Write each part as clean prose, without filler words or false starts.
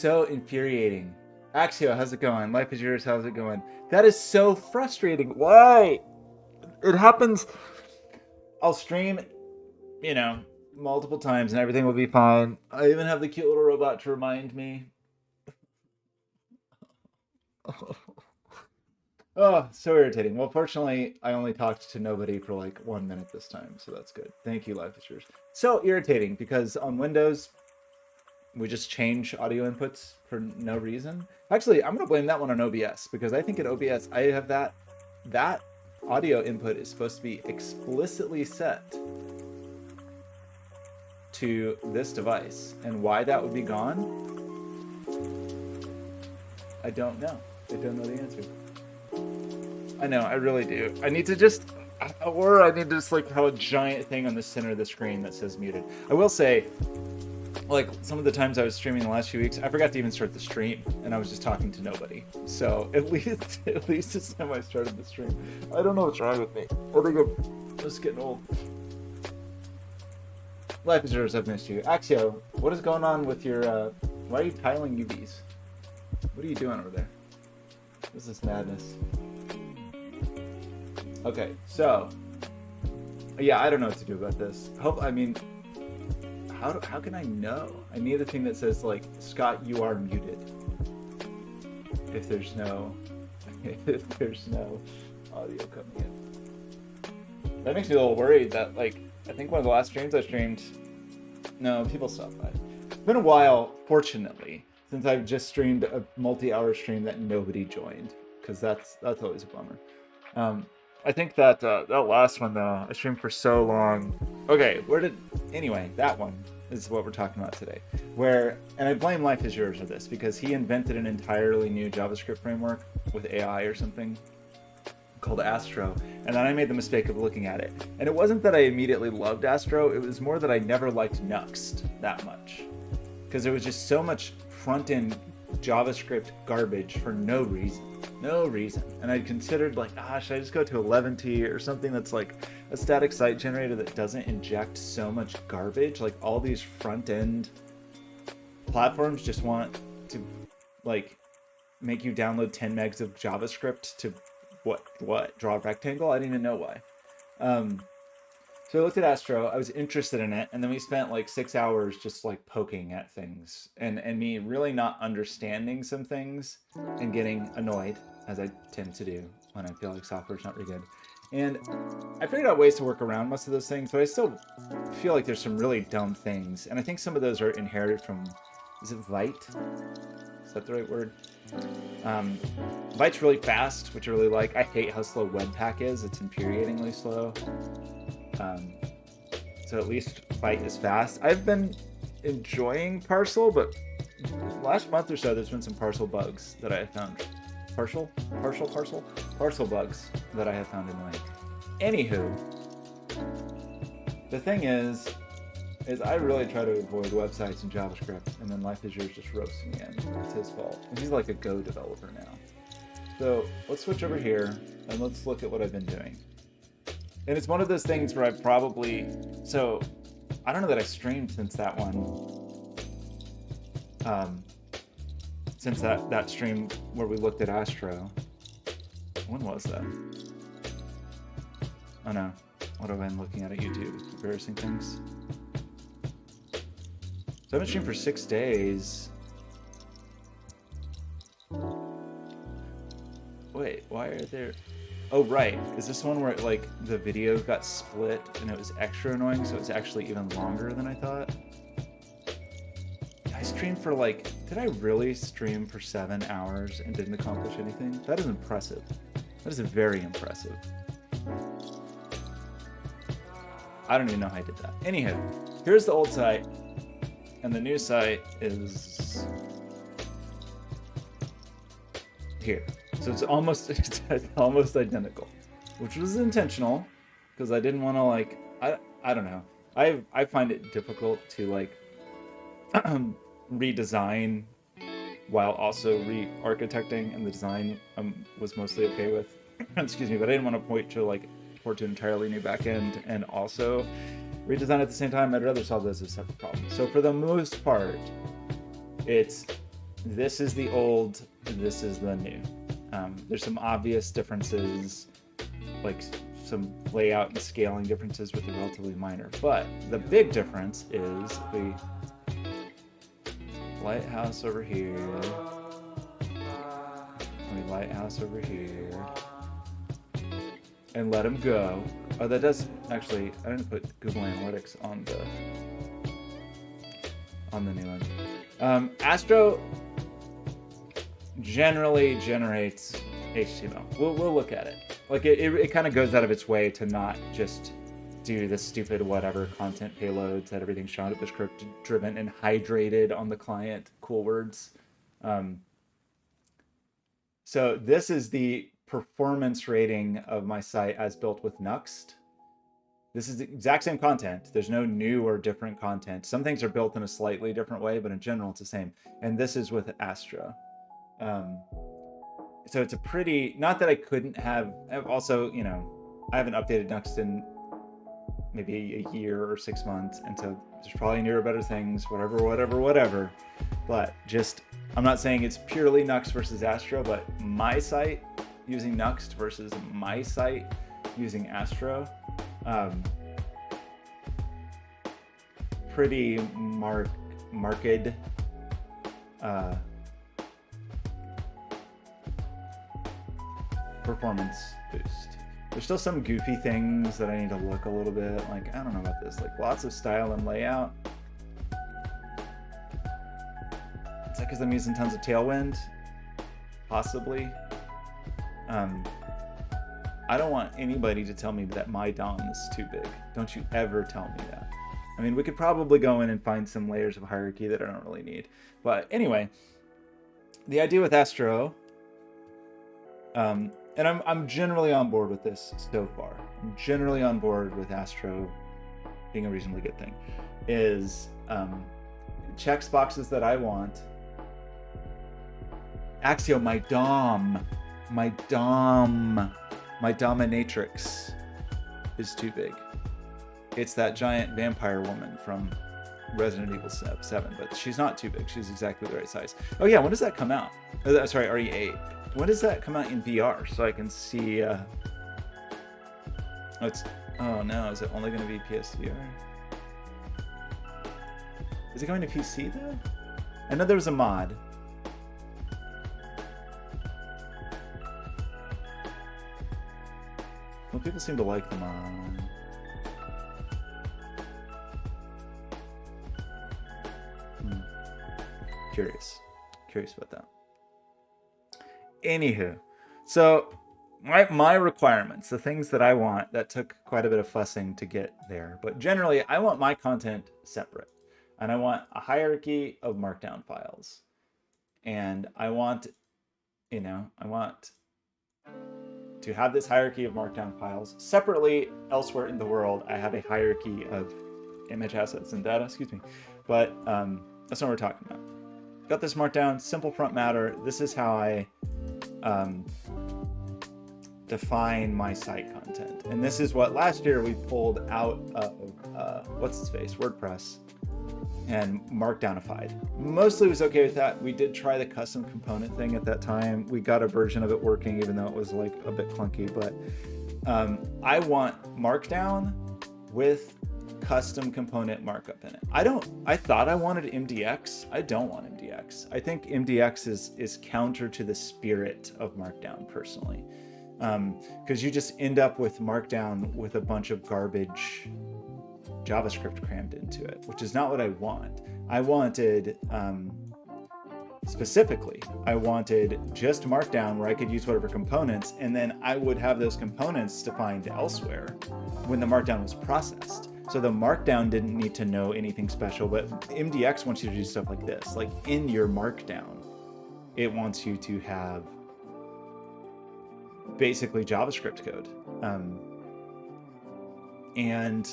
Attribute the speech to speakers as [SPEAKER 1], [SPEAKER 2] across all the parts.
[SPEAKER 1] so infuriating. Axio, how's it going? Life is yours, how's it going? That is so frustrating. Why? It happens. I'll stream, you know, multiple times and everything will be fine. I even have the cute little robot to remind me. Oh, so irritating. Well, fortunately, I only talked to nobody for like 1 minute this time, so that's good. Thank you, Life is yours. So irritating because on Windows, we just change audio inputs for no reason. Actually, I'm gonna blame that one on OBS because I think in OBS I have that audio input is supposed to be explicitly set to this device, and why that would be gone, I don't know. I don't know the answer. I know, I really do. I need to just, or I need to just like have a giant thing on the center of the screen that says muted. I will say, like some of the times I was streaming the last few weeks, I forgot to even start the stream, and I was just talking to nobody. So at least this time I started the stream. I don't know what's wrong with me. I think I'm just getting old. Life is yours. I've missed you. Axio, what is going on with your? Why are you tiling UVs? What are you doing over there? This is madness. Okay, so yeah, I don't know what to do about this. How can I know? I need a thing that says like, Scott, you are muted. If there's no audio coming in. That makes me a little worried that like, I think one of the last streams I streamed, no, people stopped by. It's been a while, fortunately, since I've just streamed a multi-hour stream that nobody joined, because that's always a bummer. I think that that last one though, I streamed for so long. Okay, anyway, that one is what we're talking about today. And I blame Life is Yours for this, because he invented an entirely new JavaScript framework with AI or something called Astro, and then I made the mistake of looking at it. And it wasn't that I immediately loved Astro, it was more that I never liked Nuxt that much. Because there was just so much front-end JavaScript garbage for no reason. No reason. And I considered like, should I just go to 11t or something that's like a static site generator that doesn't inject so much garbage? Like all these front-end platforms just want to like make you download 10 megs of JavaScript to what? Draw a rectangle? I didn't even know why. So I looked at Astro, I was interested in it, and then we spent like 6 hours just like poking at things and me really not understanding some things and getting annoyed, as I tend to do when I feel like software's not very good. And I figured out ways to work around most of those things, but I still feel like there's some really dumb things. And I think some of those are inherited from, is it Vite? Is that the right word? Vite's really fast, which I really like. I hate how slow Webpack is. It's infuriatingly slow. So at least Vite is fast. I've been enjoying Parcel, but last month or so there's been some Parcel bugs that I have found. Parcel bugs that I have found annoying. Anywho, the thing is I really try to avoid websites and JavaScript, and then Life is Yours just roasts me in. It's his fault. And he's like a Go developer now. So let's switch over here and let's look at what I've been doing. And it's one of those things where I don't know that I streamed since that one. Since that stream where we looked at Astro. When was that? Oh no. What have I been looking at YouTube? Embarrassing things. So I've been streaming for 6 days. Wait, why are there... Oh, right. Is this one where like the video got split and it was extra annoying, so it's actually even longer than I thought? I streamed for like... Did I really stream for 7 hours and didn't accomplish anything? That is impressive. That is very impressive. I don't even know how I did that. Anywho, here's the old site. And the new site is here. So it's almost identical, which was intentional because I didn't want to like, I don't know. I find it difficult to like redesign while also re-architecting, and the design was mostly okay with. Excuse me, but I didn't want to port to an entirely new backend and also redesign at the same time. I'd rather solve those as separate problems. So for the most part, it's this is the old, this is the new. There's some obvious differences, like some layout and scaling differences with the relatively minor. But the big difference is the lighthouse over here. Lighthouse over here. And let them go. Oh, that does actually. I didn't put Google Analytics on the new one. Astro generally generates HTML. We'll look at it. Like it kind of goes out of its way to not just do the stupid whatever content payloads that everything's JavaScript driven and hydrated on the client. Cool words. So this is the performance rating of my site as built with Nuxt. This is the exact same content. There's no new or different content. Some things are built in a slightly different way, but in general, it's the same. And this is with Astro. So it's a pretty, not that I couldn't have, also, you know, I haven't updated Nuxt in maybe a year or 6 months. And so there's probably newer, better things, whatever. But just, I'm not saying it's purely Nuxt versus Astro, but my site using Nuxt versus my site using Astro, pretty marked performance boost. There's still some goofy things that I need to look a little bit, like, I don't know about this, like lots of style and layout. Is that because I'm using tons of Tailwind? Possibly. I don't want anybody to tell me that my DOM is too big. Don't you ever tell me that. I mean, we could probably go in and find some layers of hierarchy that I don't really need. But anyway, the idea with Astro, and I'm generally on board with this so far. I'm generally on board with Astro being a reasonably good thing, is checks boxes that I want. Axio, my dominatrix is too big. It's that giant vampire woman from Resident Evil 7, but she's not too big. She's exactly the right size. Oh yeah, when does that come out? Oh, sorry, RE8. When does that come out in VR so I can see? Oh no, is it only going to be PSVR? Is it going to PC though? I know there was a mod. Well, people seem to like the mod. Curious about that. Anywho, so my requirements, the things that I want, that took quite a bit of fussing to get there. But generally, I want my content separate. And I want a hierarchy of markdown files. And I want to have this hierarchy of markdown files. Separately, elsewhere in the world, I have a hierarchy of image assets and data, But that's not what we're talking about. Got this markdown, simple front matter. This is how I define my site content. And this is what last year we pulled out of, WordPress, and markdownified. Mostly was okay with that. We did try the custom component thing at that time. We got a version of it working, even though it was like a bit clunky. But I want markdown with custom component markup in it. I thought I wanted MDX. I don't want MDX. I think MDX is counter to the spirit of markdown personally. Because you just end up with markdown with a bunch of garbage JavaScript crammed into it, which is not what I want. I wanted, specifically, I wanted just markdown where I could use whatever components, and then I would have those components defined elsewhere when the markdown was processed. So the markdown didn't need to know anything special, but MDX wants you to do stuff like this. Like in your markdown, it wants you to have basically JavaScript code. And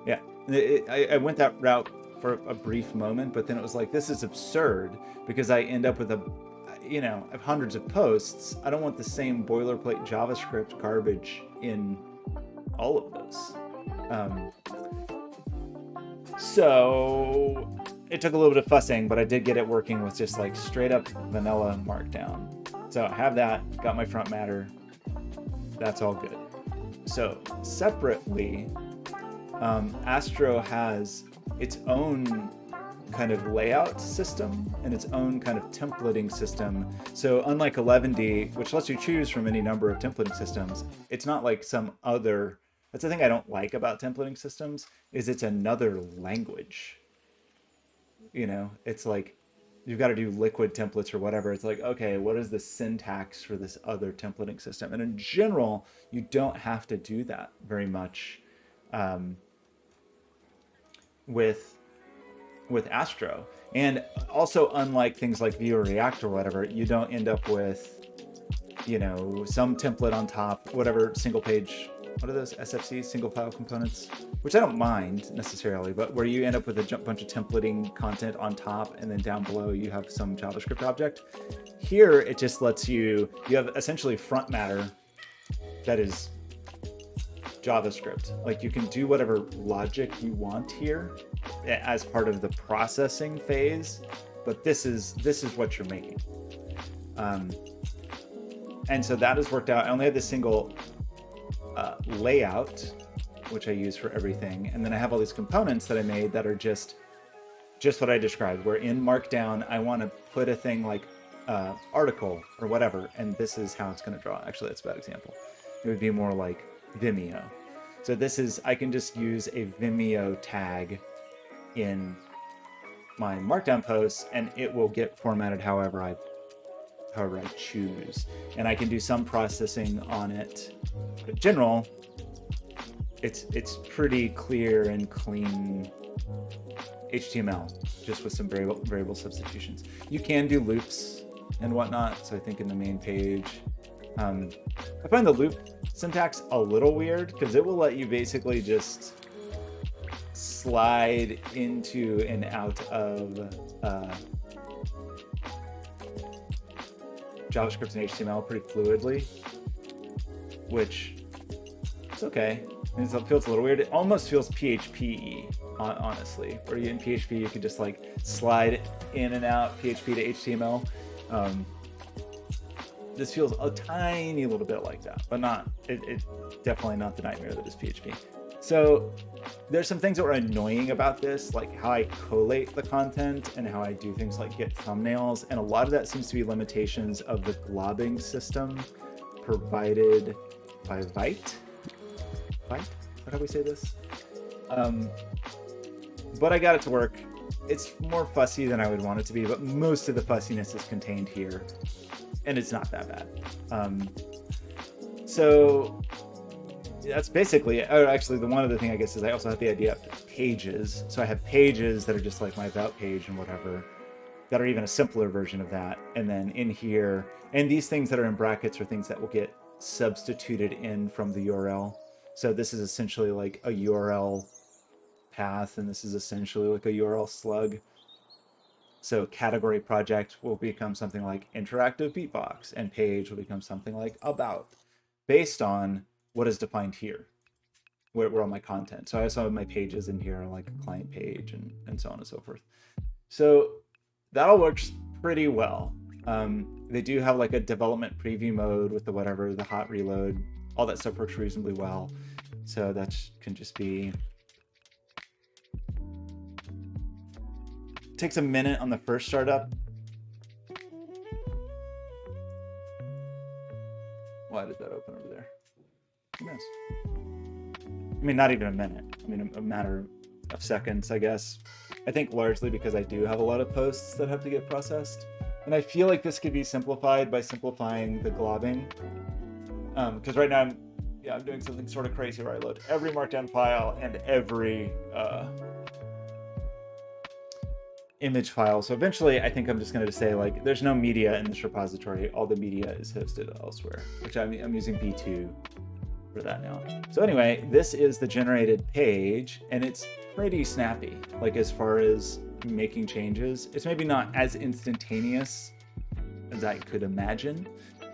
[SPEAKER 1] yeah, I went that route for a brief moment, but then it was like, this is absurd because I end up with I have hundreds of posts. I don't want the same boilerplate JavaScript garbage in all of those. So it took a little bit of fussing, but I did get it working with just like straight up vanilla Markdown. So I have that, got my front matter. That's all good. So separately, Astro has its own kind of layout system and its own kind of templating system. So unlike 11D, which lets you choose from any number of templating systems, it's not like some other, that's the thing I don't like about templating systems, is it's another language. You know, it's like you've got to do liquid templates or whatever. It's like, okay, what is the syntax for this other templating system? And in general, you don't have to do that very much with Astro. And also, unlike things like Vue or React or whatever, you don't end up with, you know, some template on top, whatever, single page, what are those, SFC, single file components, which I don't mind necessarily, but where you end up with a bunch of templating content on top and then down below you have some JavaScript object. Here, it just lets you have essentially front matter that is JavaScript. Like you can do whatever logic you want here as part of the processing phase, but this is what you're making. And so that has worked out. I only have this single layout, which I use for everything. And then I have all these components that I made that are just what I described, where in Markdown, I want to put a thing like article or whatever, and this is how it's going to draw. Actually, that's a bad example. It would be more like Vimeo. So this is, I can just use a Vimeo tag in my Markdown posts, and it will get formatted however I choose. And I can do some processing on it. But in general, it's pretty clear and clean HTML, just with some variable substitutions. You can do loops and whatnot. So I think in the main page, I find the loop syntax a little weird because it will let you basically just slide into and out of JavaScript and HTML pretty fluidly, which it's okay. It feels a little weird. It almost feels PHP-y, honestly, where in PHP you could just like slide in and out PHP to HTML. This feels a tiny little bit like that, but not. It's definitely not the nightmare that is PHP. So there's some things that were annoying about this, like how I collate the content and how I do things like get thumbnails. And a lot of that seems to be limitations of the globbing system provided by Vite? How do we say this? But I got it to work. It's more fussy than I would want it to be, but most of the fussiness is contained here. And it's not that bad. So that's basically it. Oh, actually, the one other thing I guess is I also have the idea of pages. So I have pages that are just like my about page and whatever, that are even a simpler version of that. And then in here, and these things that are in brackets are things that will get substituted in from the URL. So this is essentially like a URL path, and this is essentially like a URL slug. So category project will become something like interactive beatbox, and page will become something like about, based on what is defined here, where all my content. So I also have my pages in here, like a client page and so on and so forth. So that all works pretty well. They do have like a development preview mode with the whatever, the hot reload, all that stuff works reasonably well. So that can just be, takes a minute on the first startup. Why did that open over there? Who knows? I mean, not even a minute. I mean, a matter of seconds, I guess. I think largely because I do have a lot of posts that have to get processed. And I feel like this could be simplified by simplifying the globbing. Because right now I'm doing something sort of crazy where I load every Markdown file and every image file. So eventually I think I'm just going to say like, there's no media in this repository. All the media is hosted elsewhere, which I'm using B2 for that now. So anyway, this is the generated page, and it's pretty snappy. Like as far as making changes, it's maybe not as instantaneous as I could imagine.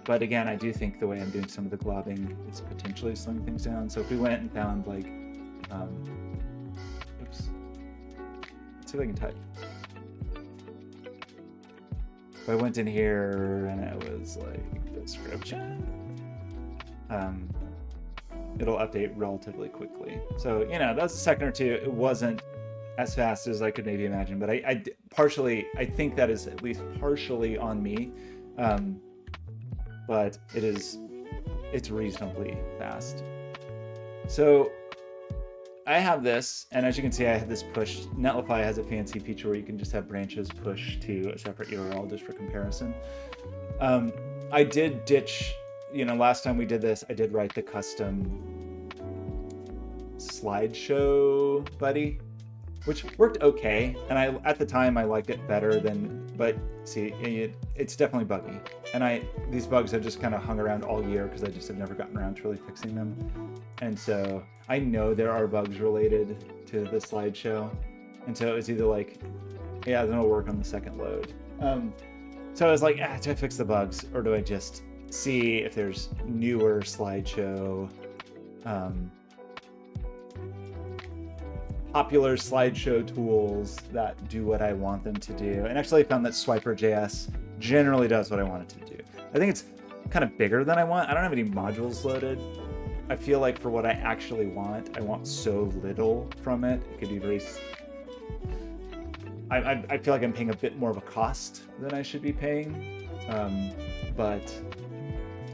[SPEAKER 1] But again, I do think the way I'm doing some of the globbing is potentially slowing things down. So if we went and found like, oops, let's see if I can type. If I went in here and it was like description, it'll update relatively quickly. So, you know, that's a second or two. It wasn't as fast as I could maybe imagine, but I think that is at least partially on me. But it's reasonably fast. So I have this, and as you can see, I have this push. Netlify has a fancy feature where you can just have branches push to a separate URL just for comparison. I did ditch, you know, last time we did this, I did write the custom slideshow buddy, which worked okay. And at the time I liked it better than, but see, it's definitely buggy. And these bugs have just kind of hung around all year because I just have never gotten around to really fixing them. And so I know there are bugs related to the slideshow. And so it's either like, yeah, then it'll work on the second load. So I was like, do I fix the bugs or do I just see if there's newer slideshow, popular slideshow tools that do what I want them to do. And actually I found that Swiper.js generally does what I want it to do. I think it's kind of bigger than I want. I don't have any modules loaded. I feel like for what I actually want, I want so little from it. It could be very... I feel like I'm paying a bit more of a cost than I should be paying. But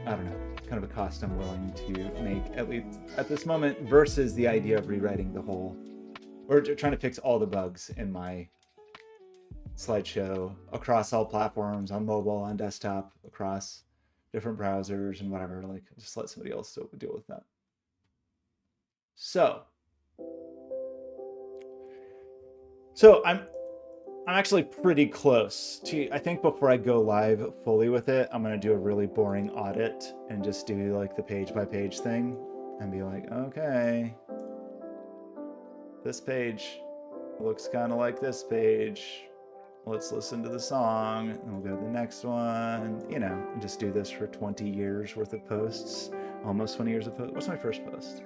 [SPEAKER 1] I don't know, kind of a cost I'm willing to make, at least at this moment, versus the idea of rewriting the whole, or trying to fix all the bugs in my slideshow across all platforms, on mobile, on desktop, across different browsers and whatever. Like, just let somebody else deal with that. So I'm actually pretty close to, I think before I go live fully with it, I'm going to do a really boring audit and just do like the page by page thing and be like, okay, this page looks kind of like this page. Let's listen to the song and we'll go to the next one, you know, and just do this for 20 years worth of posts, almost 20 years of posts. What's my first post?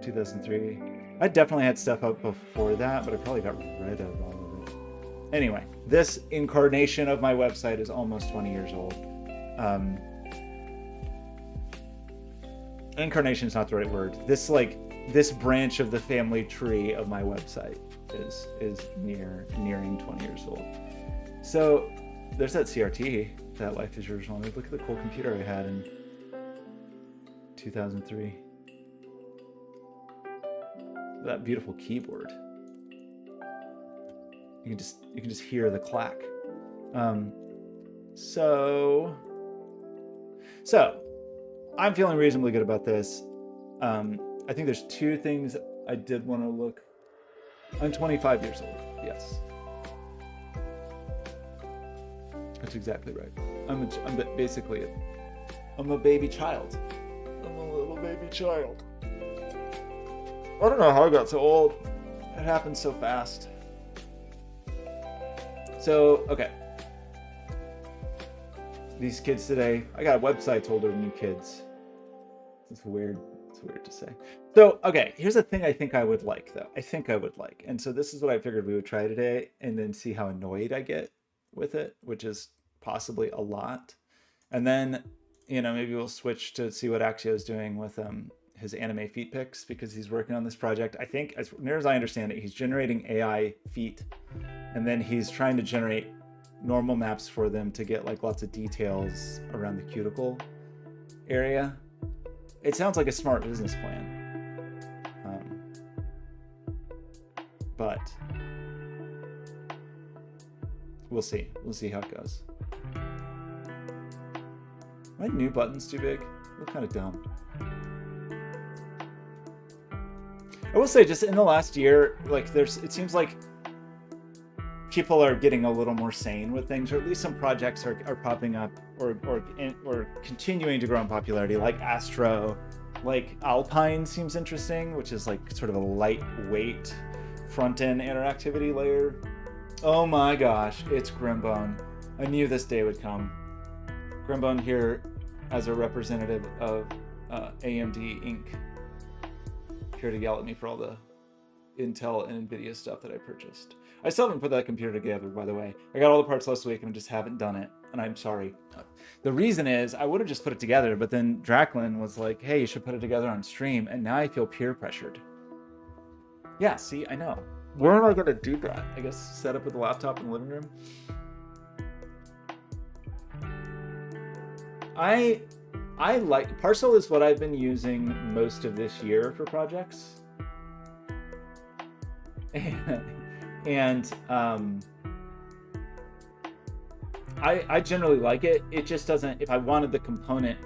[SPEAKER 1] 2003. I definitely had stuff up before that, but I probably got rid of all of it. Anyway, this incarnation of my website is almost 20 years old. Incarnation is not the right word. This branch of the family tree of my website is nearing 20 years old. So there's that CRT that Life is Yours wanted. Look at the cool computer I had in 2003. That beautiful keyboard. You can just hear the clack. So I'm feeling reasonably good about this. I think there's two things I did want to look. I'm 25 years old. Yes, that's exactly right. I'm basically I'm a baby child. I'm a little baby child. I don't know how I got so old. It happened so fast. So, okay. These kids today, I got websites older than you kids. It's weird. It's weird to say. So, okay, here's a thing I think I would like, though. And so this is what I figured we would try today, and then see how annoyed I get with it, which is possibly a lot. And then, you know, maybe we'll switch to see what Axio is doing with his anime feet pics, because he's working on this project. I think, as near as I understand it, he's generating AI feet, and then he's trying to generate normal maps for them to get like lots of details around the cuticle area. It sounds like a smart business plan. But we'll see. We'll see how it goes. My new button's too big. They look kind of dumb. I will say, just in the last year, like it seems like people are getting a little more sane with things, or at least some projects are popping up or continuing to grow in popularity, like Astro, like Alpine seems interesting, which is like sort of a lightweight front-end interactivity layer. Oh my gosh, it's Grimbone. I knew this day would come. Grimbone here as a representative of AMD Inc. Here to yell at me for all the Intel and NVIDIA stuff that I purchased. I still haven't put that computer together, by the way. I got all the parts last week and I just haven't done it, and I'm sorry. The reason is I would have just put it together, but then Draclin was like, hey, you should put it together on stream, and now I feel peer pressured. Yeah, see, I know. Where am I going to do that? I guess set up with the laptop in the living room? I like Parcel is what I've been using most of this year for projects. And I generally like it. It just doesn't, if I wanted the component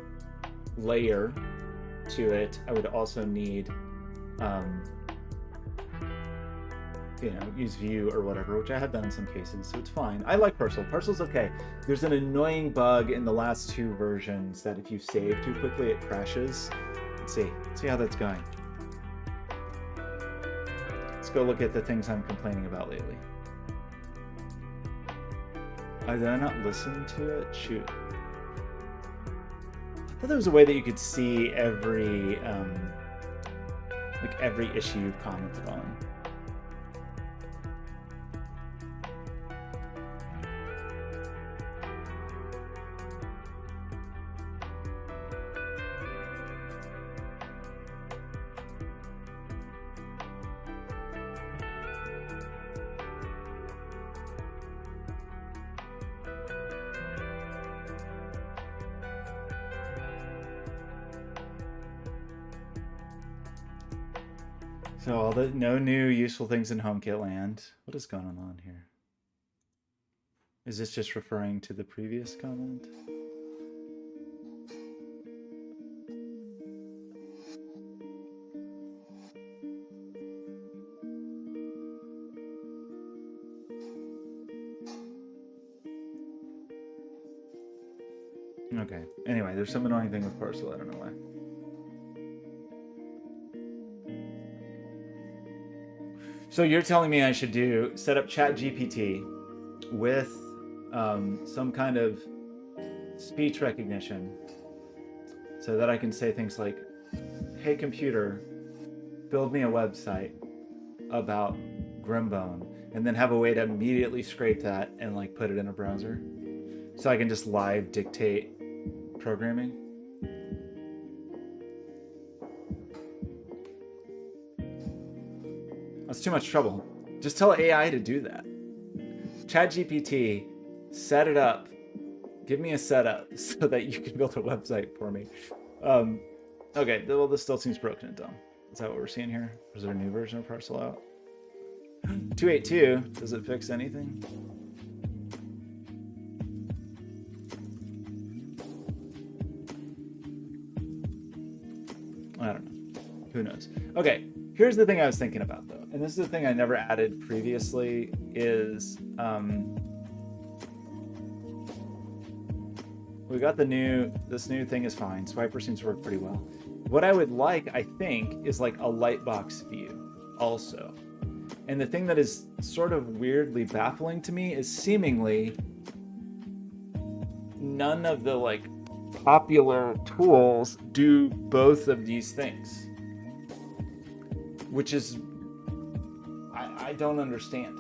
[SPEAKER 1] layer to it, I would also need you know, use Vue or whatever, which I have done in some cases, so it's fine. I like Parcel. Parcel's okay. There's an annoying bug in the last 2 versions that if you save too quickly, it crashes. Let's see how that's going. Let's go look at the things I'm complaining about lately. Did I not listen to it? Shoot. I thought there was a way that you could see every like every issue you've commented on. So all the no new useful things in HomeKit land. What is going on here? Is this just referring to the previous comment? Okay. Anyway, there's some annoying thing with Parcel. I don't know why. So you're telling me I should set up ChatGPT with some kind of speech recognition so that I can say things like, hey computer, build me a website about Grimbone, and then have a way to immediately scrape that and like put it in a browser so I can just live dictate programming. That's too much trouble. Just tell AI to do that. ChatGPT, set it up. Give me a setup so that you can build a website for me. Okay, well, this still seems broken and dumb. Is that what we're seeing here? Is there a new version of Parcel out? 282, does it fix anything? I don't know. Who knows? Okay. Here's the thing I was thinking about, though, and this is the thing I never added previously, is we got this new thing is fine. Swiper seems to work pretty well. What I would like, I think, is like a lightbox view also. And the thing that is sort of weirdly baffling to me is seemingly none of the like popular tools do both of these things. Which is, I don't understand.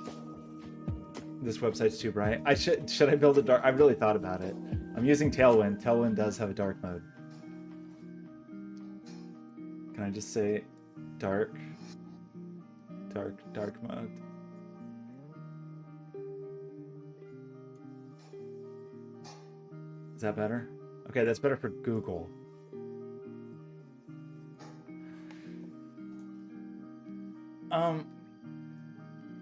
[SPEAKER 1] This website's too bright. Should I build a dark? I've really thought about it. I'm using Tailwind. Tailwind does have a dark mode. Can I just say dark mode? Is that better? Okay, that's better for Google.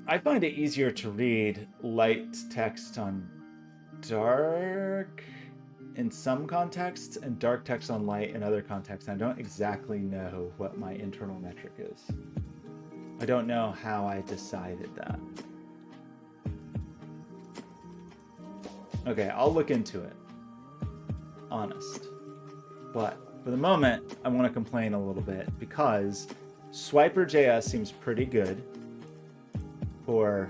[SPEAKER 1] I find it easier to read light text on dark in some contexts and dark text on light in other contexts. I don't exactly know what my internal metric is. I don't know how I decided that. Okay, I'll look into it. Honest. But for the moment, I want to complain a little bit because Swiper.js seems pretty good for,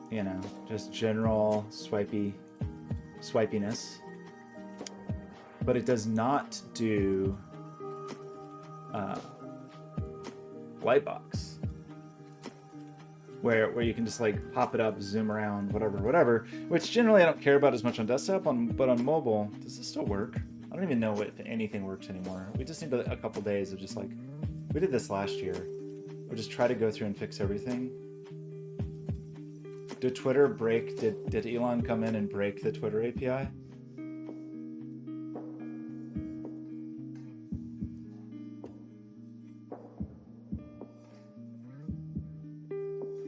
[SPEAKER 1] you know, just general swipiness, but it does not do Lightbox. where you can just like pop it up, zoom around, whatever, which generally I don't care about as much on desktop, but on mobile, does this still work? I don't even know if anything works anymore. We just need a couple days of just like, we did this last year. We'll just try to go through and fix everything. Did Twitter break, did Elon come in and break the Twitter API?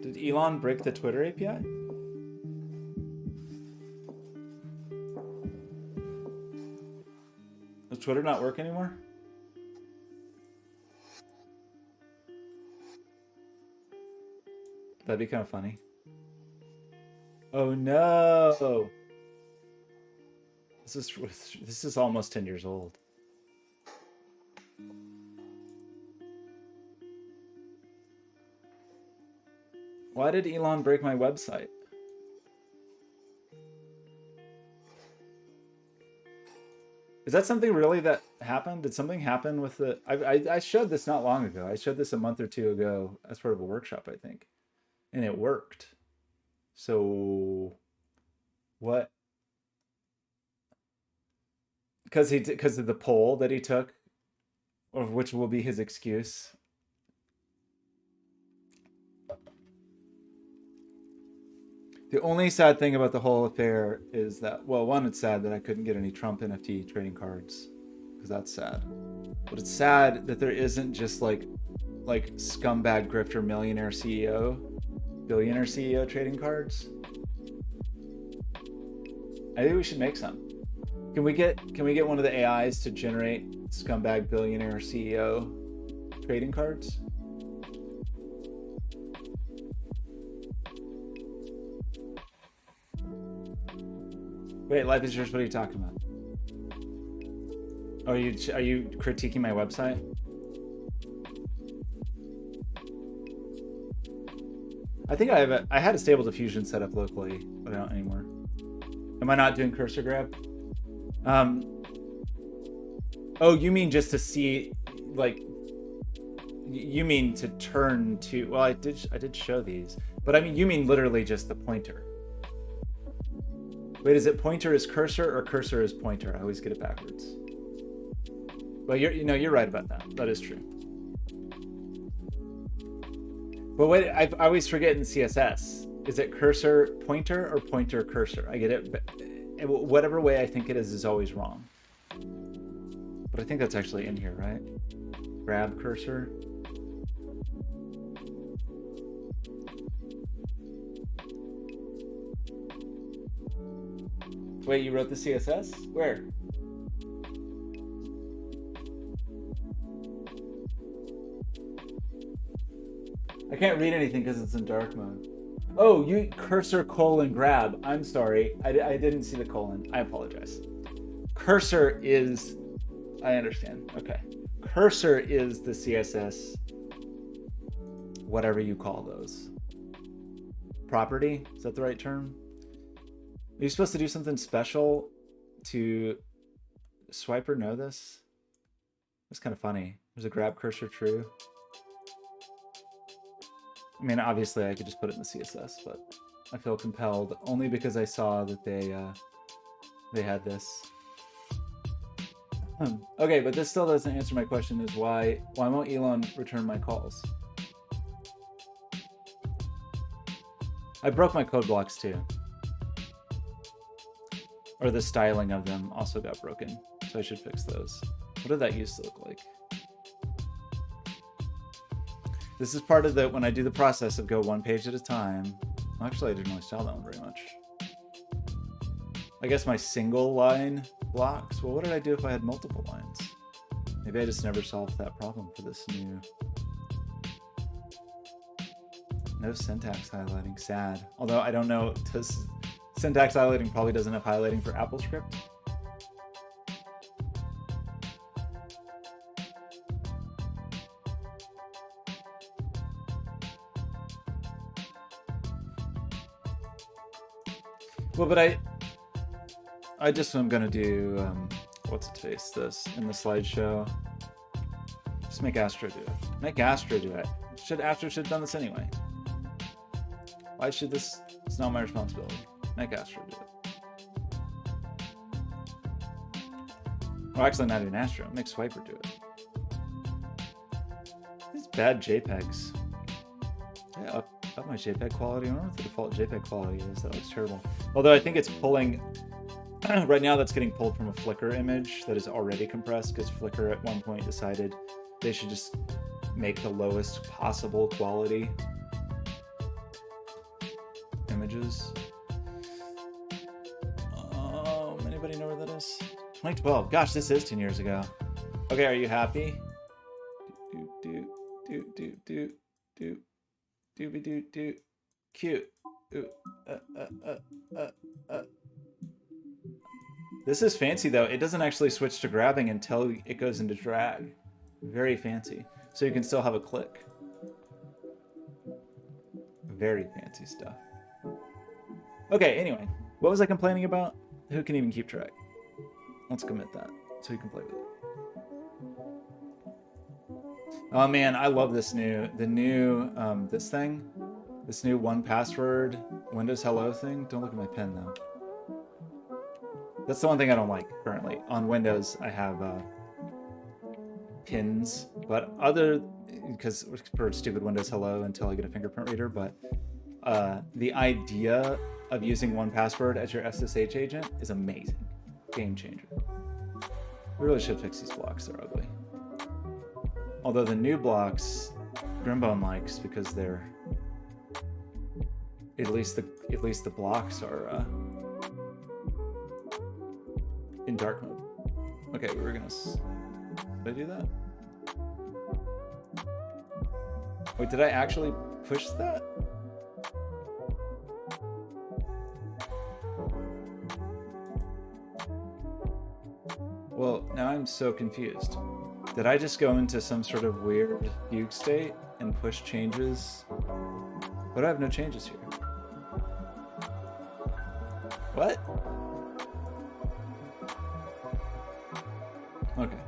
[SPEAKER 1] Did Elon break the Twitter API? Does Twitter not work anymore? That'd be kind of funny. Oh no! This is almost 10 years old. Why did Elon break my website? Is that something really that happened? Did something happen with the... I showed this not long ago. I showed this a month or two ago as part of a workshop, I think. And it worked. So... What? Because of the poll that he took, of which will be his excuse. The only sad thing about the whole affair is that, well, one, it's sad that I couldn't get any Trump NFT trading cards, because that's sad. But it's sad that there isn't just like scumbag grifter millionaire CEO, billionaire CEO trading cards. I think we should make some. Can we get one of the AIs to generate scumbag billionaire CEO trading cards? Wait, Life is Yours, what are you talking about? Oh, are you critiquing my website? I think I had a Stable Diffusion set up locally, but I don't anymore. Am I not doing cursor grab? Oh, you mean just to see, like, you mean to turn to, well, I did show these, but I mean, you mean literally just the pointer. Wait, is it pointer is cursor or cursor is pointer? I always get it backwards. Well, you're right about that. That is true. But wait, I always forget in CSS. Is it cursor pointer or pointer cursor? I get it, but whatever way I think it is always wrong. But I think that's actually in here, right? Grab cursor. Wait, you wrote the CSS? Where? I can't read anything because it's in dark mode. Oh, you cursor colon grab. I'm sorry. I didn't see the colon. I apologize. Cursor is... I understand. Okay. Cursor is the CSS, whatever you call those. Property? Is that the right term? Are you supposed to do something special to Swiper know this? It's kind of funny. Was a grab cursor true? I mean, obviously I could just put it in the CSS, but I feel compelled only because I saw that they had this. Okay, but this still doesn't answer my question, is why won't Elon return my calls? I broke my code blocks too. Or the styling of them also got broken, so I should fix those. What did that used to look like? This is part of when I do the process of go one page at a time. Actually, I didn't really style that one very much. I guess my single line blocks. Well, what did I do if I had multiple lines? Maybe I just never solved that problem for this new. No syntax highlighting, sad. Although I don't know, syntax highlighting probably doesn't have highlighting for AppleScript. Well, but I just am gonna do what's its face this in the slideshow. Just make Astro do it. Make Astro do it. Astro should have done this anyway. Why should this? It's not my responsibility. Make Astro do it. Well, actually, not even Astro. Make Swiper do it. These bad JPEGs. Yeah, up my JPEG quality. I don't know what the default JPEG quality is. That looks terrible. Although I think it's pulling. Right now, that's getting pulled from a Flickr image that is already compressed because Flickr at one point decided they should just make the lowest possible quality images. Anybody know where that is? 2012. Gosh, this is 10 years ago. Okay, are you happy? Do. Cute. This is fancy though. It doesn't actually switch to grabbing until it goes into drag. Very fancy. So you can still have a click. Very fancy stuff. Okay, anyway. What was I complaining about? Who can even keep track? Let's commit that so you can play with it. Oh man, I love this new, this new 1Password Windows Hello thing. Don't look at my pen though. That's the one thing I don't like currently. On Windows, I have pins, but because for stupid Windows Hello until I get a fingerprint reader, but the idea of using 1Password as your SSH agent is amazing. Game changer. We really should fix these blocks, they're ugly. Although the new blocks, Grimbone likes because they're, at least the blocks are in dark mode. Okay, we were gonna, did I do that? Wait, did I actually push that? Well, now I'm so confused. Did I just go into some sort of weird fugue state and push changes? But I have no changes here. What? Okay.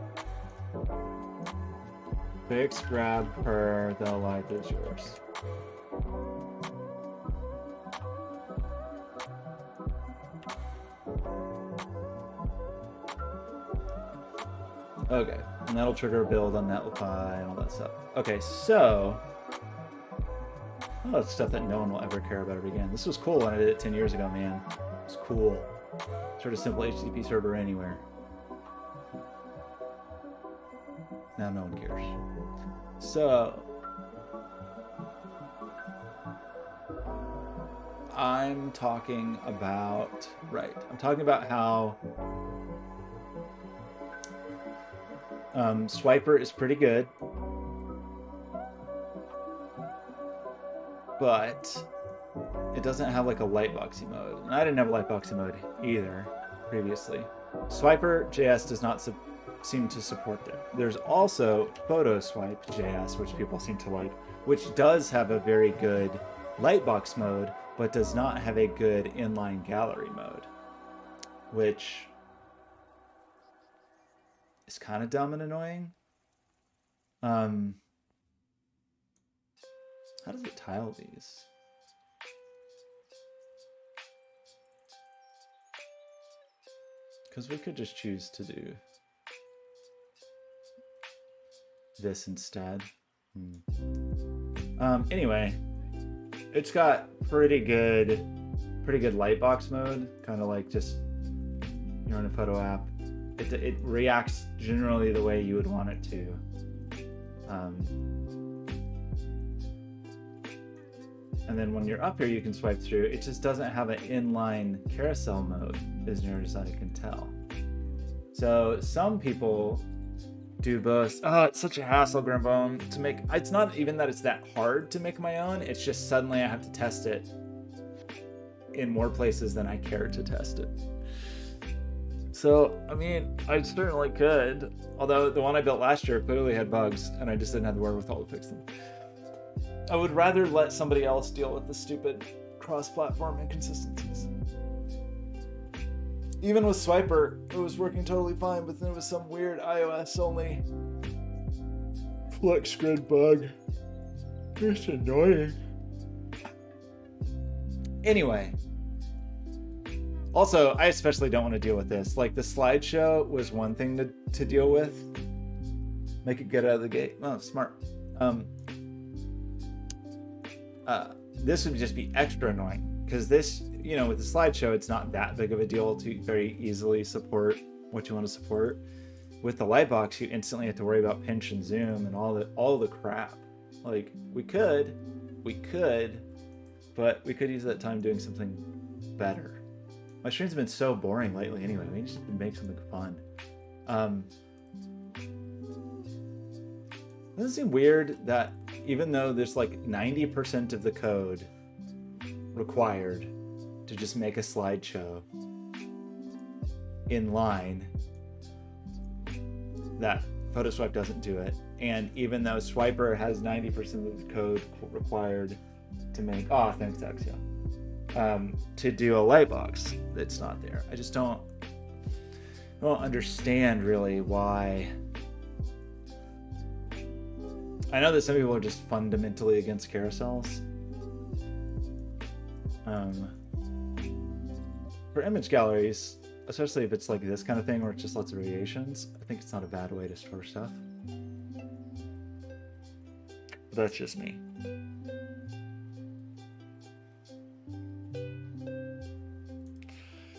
[SPEAKER 1] Fix grab per the life is yours. Okay, and that'll trigger a build on Netlify and all that stuff. Okay, so all that stuff that no one will ever care about it again. This was cool when I did it 10 years ago, man. It was cool. Sort of simple HTTP server anywhere. Now no one cares. So I'm talking about, I'm talking about how Swiper is pretty good, but it doesn't have like a lightboxy mode. And I didn't have a lightboxy mode either previously. Swiper JS does not seem to support that. There's also Photo Swipe JS, which people seem to like, which does have a very good lightbox mode, but does not have a good inline gallery mode, which is kind of dumb and annoying. How does it tile these? Because we could just choose to do this instead. Anyway, it's got pretty good lightbox mode, kind of like just you're in a photo app. It reacts generally the way you would want it to. And then when you're up here, you can swipe through. It just doesn't have an inline carousel mode, as near as I can tell. So some people do both. Oh, it's such a hassle, Grimbone, to make. It's not even that it's that hard to make my own. It's just suddenly I have to test it in more places than I care to test it. So, I mean, I certainly could. Although the one I built last year clearly had bugs, and I just didn't have the wherewithal to fix them. I would rather let somebody else deal with the stupid cross-platform inconsistencies. Even with Swiper, it was working totally fine, but then it was some weird iOS-only flex grid bug. It's annoying. Anyway. Also, I especially don't want to deal with this. Like, the slideshow was one thing to deal with. Make it get out of the gate. Oh, smart. This would just be extra annoying. Because this, you know, with the slideshow, it's not that big of a deal to very easily support what you want to support. With the lightbox, you instantly have to worry about pinch and zoom and all the crap. Like, we could, but we could use that time doing something better. My streams have been so boring lately anyway. We just make something fun. Doesn't it seem weird that even though there's like 90% of the code required to just make a slideshow in line, that PhotoSwipe doesn't do it? And even though Swiper has 90% of the code required to make, thanks Axia, to do a lightbox, it's not there. I just don't understand really why. I know that some people are just fundamentally against carousels. For image galleries, especially if it's like this kind of thing where it's just lots of variations, I think it's not a bad way to store stuff. But that's just me.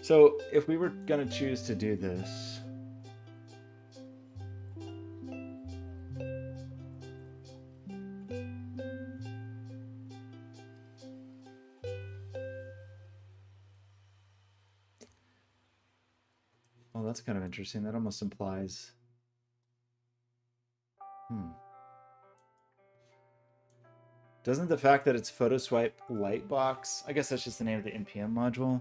[SPEAKER 1] So if we were going to choose to do this, well, that's kind of interesting. That almost implies, doesn't the fact that it's PhotoSwipe Lightbox, I guess that's just the name of the NPM module.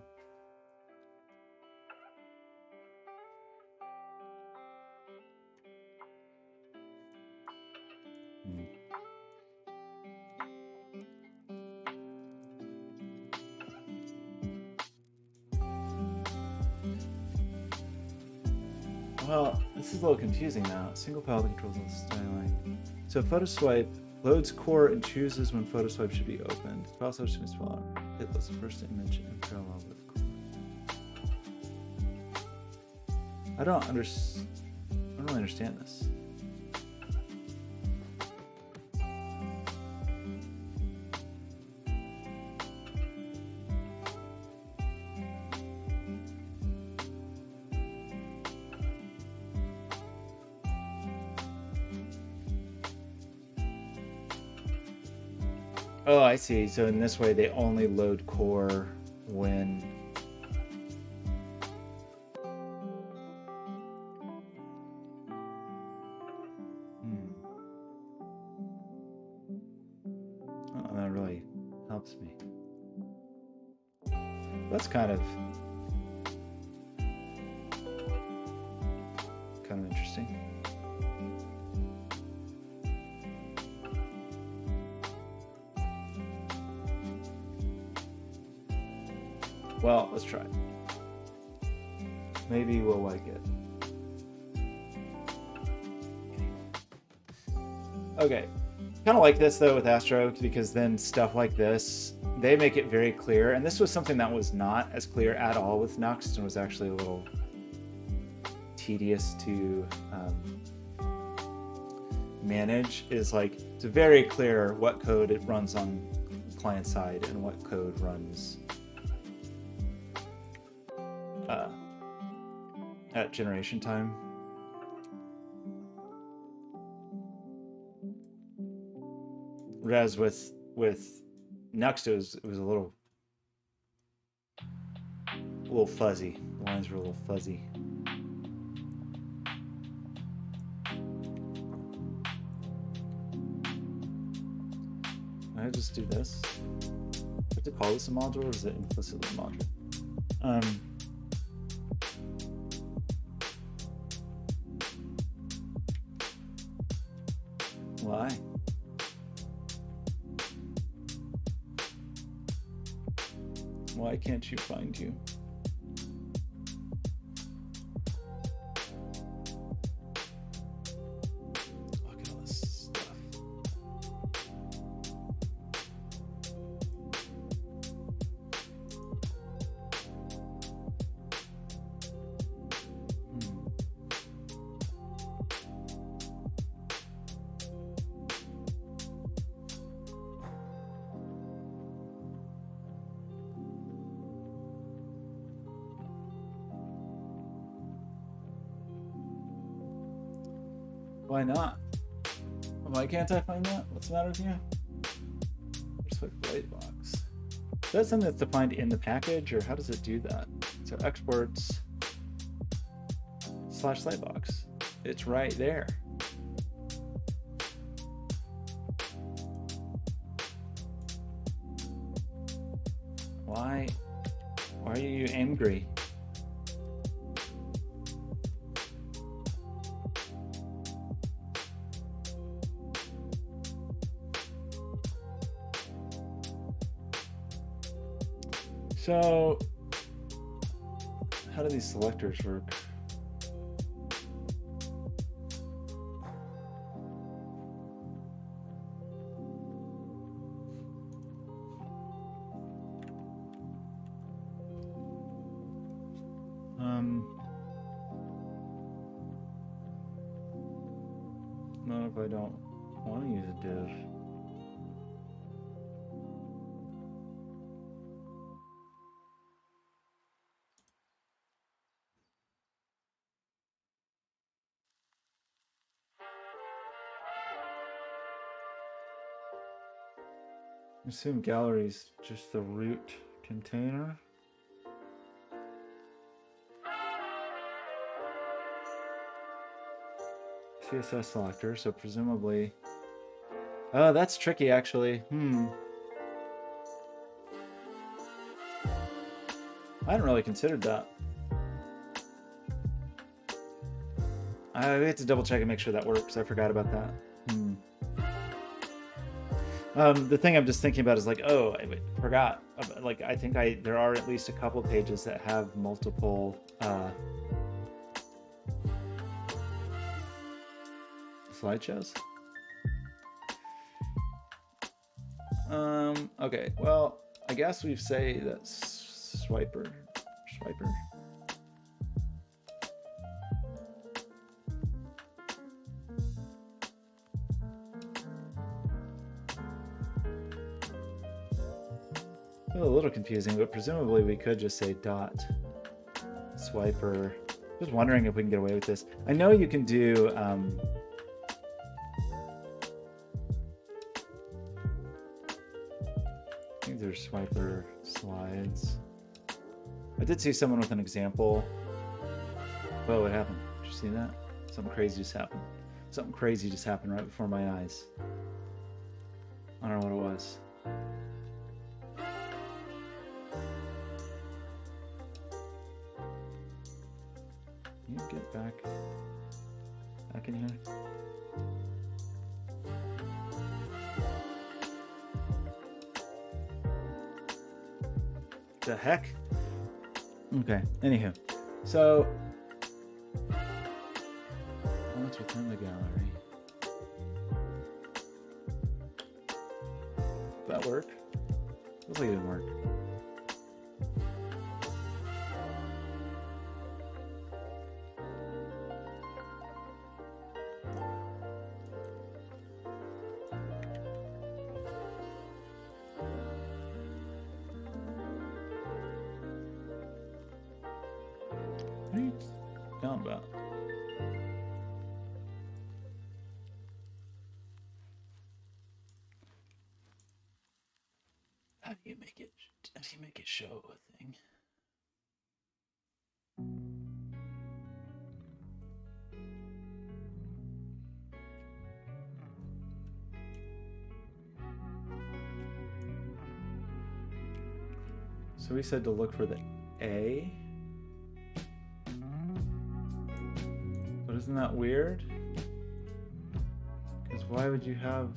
[SPEAKER 1] Well, this is a little confusing now. Single palette controls the styling. So PhotoSwipe loads core and chooses when PhotoSwipe should be opened. File search is spell out. It lists the first image in parallel with core. I don't really understand this. Oh, I see. So in this way, they only load core when... Oh, that really helps me. That's kind of interesting. Well, let's try it. Maybe we'll like it. Okay. Kind of like this, though, with Astro, because then stuff like this, they make it very clear. And this was something that was not as clear at all with Nuxt and was actually a little tedious to manage. Is like, it's very clear what code it runs on client side and what code runs at generation time. Whereas with Nuxt, it was a little fuzzy. The lines were a little fuzzy. I just do this. Do I have to call this a module, or is it implicitly a module? Why? Why can't you find you? Look at all this stuff. Why not? Why can't I find that? What's the matter with you? Swipe right box. Is that something that's defined in the package, or how does it do that? So exports / lightbox. It's right there. Why are you angry? So, how do these selectors work? Not if I don't want to use a div. Assume gallery's just the root container. CSS selector, so presumably. Oh, that's tricky actually. I hadn't really considered that. I have to double check and make sure that works. I forgot about that. The thing I'm just thinking about is like, oh, I forgot. Like, I think there are at least a couple pages that have multiple slideshows. Okay, well, I guess we say that swiper. A little confusing, but presumably we could just say dot swiper. Just wondering if we can get away with this. I know you can do I think there's swiper slides. I did see someone with an example. Whoa, what happened? Did you see that? Something crazy just happened. Something crazy just happened right before my eyes. I don't know what it was. Can you get back in here? The heck? Okay, anywho. So, what's within the gallery? Did that work? Looks like it didn't work. What are you talking about? How do you make it show a thing? So we said to look for the A. But isn't that weird? Because why would you have...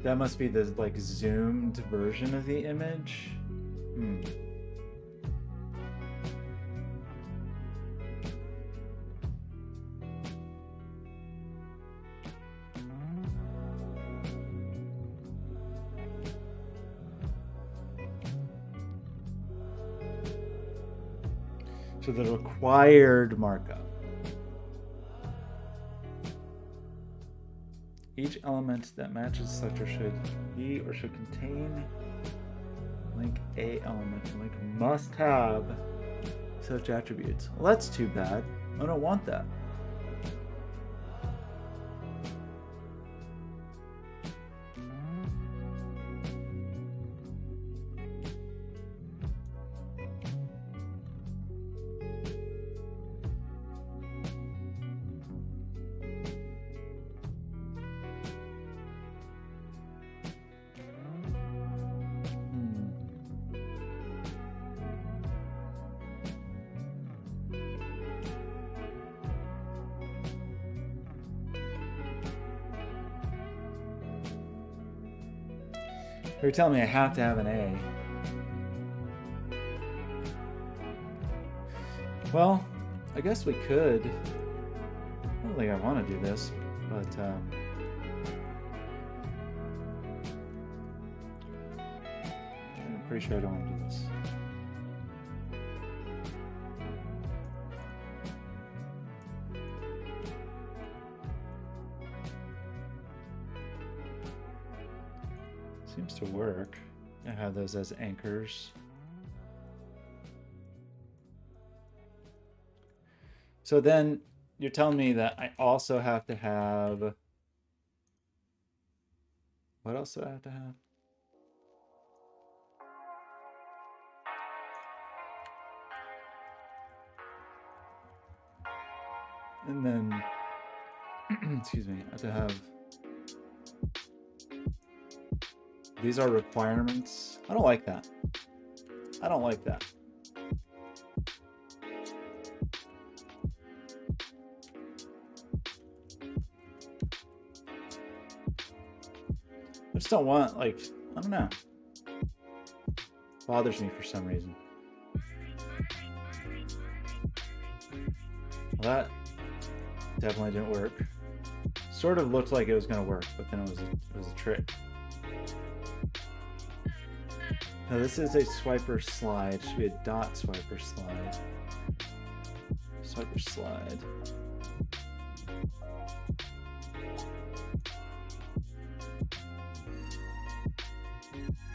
[SPEAKER 1] That must be the like zoomed version of the image. So the required markup Each element that matches selector should be or should contain link a element. Link must have such attributes. Well, that's too bad. I don't want that. You're telling me I have to have an A. Well, I guess we could. I don't think I want to do this, but I'm pretty sure I don't want to do this. Seems to work. I have those as anchors. So then you're telling me that I also have to have... What else do I have to have? And then, excuse me, I have to have... These are requirements. I don't like that. I don't like that. I just don't want, like, I don't know. Bothers me for some reason. Well, that definitely didn't work. Sort of looked like it was going to work, but then it was a trick. Now this is a swiper slide. It should be a dot swiper slide. Swiper slide.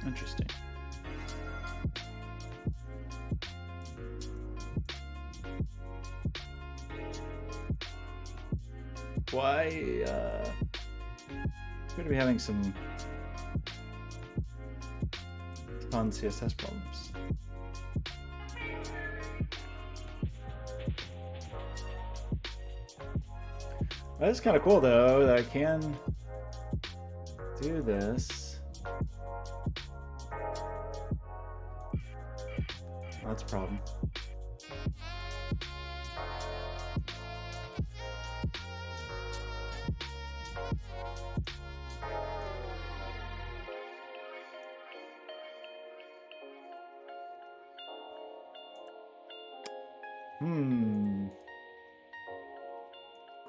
[SPEAKER 1] Interesting. Why, we're gonna be having some fun CSS problems. That's kind of cool though, that I can do this. That's a problem.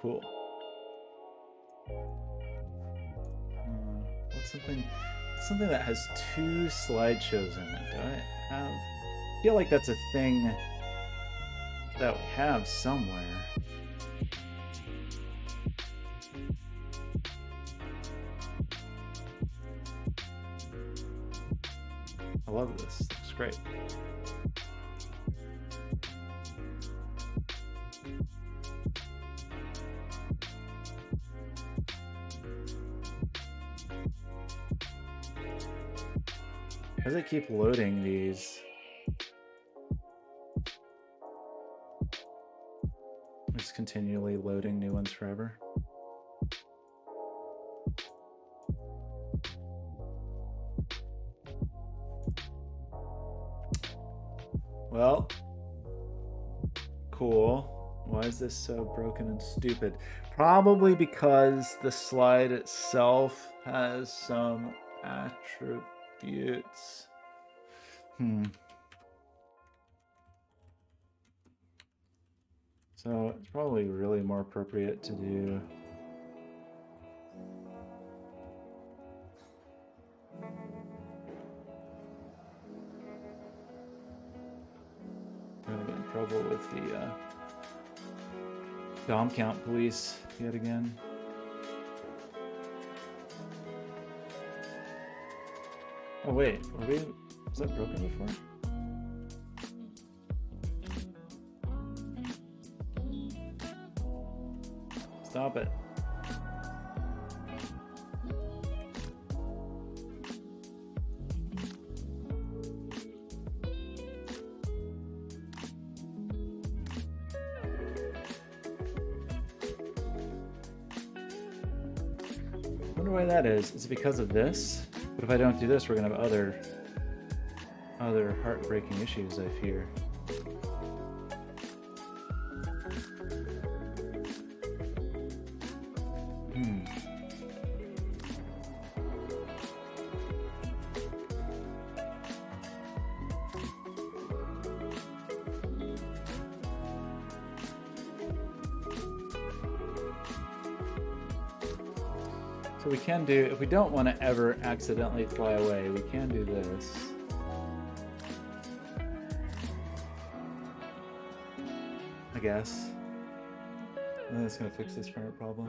[SPEAKER 1] Cool. What's something that has two slideshows in it? Do I have? I feel like that's a thing that we have somewhere. I love this. It's great. How does it keep loading these? Just continually loading new ones forever. Well, cool. Why is this so broken and stupid? Probably because the slide itself has some attributes. So it's probably really more appropriate to do I'm gonna get in trouble with the DOM count police yet again. Oh wait, was that broken before? Stop it. I wonder why that is. Is it because of this? But if I don't do this, we're gonna have other heartbreaking issues, I fear. So we can do, if we don't want to ever accidentally fly away, we can do this. I guess. And that's going to fix this current problem.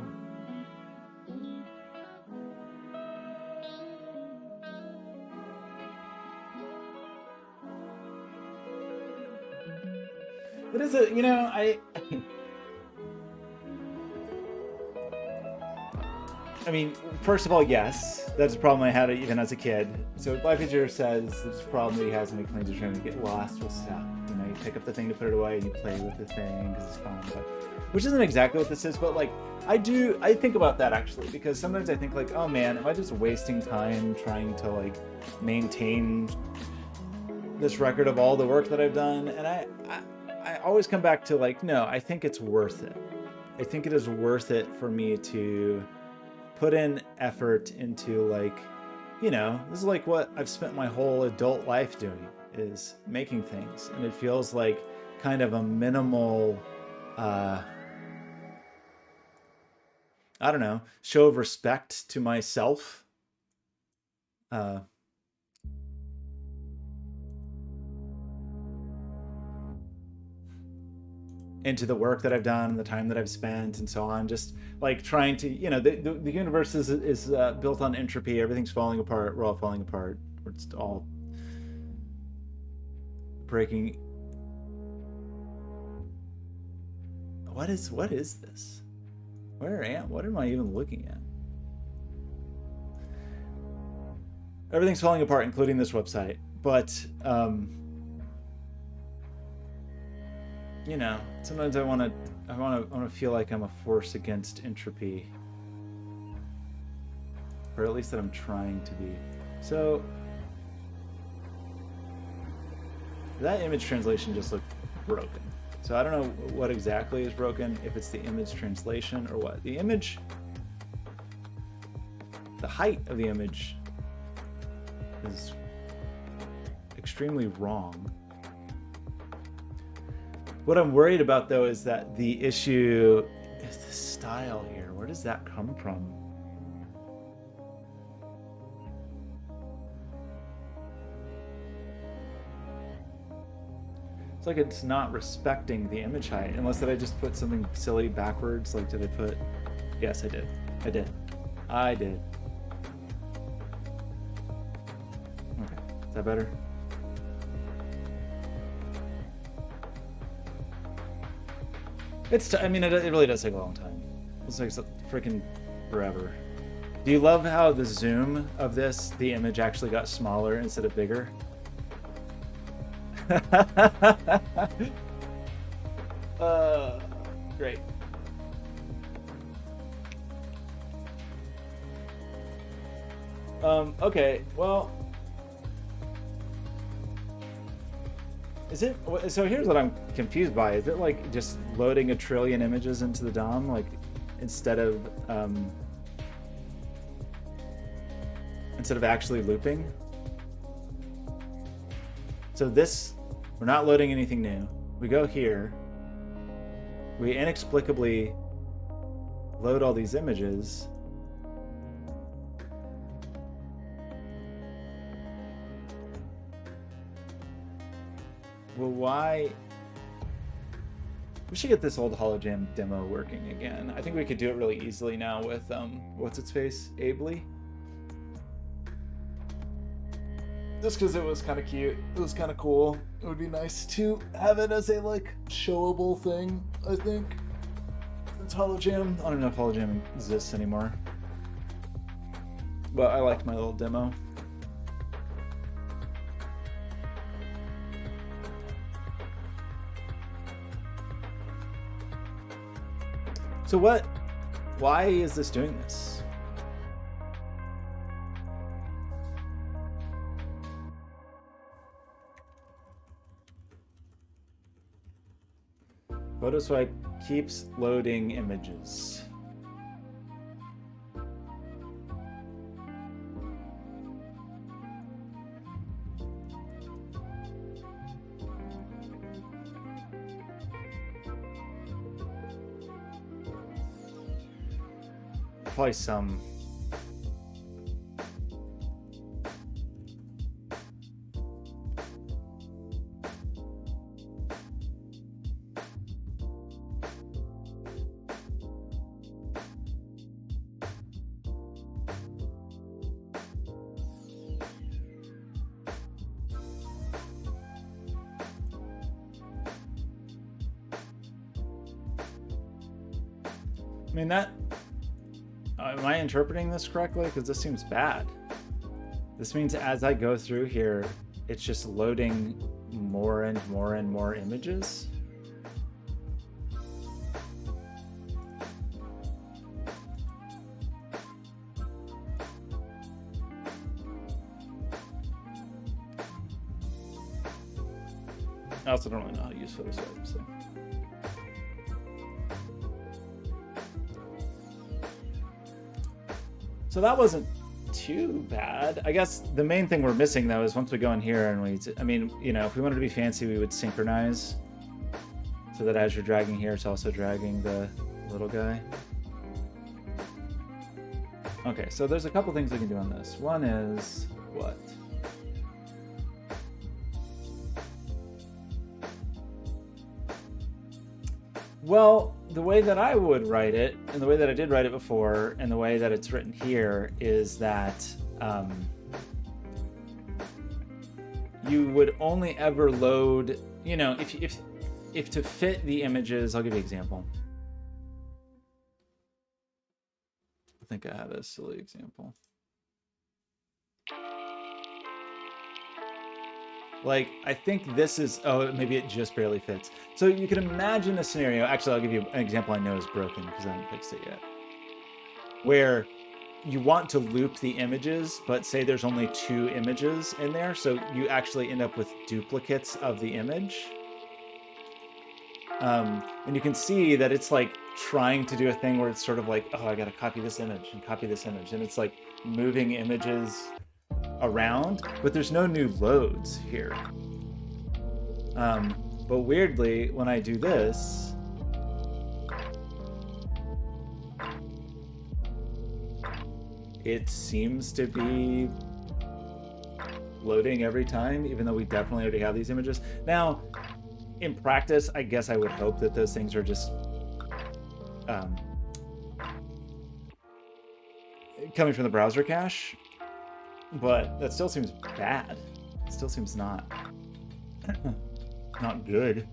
[SPEAKER 1] What is it? You know, I mean, first of all, yes, that's a problem I had even as a kid. So Life says this problem he has when he cleans his room, you get lost with stuff. You know, you pick up the thing to put it away and you play with the thing because it's fun. But, which isn't exactly what this is, but like, I think about that actually, because sometimes I think like, oh man, am I just wasting time trying to like maintain this record of all the work that I've done? And I always come back to like, no, I think it's worth it. I think it is worth it for me to put in effort into like, you know, this is like what I've spent my whole adult life doing, is making things. And it feels like kind of a minimal, I don't know, show of respect to myself. Into the work that I've done, the time that I've spent, and so on. Just like trying to, you know, the universe is built on entropy. Everything's falling apart. We're all falling apart. We're just all breaking. What is this? What am I even looking at? Everything's falling apart, including this website. But you know, sometimes I want to feel like I'm a force against entropy, or at least that I'm trying to be. So that image translation just looked broken. So I don't know what exactly is broken, if it's the image translation or what. The image, the height of the image is extremely wrong. What I'm worried about though is that the issue is the style here. Where does that come from? It's like it's not respecting the image height, unless that I just put something silly backwards. Like, did I put? Yes, I did. Okay, is that better? I mean, it really does take a long time. It's like freaking forever. Do you love how the zoom of this, the image actually got smaller instead of bigger? Great. Okay, well, is it, so here's what I'm confused by. Is it like just loading a trillion images into the DOM, like instead of actually looping? So this, we're not loading anything new. We go here, we inexplicably load all these images. Well, why? We should get this old Holojam demo working again. I think we could do it really easily now with what's its face, Ably. Just because it was kind of cute. It was kind of cool. It would be nice to have it as a, like, showable thing, I think. It's Holojam. I don't know if Holojam exists anymore. But I liked my little demo. So why is this doing this? Photo swipe keeps loading images. Probably some. I mean, that... am I interpreting this correctly? Because this seems bad. This means as I go through here, it's just loading more and more and more images. I also don't really know how to use Photoshop, so... So that wasn't too bad. I guess the main thing we're missing, though, is once we go in here and I mean, you know, if we wanted to be fancy, we would synchronize so that as you're dragging here, it's also dragging the little guy. Okay, so there's a couple things we can do on this. One is what? Well, the way that I would write it, and the way that I did write it before, and the way that it's written here, is that you would only ever load, you know, if to fit the images, I'll give you an example. I think I had a silly example. Like, I think this is, oh, maybe it just barely fits. So you can imagine a scenario, actually I'll give you an example I know is broken because I haven't fixed it yet, where you want to loop the images, but say there's only 2 images in there, so you actually end up with duplicates of the image. And you can see that it's like trying to do a thing where it's sort of like, oh, I gotta copy this image and copy this image, and it's like moving images around, but there's no new loads here. But weirdly, when I do this, it seems to be loading every time, even though we definitely already have these images. Now, in practice, I guess I would hope that those things are just coming from the browser cache. But that still seems bad. It still seems not good.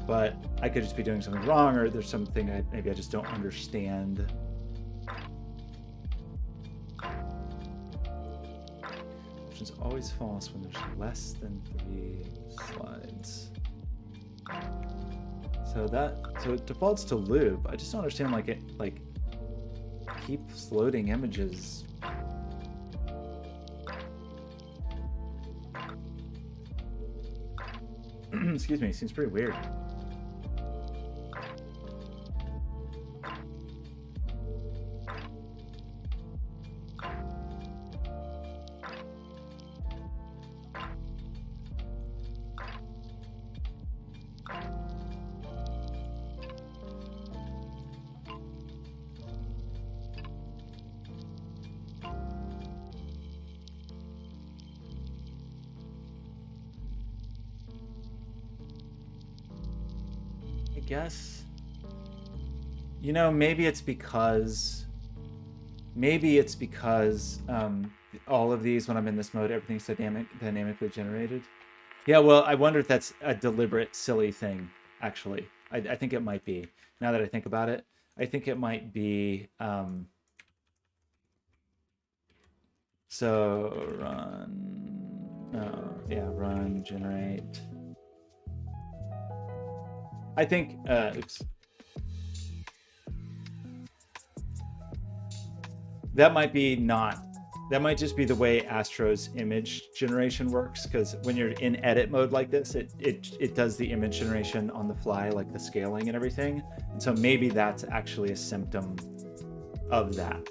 [SPEAKER 1] But I could just be doing something wrong, or there's something maybe I just don't understand. Option's always false when there's less than 3 slides. So it defaults to loop. I just don't understand, like, it keeps loading images. Excuse me, seems pretty weird. Guess, you know, maybe it's because all of these, when I'm in this mode, everything's dynamically generated. Yeah, well, I wonder if that's a deliberate, silly thing, actually. I think it might be. Now that I think about it, I think it might be... so run... No, yeah, run, generate... I think... oops. That might be not... That might just be the way Astro's image generation works, because when you're in edit mode like this, it does the image generation on the fly, like the scaling and everything. And so maybe that's actually a symptom of that.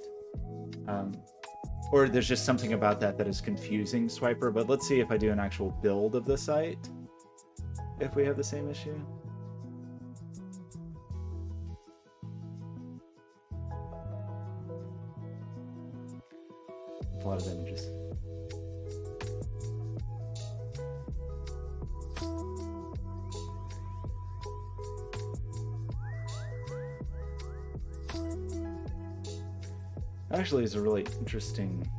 [SPEAKER 1] Or there's just something about that that is confusing Swiper. But let's see if I do an actual build of the site, if we have the same issue. A lot of images. Actually, is a really interesting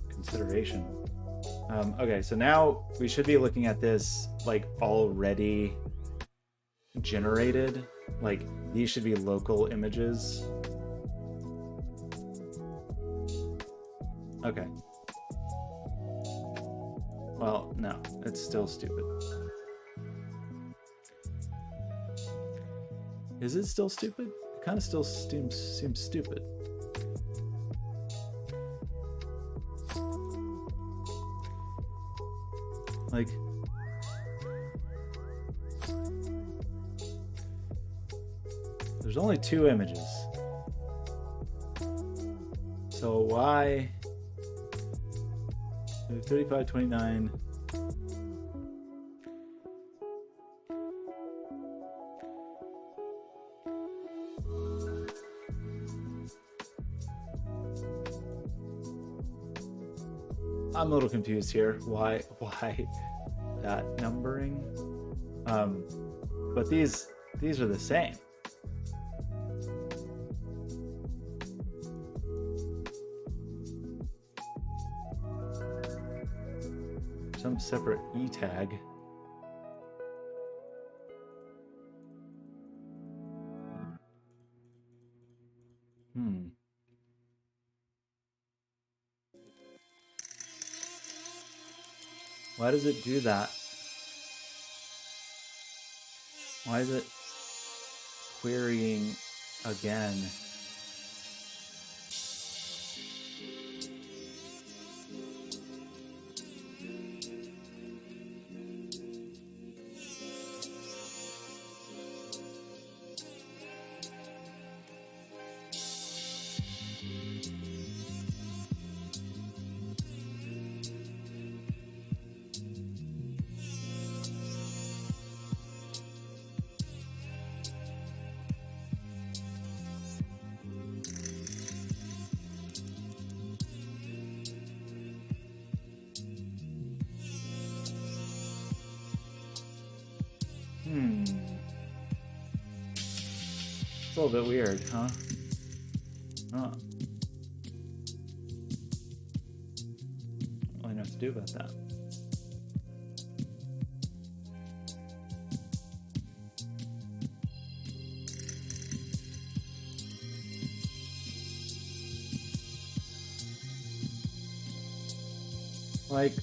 [SPEAKER 1] consideration. Okay, so now we should be looking at this like already generated. Like these should be local images. Okay. Well, no, it's still stupid. Is it still stupid? It kind of still seems stupid. Like, there's only 2 images. So why? 35, 29. I'm a little confused here. Why that numbering? But these are the same. Some separate E tag. Why does it do that? Why is it querying again? It's a little bit weird, huh? Oh. I don't know what to do about that. Like,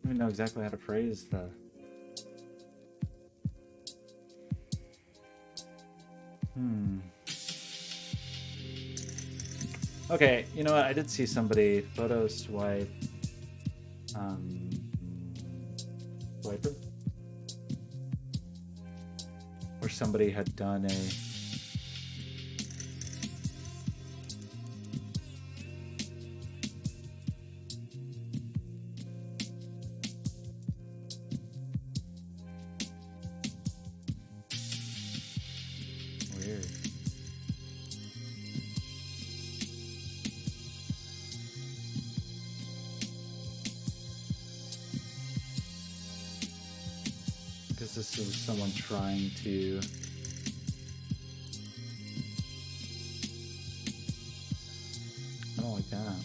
[SPEAKER 1] I don't know exactly how to phrase the... Okay, you know what? I did see somebody photo swipe swiper, or somebody had done a weird. unless this is someone trying to. I don't like that.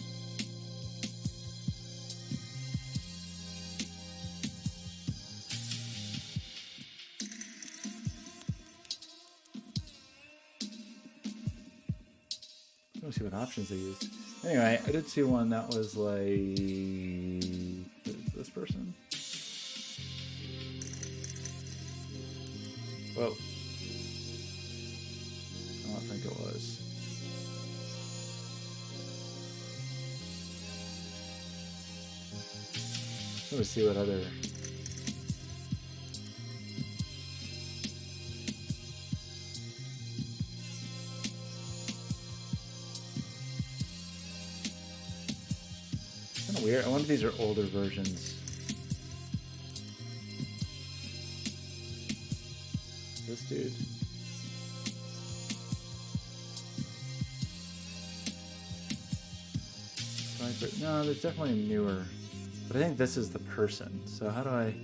[SPEAKER 1] Let's see what options they use. Anyway, I did see one that was like this person. Whoa. I don't think it was. Let's see what other. Kind of weird. I wonder if these are older versions. This dude. No, there's definitely a newer. But I think this is the person. So how do I...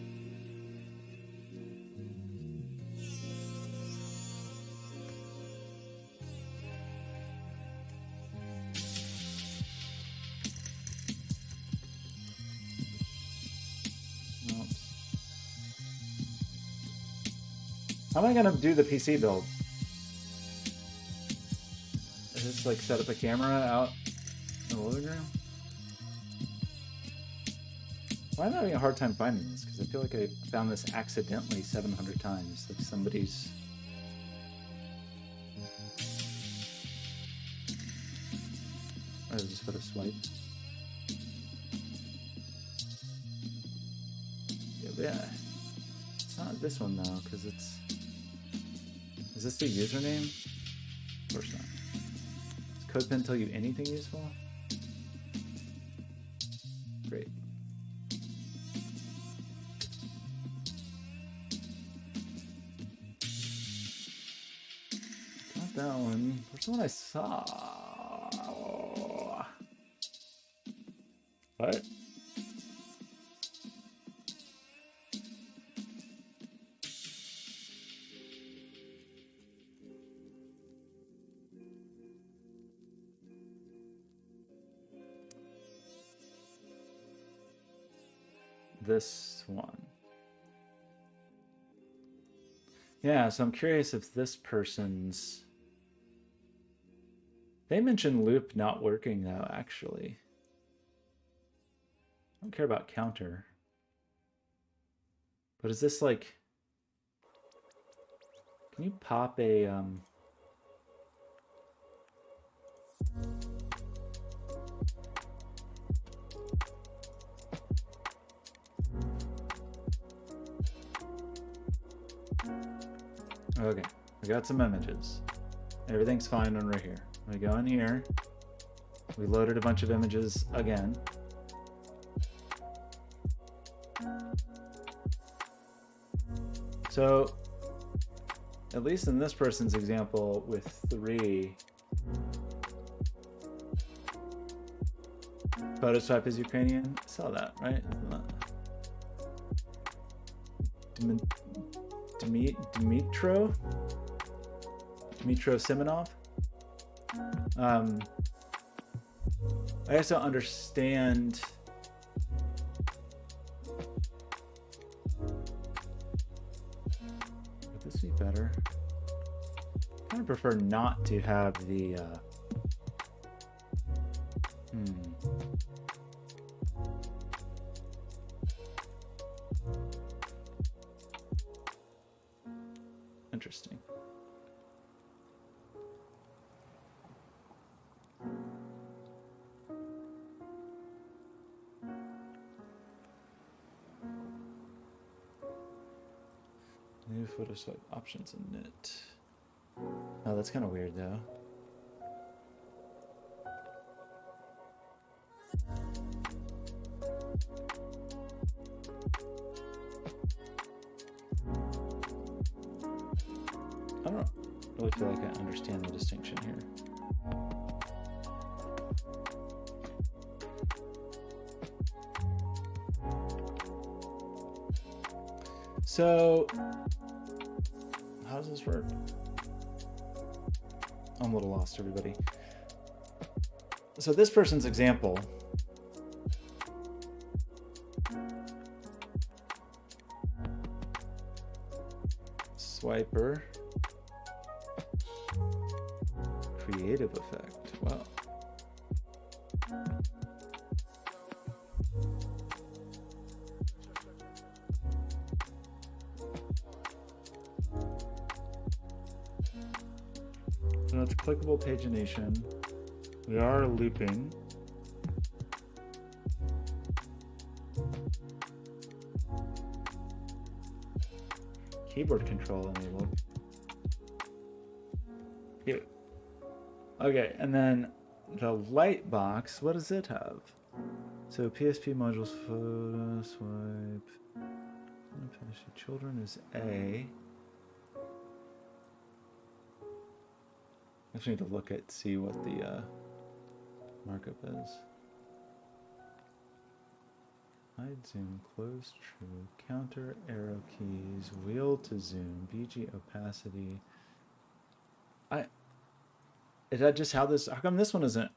[SPEAKER 1] How am I gonna do the PC build? Is this like set up a camera out in the living room? Why am I having a hard time finding this? Because I feel like I found this accidentally 700 times. Like somebody's... Or is this for the swipe? Yeah. It's not this one though, because it's... Is this the username? Of course not. Does CodePen tell you anything useful? Great. Not that one. Where's the one I saw? What? This one. Yeah, so I'm curious if this person's... They mentioned loop not working though, actually. I don't care about counter. But is this like... Can you pop a... Okay, we got some images. Everything's fine when we're here. We go in here. We loaded a bunch of images again. So, at least in this person's example with 3, photo swipe is Ukrainian. I saw that, right? Dmitro Simonov. I just don't understand. Would this be better? I kind of prefer not to have the. Interesting. New photo swipe options in it. Oh, that's kind of weird though. I don't really feel like I understand the distinction here. So does this work? I'm a little lost, everybody. So this person's example. Swiper. Creative effect. Wow. So it's clickable pagination. We are looping. Keyboard control enabled. Here. Okay, and then the light box, what does it have? So PSP modules, photo, swipe. Children is A. I just need to look at, see what the markup is. Hide, zoom, close, true, counter, arrow keys, wheel to zoom, BG opacity. Is that just how this, how come this one isn't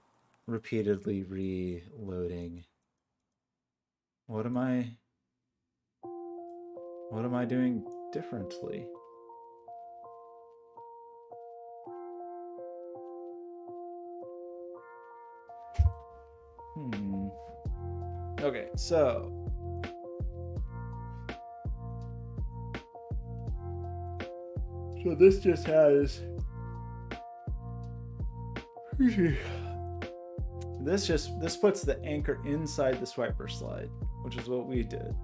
[SPEAKER 1] repeatedly reloading? What am I doing differently? Okay, so this just has this puts the anchor inside the swiper slide, which is what we did.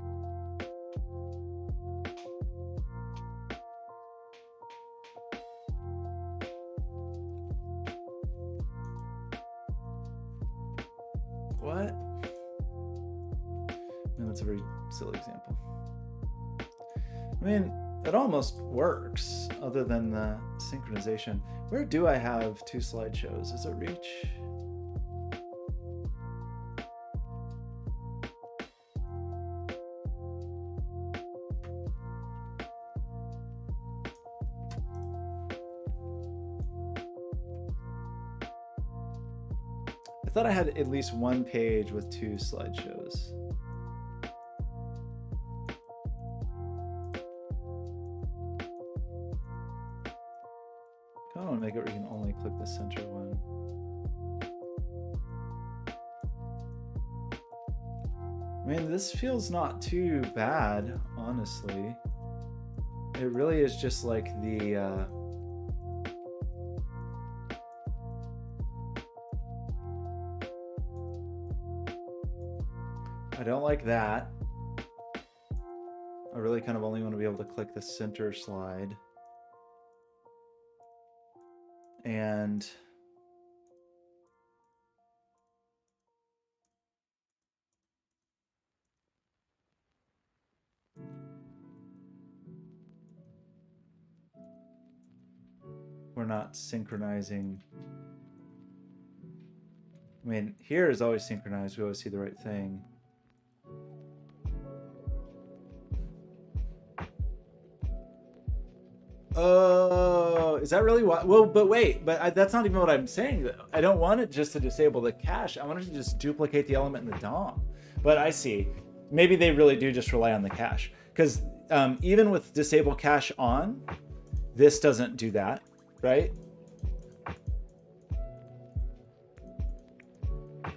[SPEAKER 1] What? And that's a very silly example. I mean, it almost works, other than the synchronization. Where do I have two slideshows? Is it Reach? I thought I had at least one page with two slideshows. I want to make it where you can only click the center one. I mean, this feels not too bad, honestly. It really is just like the I don't like that. I really kind of only want to be able to click the center slide. And we're not synchronizing. I mean, here is always synchronized. We always see the right thing. Oh, is that really what? Well, but wait, that's not even what I'm saying though. I don't want it just to disable the cache. I want it to just duplicate the element in the DOM. But I see. Maybe they really do just rely on the cache. Because even with disable cache on, this doesn't do that, right?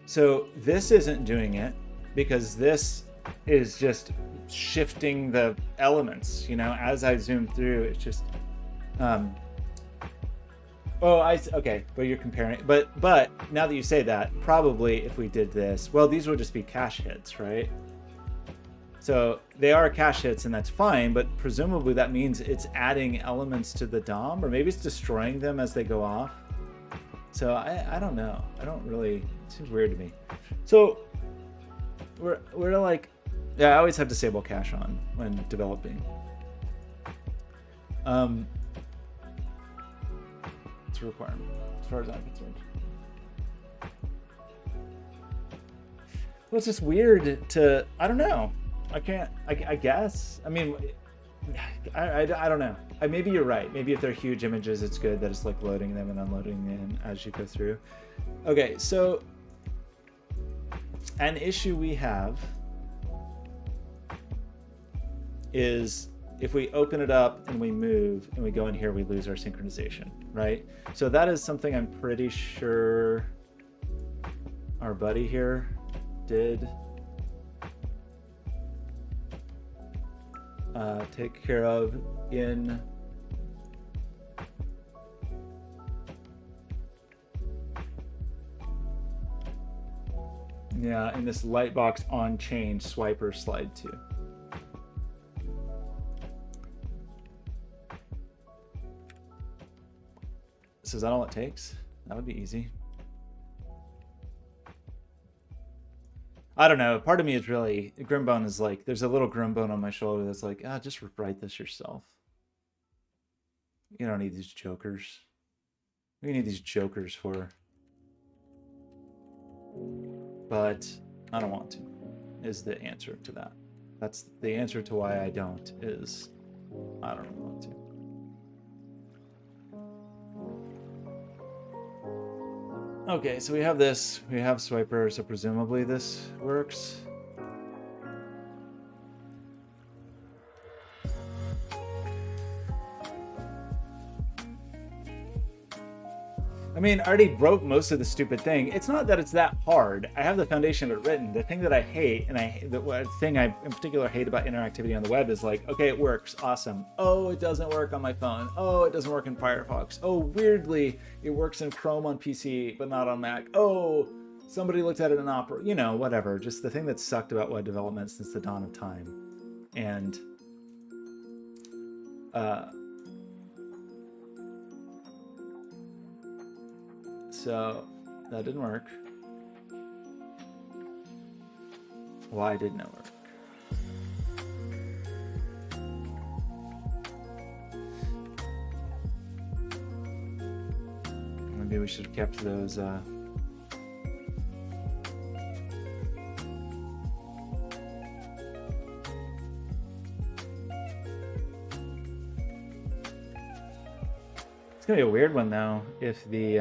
[SPEAKER 1] So this isn't doing it because this is just shifting the elements, you know, as I zoom through, it's just, okay, but you're comparing, but now that you say that, probably if we did this, well, these would just be cache hits, right? So they are cache hits and that's fine, but presumably that means it's adding elements to the DOM, or maybe it's destroying them as they go off. So I don't know. I don't really, it seems weird to me. So we're like, yeah, I always have disable cache on when developing. It's a requirement as far as I'm concerned. Well, it's just weird to, I don't know. I guess. I mean, I don't know. Maybe you're right. Maybe if they're huge images, it's good that it's like loading them and unloading them as you go through. Okay, so an issue we have is if we open it up and we move and we go in here, we lose our synchronization, right? So that is something I'm pretty sure our buddy here did take care of in in this Lightbox on chain swiper slide 2. So is that all it takes? That would be easy. I don't know. Part of me is really, Grimbone is like, there's a little Grimbone on my shoulder that's like, just write this yourself. You don't need these jokers. What do you need these jokers for? But I don't want to, is the answer to that. That's the answer to why I don't, is I don't want to. Okay, so we have this. We have Swiper, so presumably this works. I mean, I already wrote most of the stupid thing. It's not that it's that hard. I have the foundation of it written. The thing that I hate, and the thing I in particular hate about interactivity on the web is like, okay, it works, awesome. Oh, it doesn't work on my phone. Oh, it doesn't work in Firefox. Oh, weirdly, it works in Chrome on PC, but not on Mac. Oh, somebody looked at it in Opera. You know, whatever. Just the thing that sucked about web development since the dawn of time. And so that didn't work. Why didn't it work? Maybe we should have kept those It's gonna be a weird one though if the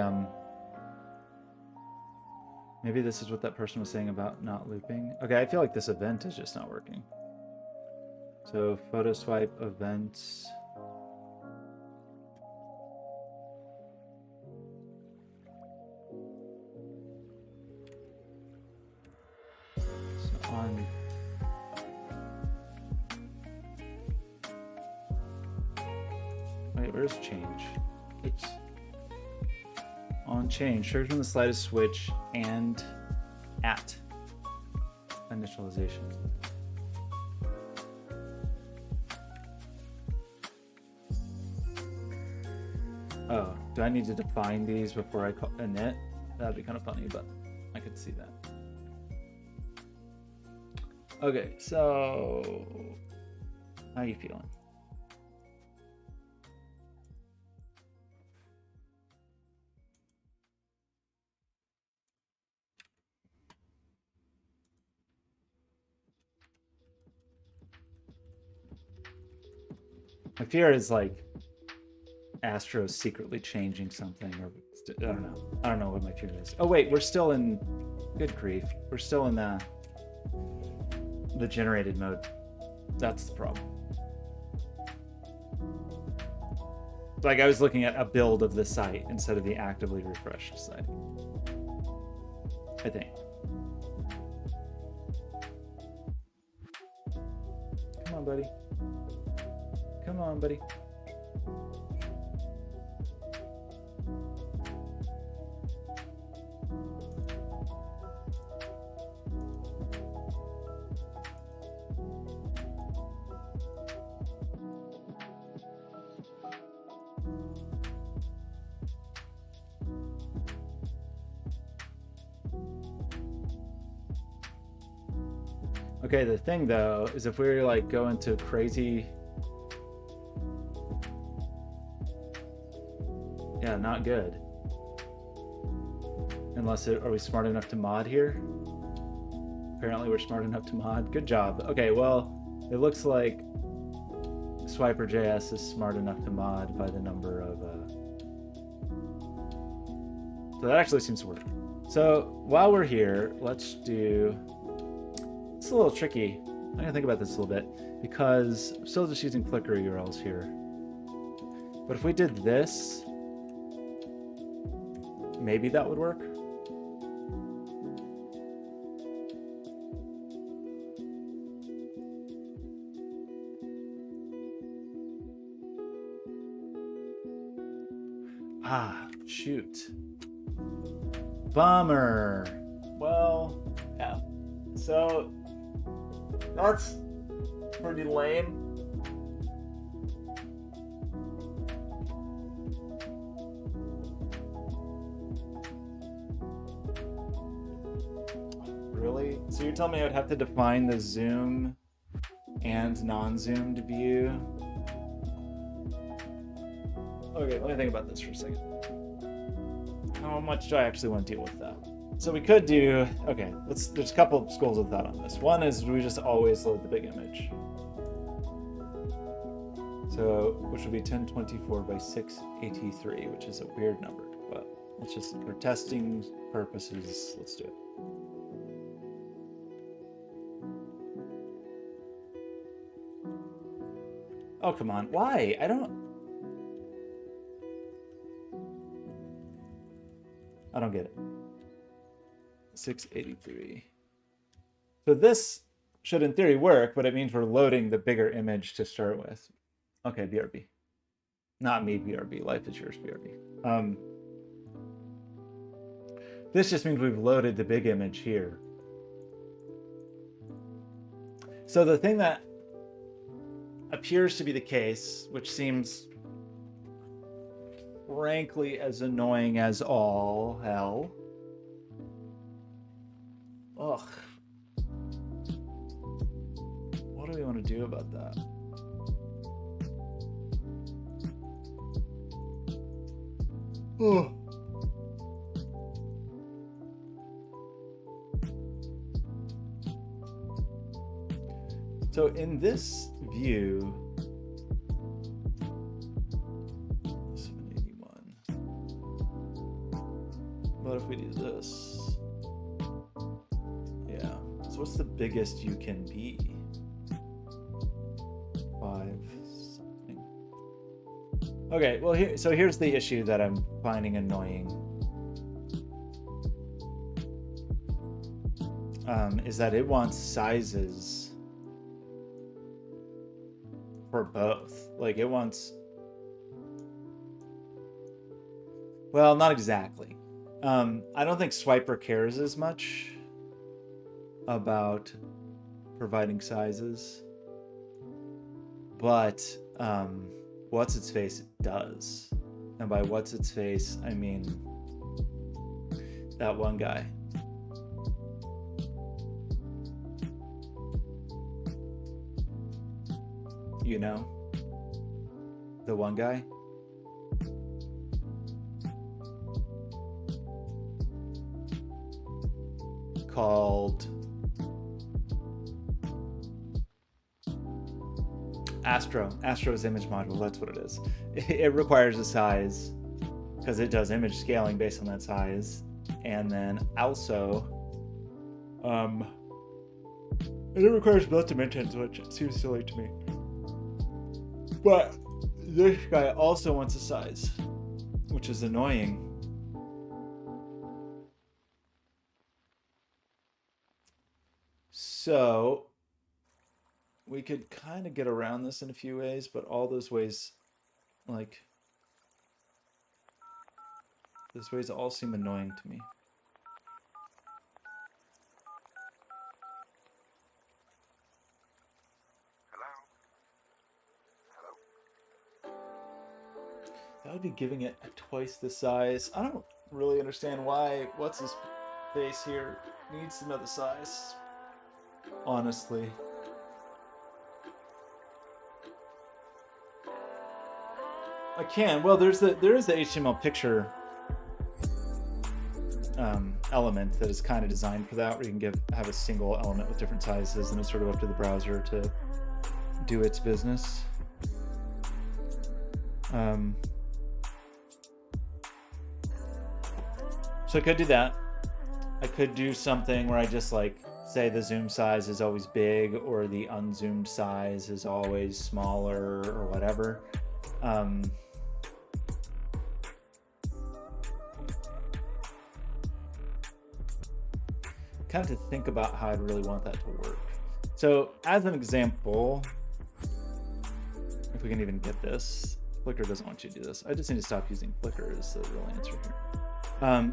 [SPEAKER 1] maybe this is what that person was saying about not looping. Okay, I feel like this event is just not working. So photo swipe events. So on. Wait, where's change? Oops. On change, triggers when the slide is switch and at initialization. Oh, do I need to define these before I call init? That'd be kind of funny, but I could see that. Okay, so how are you feeling? My fear is like Astro secretly changing something, or I don't know. I don't know what my fear is. Oh wait, we're still in. Good grief, we're still in the generated mode. That's the problem. Like I was looking at a build of the site instead of the actively refreshed site. I think. Come on, buddy. Come on, buddy. Okay, the thing though is if we like go into crazy, yeah, not good. Unless are we smart enough to mod here? Apparently we're smart enough to mod. Good job. Okay, well, it looks like Swiper.js is smart enough to mod by the number of... So that actually seems to work. So while we're here, let's do... It's a little tricky. I'm going to think about this a little bit because I'm still just using Flickr URLs here. But if we did this, maybe that would work. Ah, shoot. Bummer. Well, yeah. So that's pretty lame. Really? So you're telling me I would have to define the zoom and non-zoomed view? Okay, let me think about this for a second. How much do I actually want to deal with that? So we could do, okay, there's a couple of schools of thought on this. One is we just always load the big image. So, which would be 1024 by 683, which is a weird number, but let's just, for testing purposes, let's do it. Oh, come on. Why? I don't get it. 683. So this should in theory work, but it means we're loading the bigger image to start with. Okay, BRB. Not me, BRB. Life is yours, BRB. This just means we've loaded the big image here. So the thing that appears to be the case, which seems frankly as annoying as all hell. Ugh. What do we want to do about that? Ugh. So in this view, 781. But if we do this, yeah. So what's the biggest you can be? 5 something. Okay, well here's the issue that I'm finding annoying. Is that it wants sizes for both. Like it wants, well, not exactly. I don't think Swiper cares as much about providing sizes, but what's its face does. And by what's its face, I mean that one guy. You know, the one guy. Called Astro. Astro's image module, that's what it is. It requires a size because it does image scaling based on that size. And then also, and it requires both dimensions, which seems silly to me. But this guy also wants a size, which is annoying. So we could kind of get around this in a few ways, but all those ways, like, those ways all seem annoying to me. That would be giving it twice the size. I don't really understand why what's his face here needs to know the size. Honestly. I can. Well, there is the HTML picture element that is kind of designed for that, where you can have a single element with different sizes, and it's sort of up to the browser to do its business. So I could do that. I could do something where I just like say the zoom size is always big or the unzoomed size is always smaller or whatever. Kind of to think about how I'd really want that to work. So as an example, if we can even get this, Flickr doesn't want you to do this. I just need to stop using Flickr is the real answer here.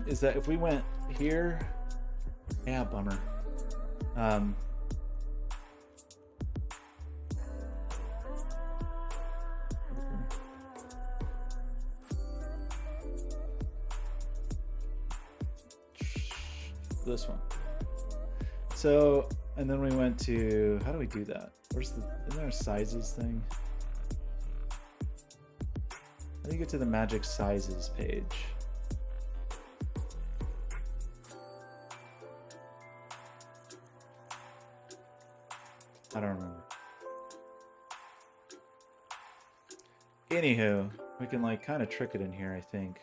[SPEAKER 1] Is that if we went here, yeah, bummer. This one. So, and then we went to, how do we do that? Where's the, isn't there a sizes thing? How do you get to the magic sizes page? I don't remember. Anywho, we can like kind of trick it in here, I think,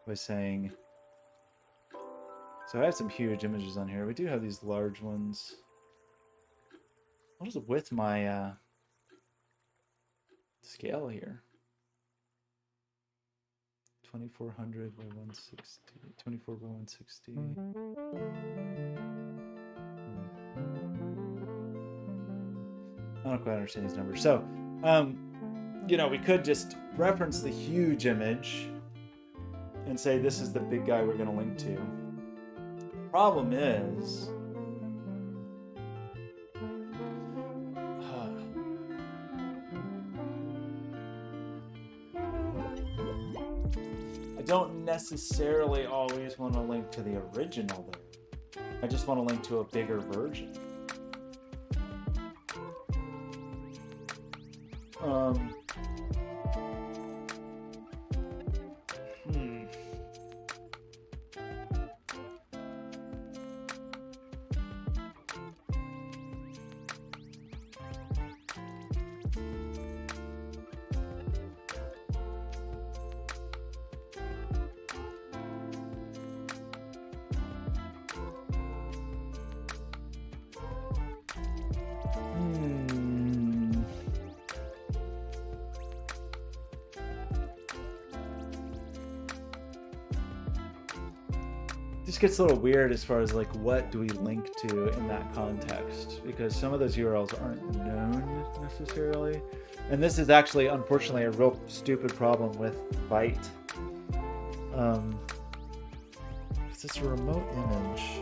[SPEAKER 1] by saying, so I have some huge images on here. We do have these large ones. What is it with my scale here? 2400 by 160, 24 by 160. I don't quite understand these numbers. So, you know, we could just reference the huge image and say this is the big guy we're going to link to. Problem is, I don't necessarily always want to link to the original there. I just want to link to a bigger version. This gets a little weird as far as like what do we link to in that context, because some of those URLs aren't known necessarily, and this is actually unfortunately a real stupid problem with Byte. Because it's a remote image.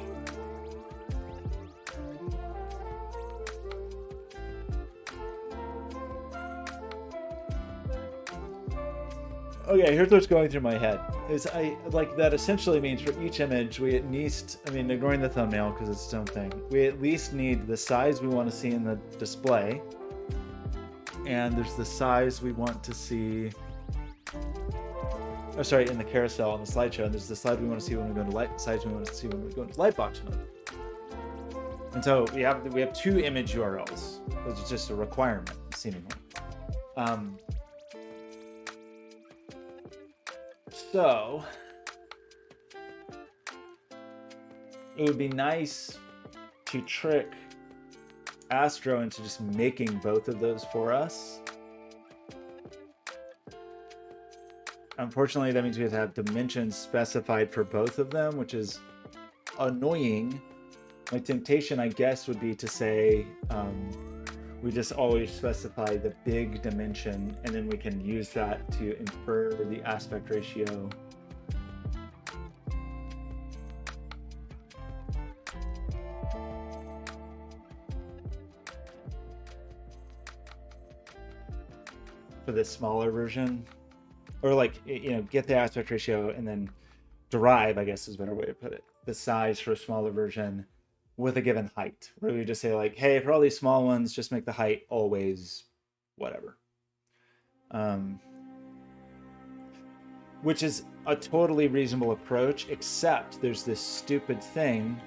[SPEAKER 1] Okay, here's what's going through my head. Is I like that essentially means for each image we at least, I mean, ignoring the thumbnail because it's its own thing, we at least need the size we want to see in the display, and there's the size we want to see, oh sorry, in the carousel on the slideshow, and there's the slide we want to see when we go into light, size we want to see when we go into lightbox mode. And so we have two image URLs, which is just a requirement seemingly. So it would be nice to trick Astro into just making both of those for us. Unfortunately, that means we have to have dimensions specified for both of them, which is annoying. My temptation, I guess, would be to say we just always specify the big dimension, and then we can use that to infer the aspect ratio. For the smaller version, or like, you know, get the aspect ratio and then derive, I guess is a better way to put it, the size for a smaller version with a given height, where we just say like, hey, for all these small ones, just make the height always whatever. Which is a totally reasonable approach, except there's this stupid thing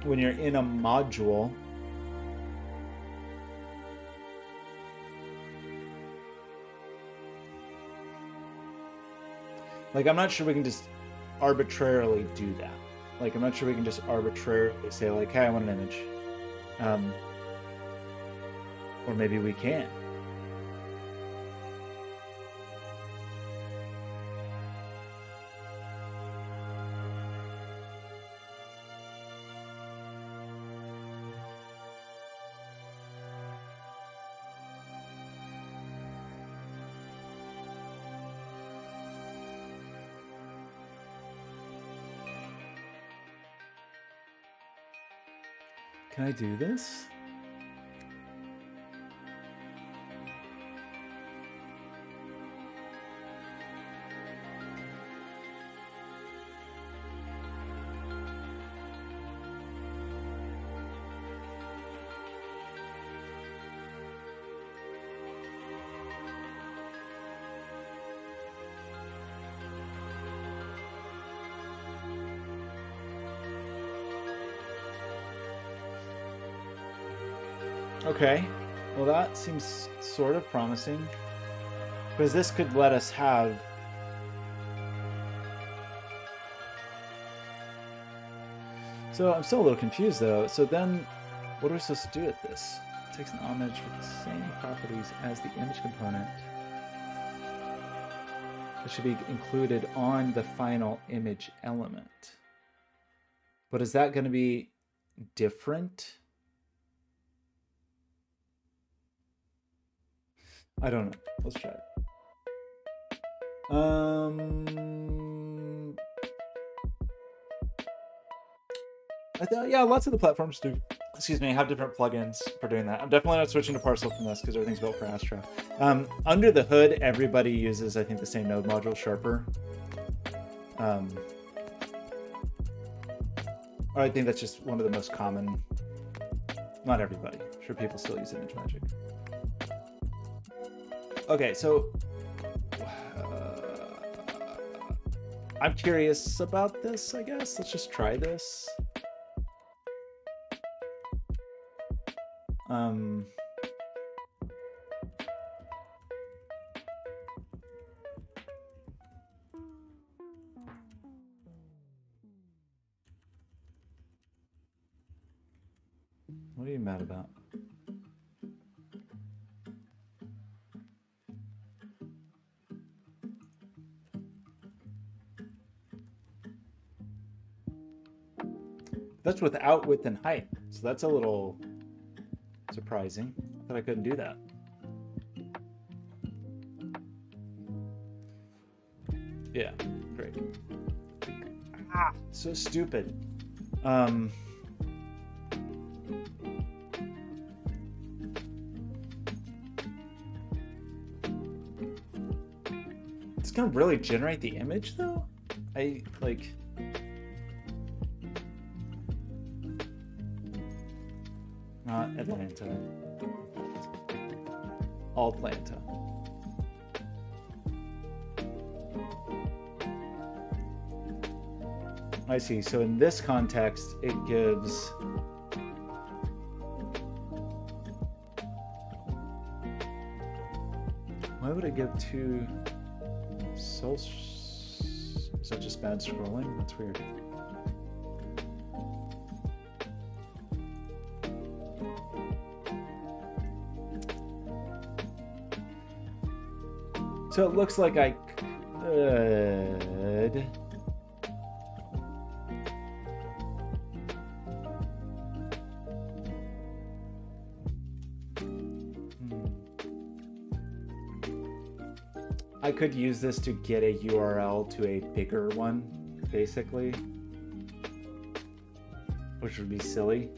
[SPEAKER 1] when you're in a module Like, I'm not sure we can just arbitrarily do that. Like, I'm not sure we can just arbitrarily say, like, hey, I want an image. Or maybe we can. Can I do this? Okay, well that seems sort of promising, because this could let us have so I'm still a little confused though. So then what are we supposed to do with this? It takes an image with the same properties as the image component. It should be included on the final image element. But is that going to be different? I don't know. Let's try it. Yeah, lots of the platforms do. Excuse me, have different plugins for doing that. I'm definitely not switching to Parcel from this because everything's built for Astro. Under the hood, everybody uses, I think, the same node module, Sharper. Or I think that's just one of the most common. Not everybody. I'm sure people still use ImageMagick. Okay, so I'm curious about this, I guess. Let's just try this. What are you mad about? That's without width and height, so that's a little surprising. I thought I couldn't do that. Yeah, great. Ah, so stupid. It's gonna really generate the image though? Not Atlanta. Atlanta. I see. So in this context, it gives why would it give two is that just bad scrolling? That's weird. So it looks like I could use this to get a URL to a bigger one, basically, which would be silly.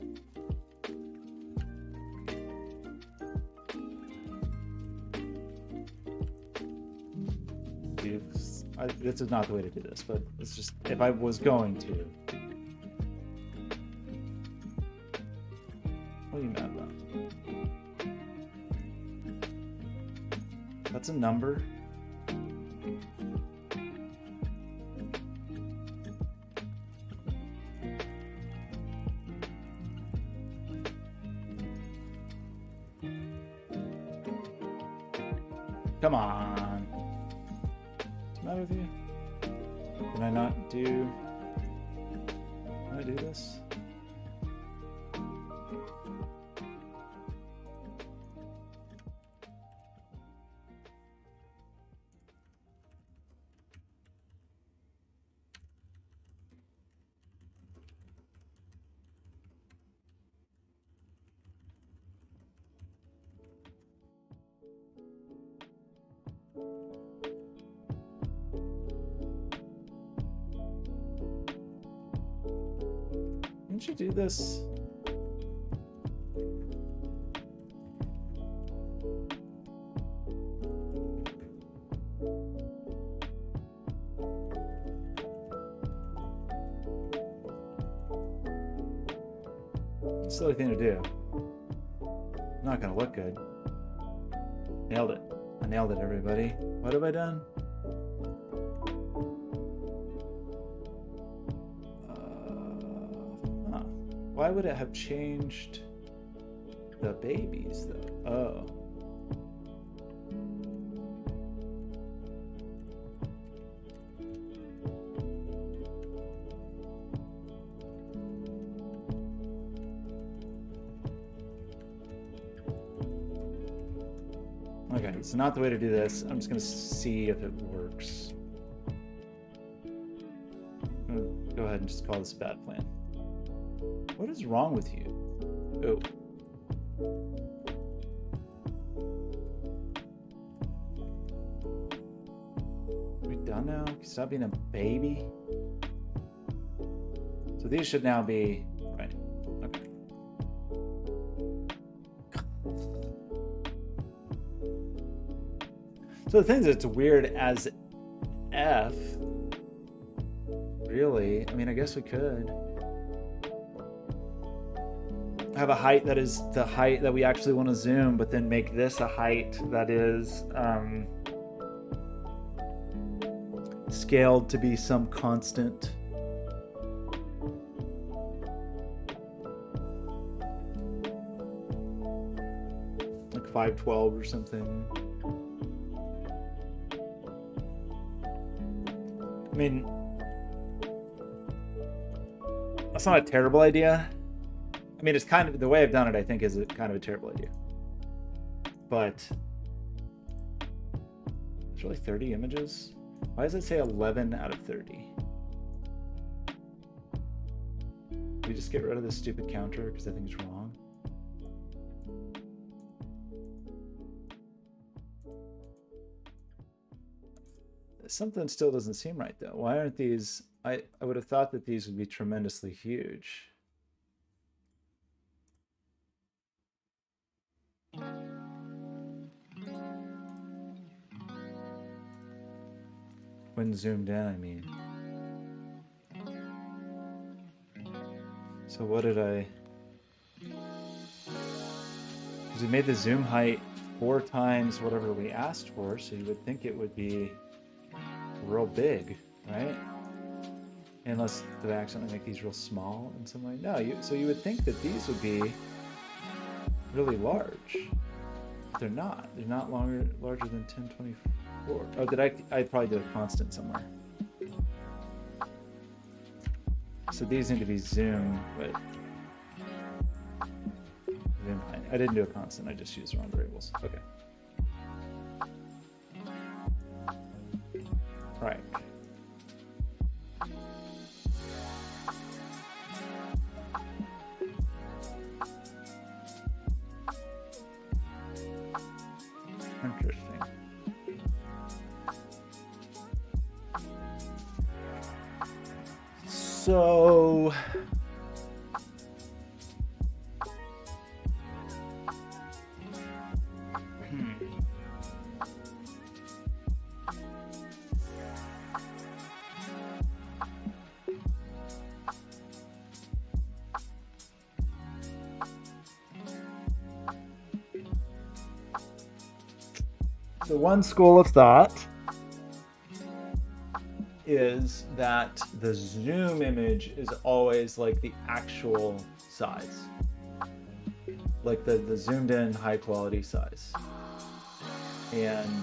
[SPEAKER 1] This is not the way to do this, but it's just, if I was going to. What are you mad about? That's a number. Come on. What's the matter with you? Can I not do... Can I do this? Didn't you do this? Silly thing to do. Not gonna look good. Nailed it. I nailed it, everybody. What have I done? Why would it have changed the babies, though? Oh. Okay, it's not the way to do this. I'm just going to see if it works. Go ahead and just call this a bad plan. What is wrong with you? Oh. Are we done now? Can you stop being a baby? So these should now be... Right. Okay. So the thing is, it's weird as F. Really? I mean, I guess we could have a height that is the height that we actually want to zoom, but then make this a height that is scaled to be some constant. Like 512 or something. I mean, that's not a terrible idea. I mean, it's kind of, the way I've done it, I think, is kind of a terrible idea. But it's really 30 images. Why does it say 11 out of 30? We just get rid of this stupid counter because I think it's wrong. Something still doesn't seem right, though. Why aren't these... I would have thought that these would be tremendously huge. When zoomed in, I mean. So what did I... Because we made the zoom height 4 times whatever we asked for, so you would think it would be real big, right? Unless, did I accidentally make these real small in some way? No, so you would think that these would be really large. But they're not. They're not larger than 1024. Oh, did I probably did a constant somewhere. So these need to be zoomed with zoom height. I didn't do a constant, I just used the wrong variables. Okay. Right. Interesting. So So one school of thought is that the zoom image is always like the actual size, like the zoomed in high quality size, and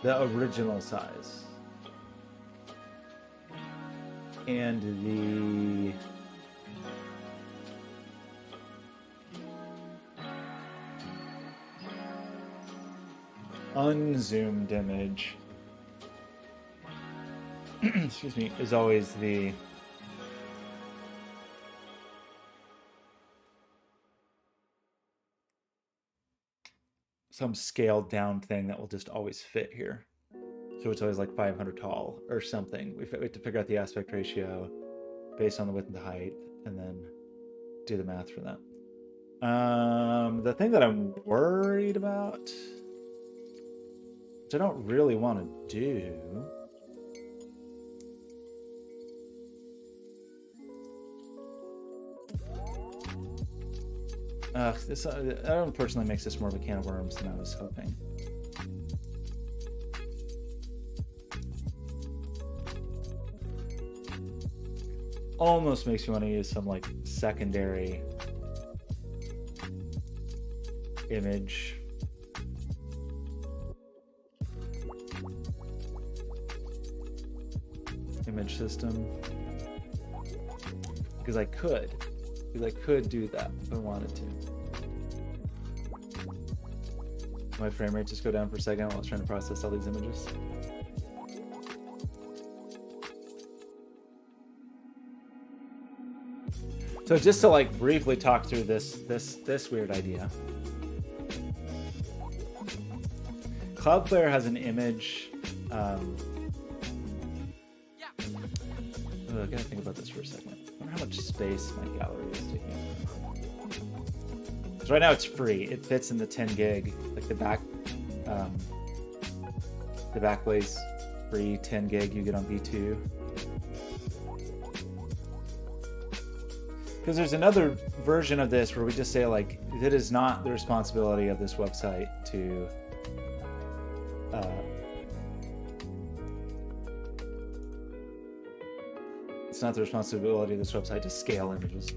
[SPEAKER 1] the original size and the unzoomed image, excuse me, is always the some scaled down thing that will just always fit here. So it's always like 500 tall or something. We have to figure out the aspect ratio based on the width and the height, and then do the math for that. The thing that I'm worried about, which I don't really want to do, this unfortunately makes this more of a can of worms than I was hoping. Almost makes me want to use some like secondary image. Image system. Because I could do that if I wanted to. My frame rate just go down for a second while I was trying to process all these images. So just to like briefly talk through this weird idea. Cloudflare has an image. I gotta think about this for a second. I wonder how much space my gallery is taking up. So right now it's free. It fits in the 10 gig, like the backblaze free 10 gig you get on V2. Because there's another version of this where we just say like, it is not the responsibility of this website to it's not the responsibility of this website to scale images.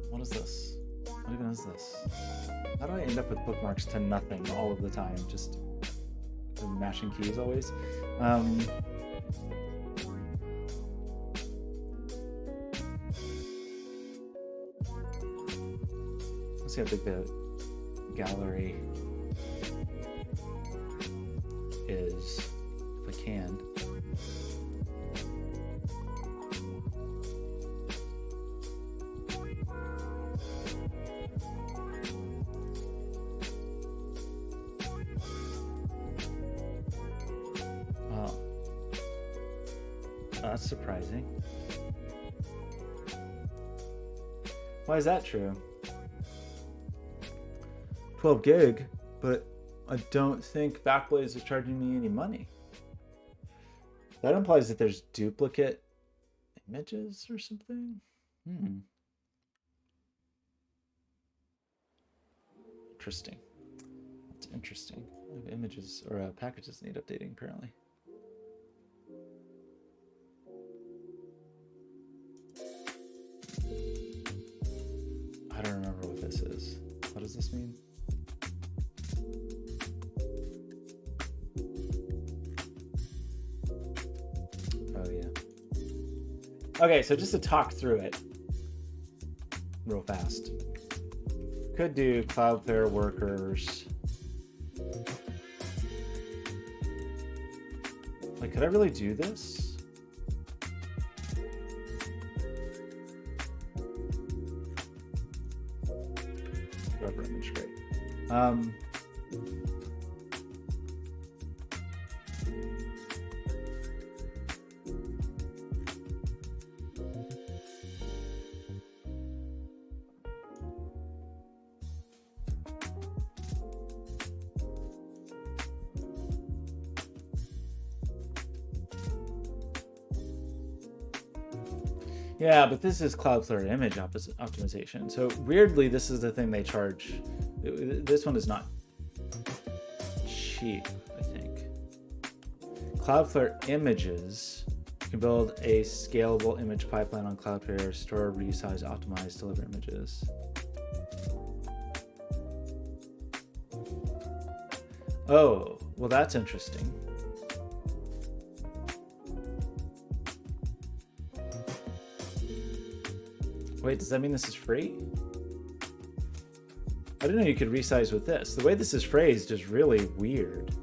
[SPEAKER 1] What is this? What even is this? How do I end up with bookmarks to nothing all of the time? Just mashing keys always. Let's see how big the gallery is, if I can. Oh, that's surprising. Why is that true? 12 gig, but I don't think Backblaze is charging me any money. That implies that there's duplicate images or something. Interesting. That's interesting. Images or packages need updating apparently. I don't remember what this is. What does this mean? Oh yeah. Okay, so just to talk through it real fast. Could do Cloudflare workers. Like, could I really do this? Rubber image, great. Yeah, but this is Cloudflare image optimization. So weirdly, this is the thing they charge. This one is not cheap, I think. Cloudflare images, you can build a scalable image pipeline on Cloudflare, store, resize, optimize, deliver images. Oh, Well, that's interesting. Wait, does that mean this is free? I didn't know you could resize with this. The way this is phrased is really weird.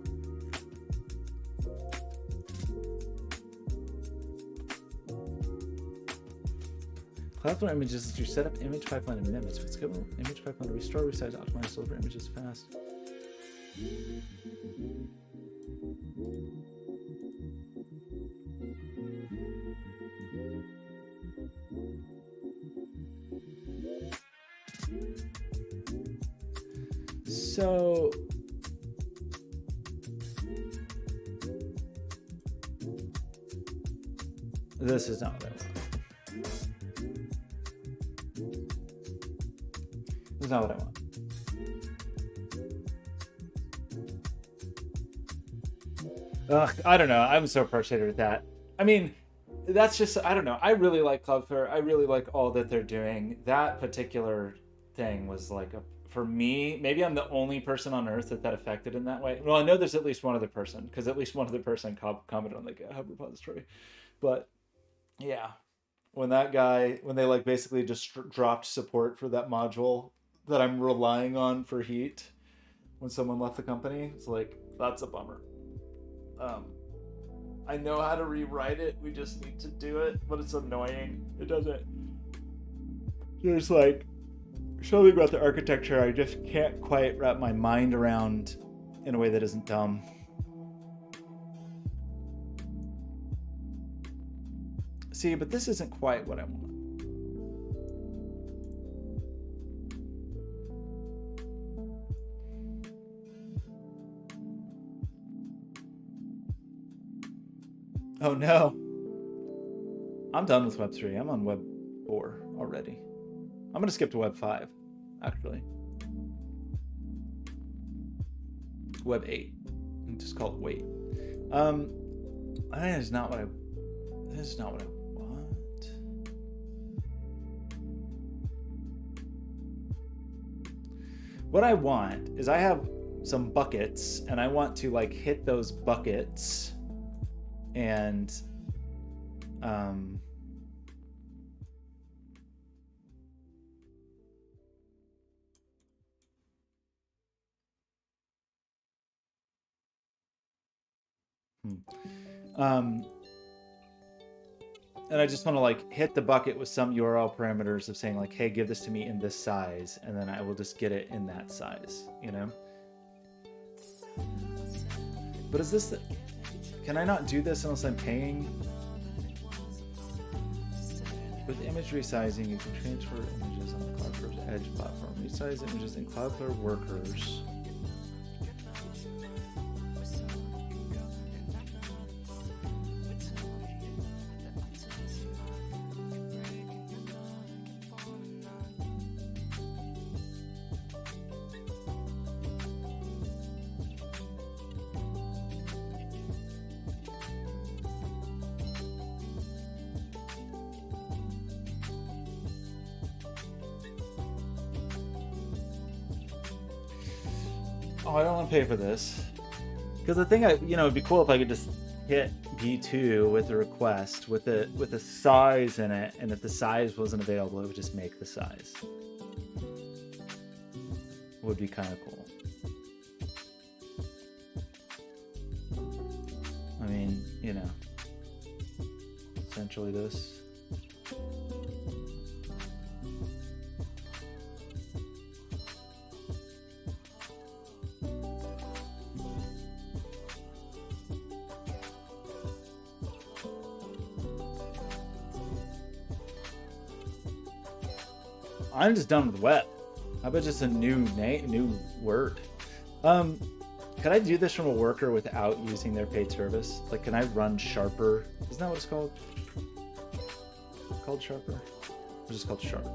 [SPEAKER 1] Cloudflare images is your setup image pipeline in minutes. With schedule image pipeline to restore, resize, optimize, deliver images fast. So this is not what I want. This is not what I want. Ugh, I don't know. I'm so frustrated with that. I mean, that's just, I don't know. I really like Cloudflare. I really like all that they're doing. That particular thing was like for me, maybe I'm the only person on earth that affected in that way. Well, I know there's at least one other person, because at least one other person commented on the GitHub repository. But yeah, when they like basically just dropped support for that module that I'm relying on for Heat when someone left the company, it's like, that's a bummer. I know how to rewrite it. We just need to do it, but it's annoying. It doesn't. There's like something about the architecture I just can't quite wrap my mind around in a way that isn't dumb. See, but this isn't quite what I want. Oh no. I'm done with Web 3. I'm on Web 4 already. I'm going to skip to Web 5, actually. Web 8. Just call it wait. That is not what I want. What I want is I have some buckets, and I want to like hit those buckets and and I just want to like hit the bucket with some URL parameters of saying like, hey, give this to me in this size, and then I will just get it in that size, you know? But is this can I not do this unless I'm paying? With image resizing, you can transfer images on the Cloudflare's Edge platform. Resize images in Cloudflare workers. Oh, I don't want to pay for this. Because the thing, it'd be cool if I could just hit V2 with a request with a size in it, and if the size wasn't available, it would just make the size. Would be kind of cool. I mean, essentially this. I'm just done with web. How about just a new word? Can I do this from a worker without using their paid service? Like, can I run Sharper? Isn't that what it's called? Called Sharper? Or just called Sharp?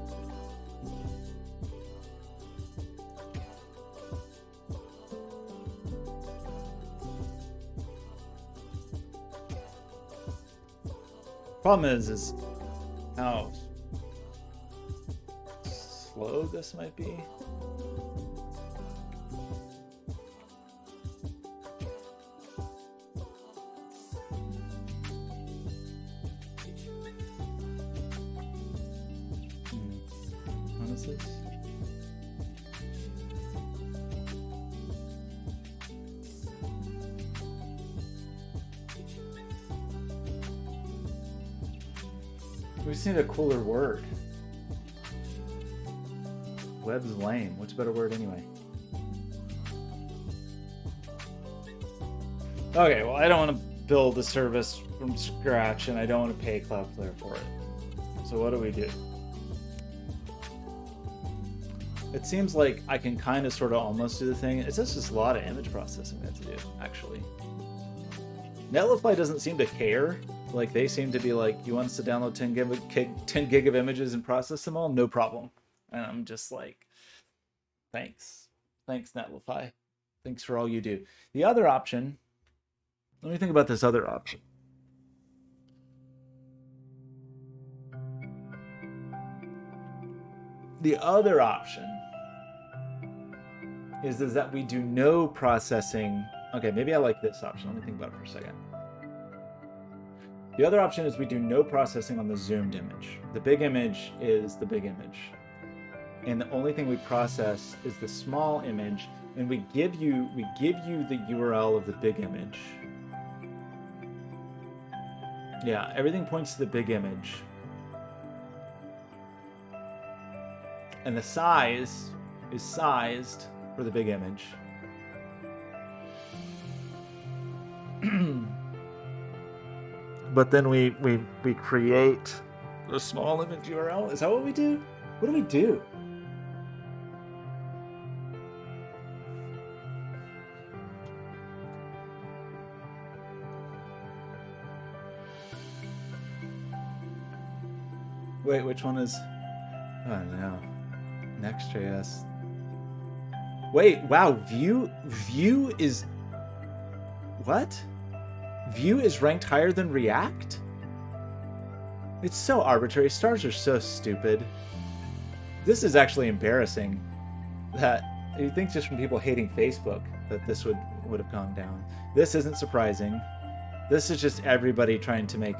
[SPEAKER 1] Problem is how slow this might be. promises. We just need a cooler word. Web's lame. What's a better word anyway? Okay, well, I don't want to build a service from scratch, and I don't want to pay Cloudflare for it. So what do we do? It seems like I can kind of, sort of, almost do the thing. It's just a lot of image processing we have to do, actually. Netlify doesn't seem to care. Like, they seem to be like, you want us to download 10 gig of images and process them all? No problem. And I'm just like, thanks. Thanks, Netlify. Thanks for all you do. The other option, let me think about this other option. The other option is that we do no processing. Okay, maybe I like this option. Let me think about it for a second. The other option is we do no processing on the zoomed image. The big image is the big image. And the only thing we process is the small image, and we give you the URL of the big image. Yeah, everything points to the big image. And the size is sized for the big image. But then we create the small image URL. Is that what we do? What do we do? Wait, which one is? Oh no, Next.js. Wait, wow, Vue is what? Vue is ranked higher than React? It's so arbitrary. Stars are so stupid. This is actually embarrassing. That you think just from people hating Facebook that this would have gone down. This isn't surprising. This is just everybody trying to make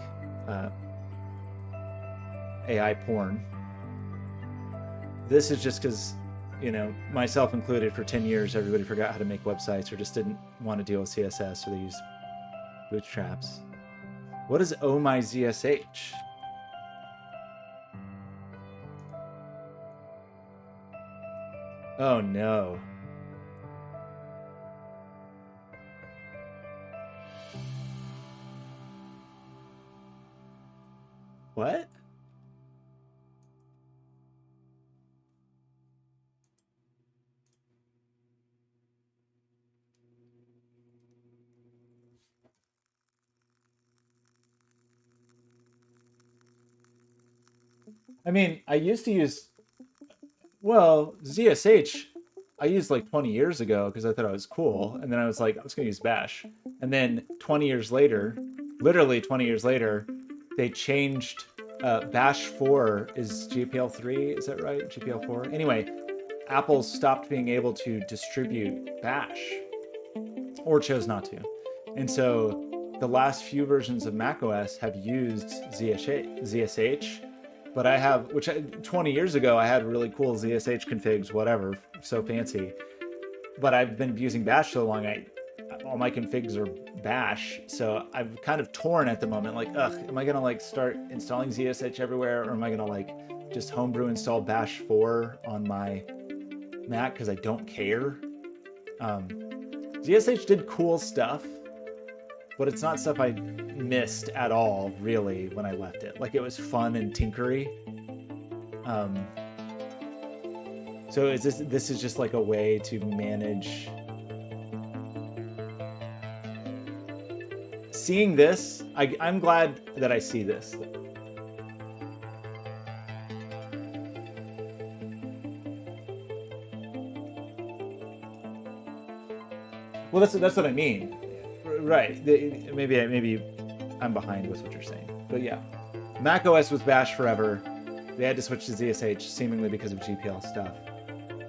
[SPEAKER 1] AI porn. This is just because, you know, myself included, for 10 years, everybody forgot how to make websites or just didn't want to deal with CSS, or they used bootstraps. What is Oh My ZSH? Oh no. What? I mean, I used to use, well, ZSH, I used like 20 years ago because I thought it was cool. And then I was like, I was going to use Bash. And then 20 years later, literally 20 years later, they changed Bash 4 is GPL 3. Is that right? GPL 4. Anyway, Apple stopped being able to distribute Bash, or chose not to. And so the last few versions of macOS have used ZSH. But I have, 20 years ago, I had really cool ZSH configs, whatever, so fancy. But I've been using Bash so long, all my configs are Bash. So I'm kind of torn at the moment. Like, am I gonna like start installing ZSH everywhere, or am I gonna like just homebrew install Bash 4 on my Mac because I don't care? ZSH did cool stuff, but it's not stuff I missed at all, really, when I left it. Like, it was fun and tinkery. So this is just like a way to manage. Seeing this, I'm glad that I see this. Well, that's what I mean. Right. Maybe I'm behind with what you're saying. But yeah, macOS was Bash forever. They had to switch to ZSH seemingly because of GPL stuff.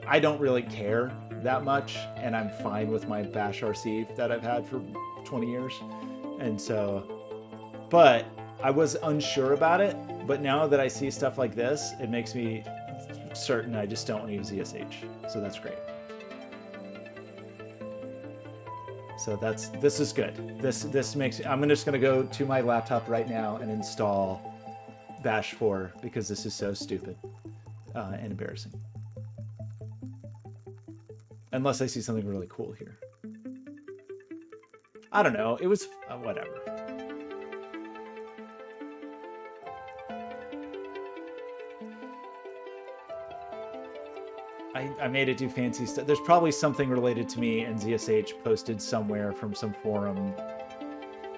[SPEAKER 1] I don't really care that much, and I'm fine with my Bash RC that I've had for 20 years. And so, but I was unsure about it. But now that I see stuff like this, it makes me certain I just don't want to use ESH. So that's great. So this is good. This makes, I'm just gonna go to my laptop right now and install Bash 4 because this is so stupid and embarrassing. Unless I see something really cool here. I don't know. It was whatever. I made it do fancy stuff. There's probably something related to me and ZSH posted somewhere from some forum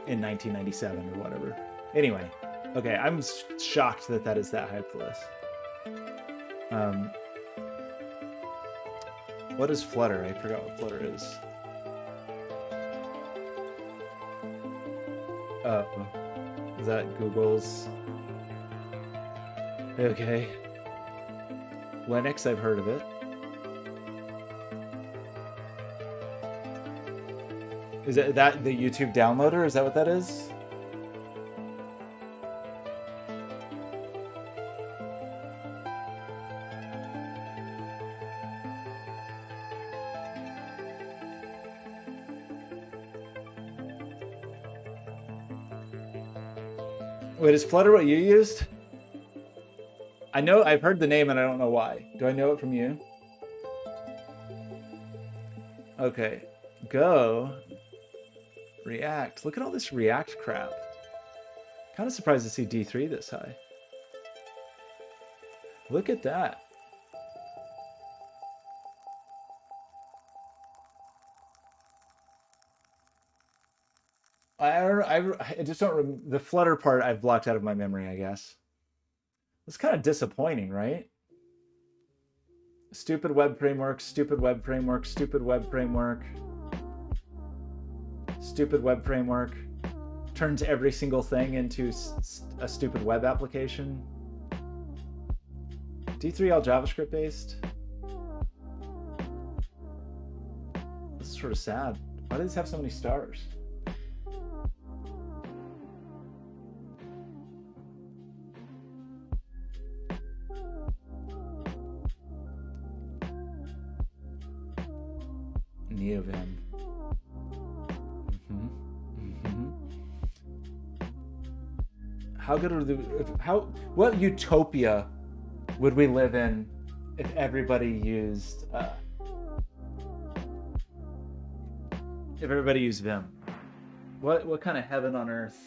[SPEAKER 1] in 1997 or whatever. Anyway, okay, I'm shocked that that is that high up the list. What is Flutter? I forgot what Flutter is. Is that Google's? Okay. Linux, I've heard of it. Is that the YouTube downloader? Is that what that is? Wait, is Flutter what you used? I know, I've heard the name and I don't know why. Do I know it from you? Okay. Go. React. Look at all this React crap. Kind of surprised to see D3 this high. Look at that. I just don't the Flutter part I've blocked out of my memory, I guess. It's kind of disappointing, right? Stupid web framework, stupid web framework, stupid web framework. Stupid web framework. Turns every single thing into a stupid web application. D3 all JavaScript based. This is sort of sad. Why do these have so many stars? Neovim. How good are the what utopia would we live in if everybody used Vim? What kind of heaven on earth?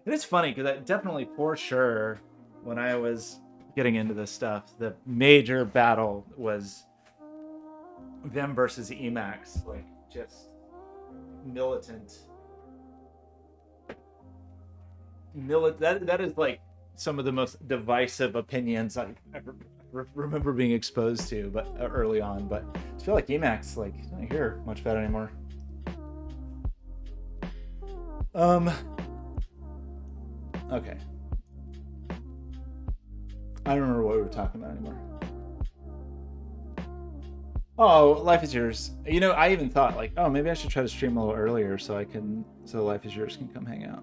[SPEAKER 1] And it's funny because I definitely, for sure, when I was getting into this stuff, the major battle was Vim versus Emacs, like just militant. That is like some of the most divisive opinions I ever remember being exposed to, but early on. But I feel like Emacs, like, you don't hear much about it anymore. Okay. I don't remember what we were talking about anymore. Oh, Life is Yours. You know, I even thought like, oh, maybe I should try to stream a little earlier so Life is Yours can come hang out.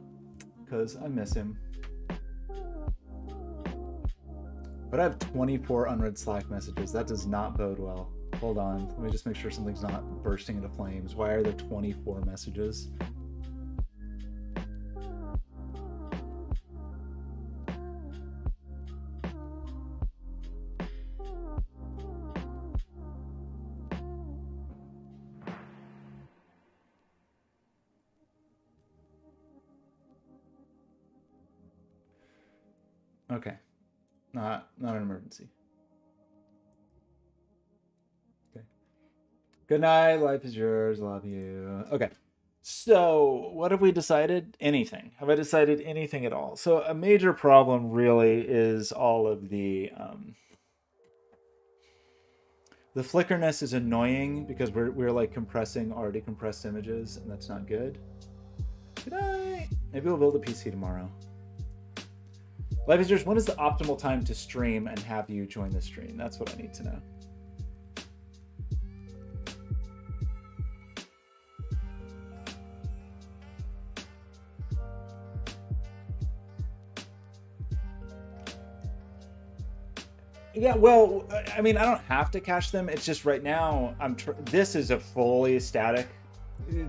[SPEAKER 1] Because I miss him. But I have 24 unread Slack messages. That does not bode well. Hold on. Let me just make sure something's not bursting into flames. Why are there 24 messages? Okay. Not an emergency. Okay. Good night. Life is yours. Love you. Okay. So what have we decided? Anything. Have I decided anything at all? So a major problem really is all of the flickerness is annoying because we're like compressing already compressed images and that's not good. Good night. Maybe we'll build a PC tomorrow. Life is Yours, when is the optimal time to stream and have you join the stream? That's what I need to know. Yeah, well, I mean, I don't have to cache them. It's just right now, this is a fully static.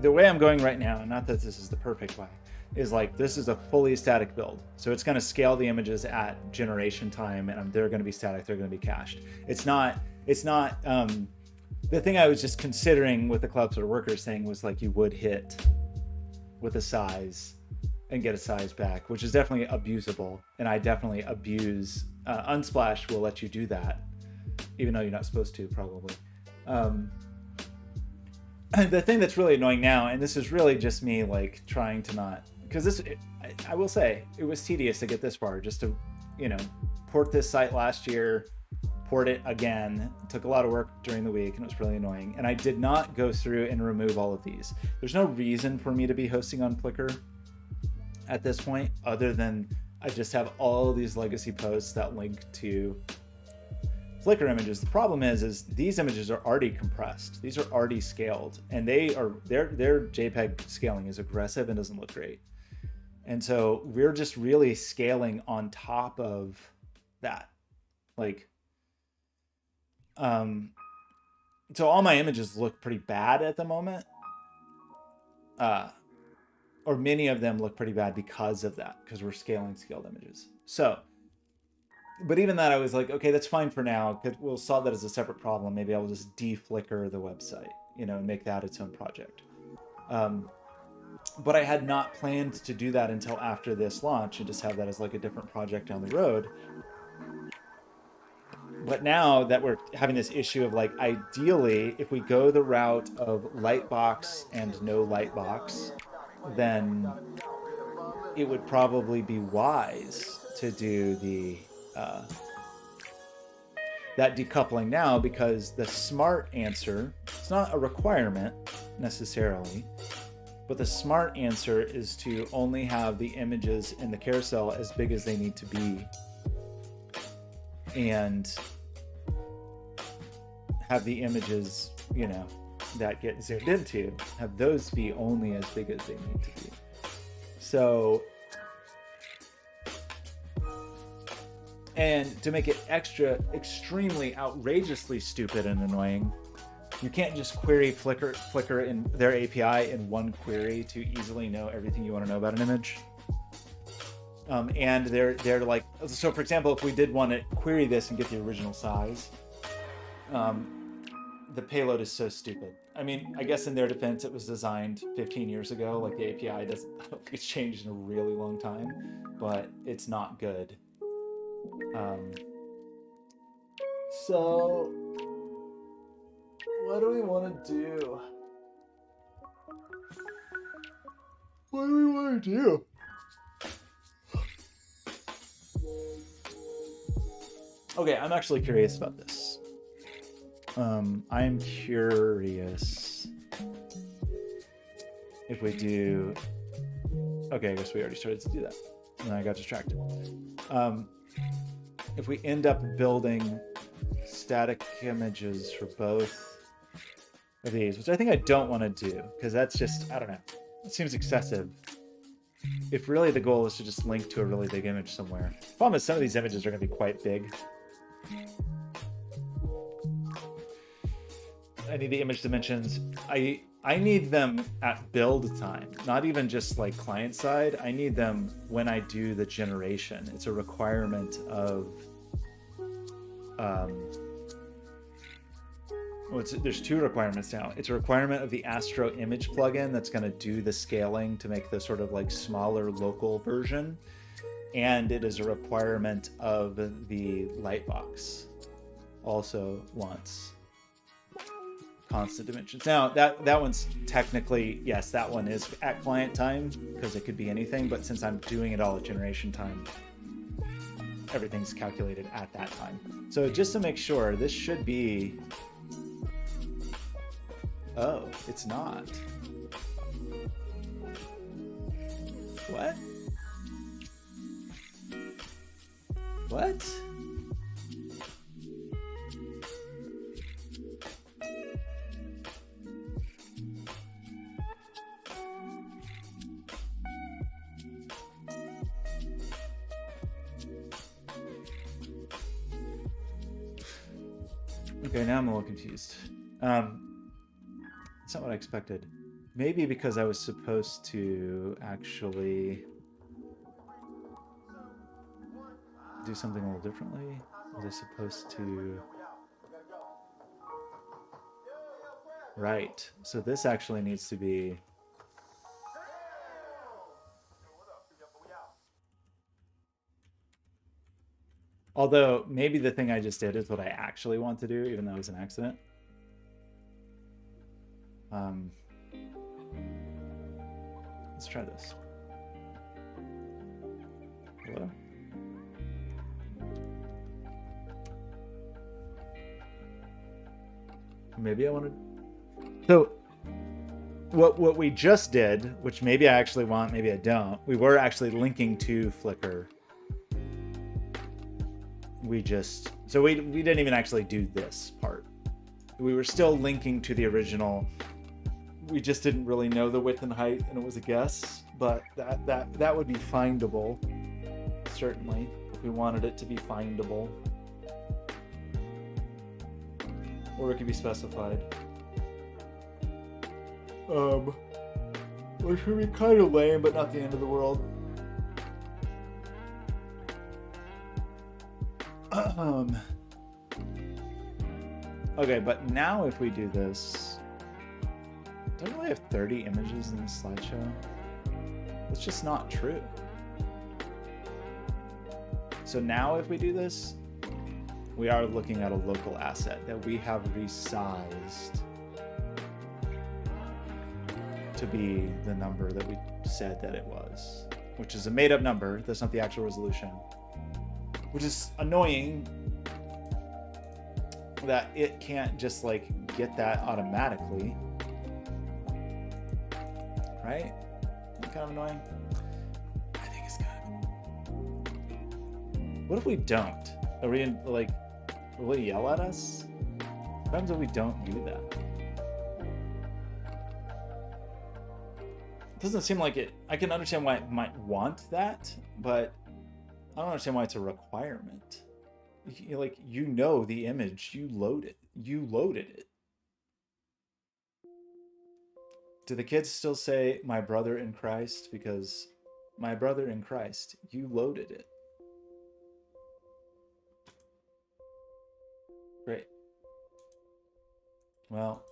[SPEAKER 1] The way I'm going right now, not that this is the perfect way, is like this is a fully static build. So it's going to scale the images at generation time, and they're going to be static. They're going to be cached. It's not. The thing I was just considering with the Cloudflare workers thing was like you would hit with a size and get a size back, which is definitely abusable, and I definitely abuse. Unsplash will let you do that, even though you're not supposed to, probably. The thing that's really annoying now, and this is really just me like trying to not, because I will say it was tedious to get this far, just to, port this site last year, port it again. It took a lot of work during the week, and it was really annoying. And I did not go through and remove all of these. There's no reason for me to be hosting on Flickr at this point, other than I just have all these legacy posts that link to Flickr images. The problem is these images are already compressed. These are already scaled, and their JPEG scaling is aggressive and doesn't look great. And so we're just really scaling on top of that. Like, so all my images look pretty bad at the moment. Or many of them look pretty bad because of that, because we're scaling scaled images. So, but even that, I was like, okay, that's fine for now. We'll solve that as a separate problem. Maybe I'll just de-Flickr the website, and make that its own project. But I had not planned to do that until after this launch and just have that as like a different project down the road. But now that we're having this issue of like, ideally, if we go the route of Lightbox and no Lightbox, then it would probably be wise to do the that decoupling now, because the smart answer, it's not a requirement necessarily, but the smart answer is to only have the images in the carousel as big as they need to be, and have the images, that get zoomed into, have those be only as big as they need to be. So, and to make it extremely outrageously stupid and annoying, you can't just query Flickr in their API in one query to easily know everything you want to know about an image. And they're like, so for example, if we did want to query this and get the original size, the payload is so stupid. I mean, I guess in their defense, it was designed 15 years ago. Like the API I don't think it's changed in a really long time, but it's not good. So what do we want to do? What do we want to do? Okay, I'm actually curious about this. I'm curious if we do... Okay, I guess we already started to do that, and I got distracted. If we end up building static images for both of these, which I think I don't want to do, because that's just, I don't know, it seems excessive. If really the goal is to just link to a really big image somewhere. The problem is some of these images are going to be quite big. I need the image dimensions. I need them at build time, not even just like client side. I need them when I do the generation. It's a requirement of there's two requirements now. It's a requirement of the Astro image plugin that's going to do the scaling to make the sort of like smaller local version, and it is a requirement of the Lightbox. Also wants constant dimensions. Now that one's technically, yes, that one is at client time because it could be anything, but since I'm doing it all at generation time, everything's calculated at that time. So just to make sure, this should be... Oh, it's not. What? What? Okay, now I'm a little confused. That's not what I expected. Maybe because I was supposed to actually do something a little differently. Was I supposed to... Right. So this actually needs to be... Although, maybe the thing I just did is what I actually want to do, even though it was an accident. Let's try this. Hello? Maybe I want to... So, what we just did, which maybe I actually want, maybe I don't, we were actually linking to Flickr. We just... So we didn't even actually do this part. We were still linking to the original. We just didn't really know the width and height, and it was a guess. But that would be findable, certainly, if we wanted it to be findable. Or it could be specified. Which would be kind of lame, but not the end of the world. Okay, but now if we do this, don't we have 30 images in this slideshow? It's just not true. So now if we do this, we are looking at a local asset that we have resized to be the number that we said that it was, which is a made-up number. That's not the actual resolution, which is annoying that it can't just like get that automatically, right? Kind of annoying. I think it's kind of... What if we don't? Are we in, like, will it yell at us? What happens if we don't do that? It doesn't seem like it. I can understand why it might want that, but I don't understand why it's a requirement. Like, you know the image, you loaded it. Do the kids still say my brother in Christ? Because my brother in Christ, you loaded it. Great. Well,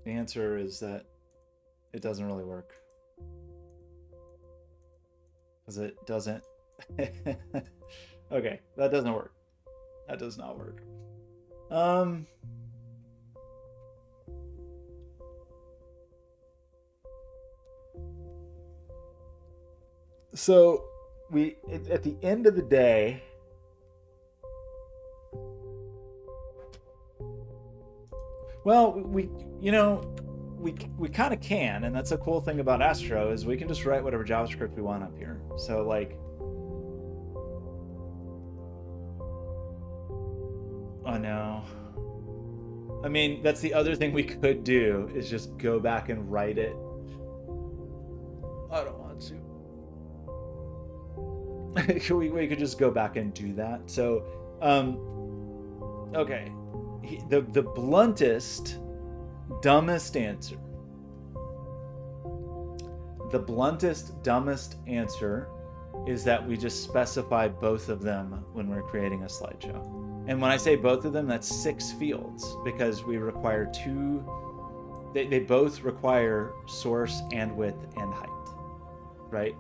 [SPEAKER 1] the answer is that it doesn't really work. Because it doesn't... Okay, that doesn't work. That does not work. So at the end of the day, well, we kind of can, and that's a cool thing about Astro is we can just write whatever JavaScript we want up here. So like, oh no. I mean, that's the other thing we could do is just go back and write it. I don't want to. we could just go back and do that. So, okay. The bluntest, dumbest answer. The bluntest, dumbest answer is that we just specify both of them when we're creating a slideshow. And when I say both of them, that's 6 fields because we require 2. They both require source and width and height, right?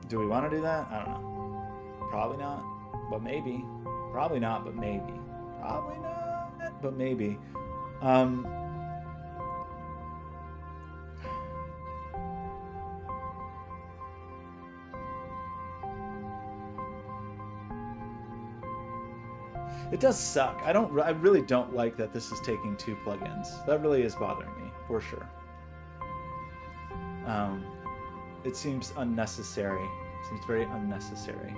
[SPEAKER 1] Do we want to do that? I don't know. Probably not, but maybe. Probably not, but maybe. Probably not, but maybe. It does suck. I really don't like that this is taking 2 plugins. That really is bothering me, for sure. It seems unnecessary. It seems very unnecessary.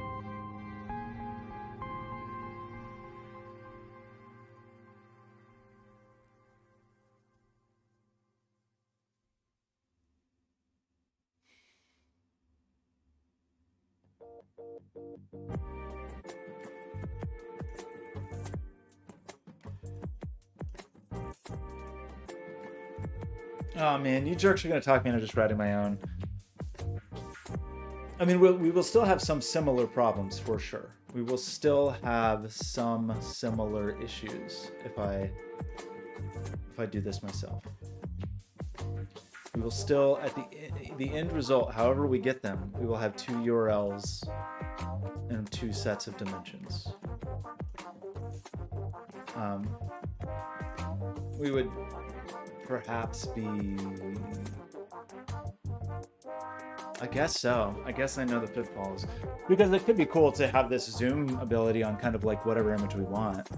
[SPEAKER 1] Oh man, you jerks are gonna talk me into just writing my own. I mean, we will still have some similar problems for sure. We will still have some similar issues if I do this myself. We will still, at the end result, however we get them, we will have 2 URLs and 2 sets of dimensions. We would perhaps be... I guess so. I guess I know the pitfalls. Because it could be cool to have this zoom ability on kind of like whatever image we want.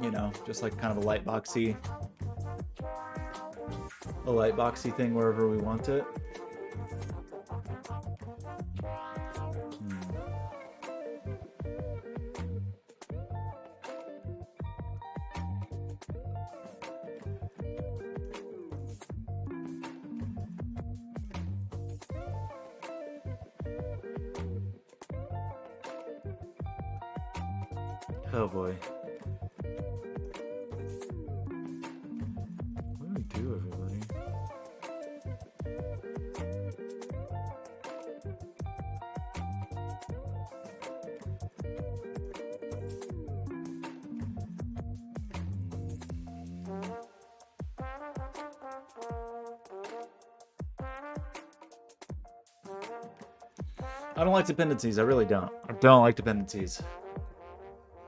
[SPEAKER 1] You know, just like kind of a lightboxy thing wherever we want it. Oh boy. What do we do, everybody? I don't like dependencies. I really don't. I don't like dependencies.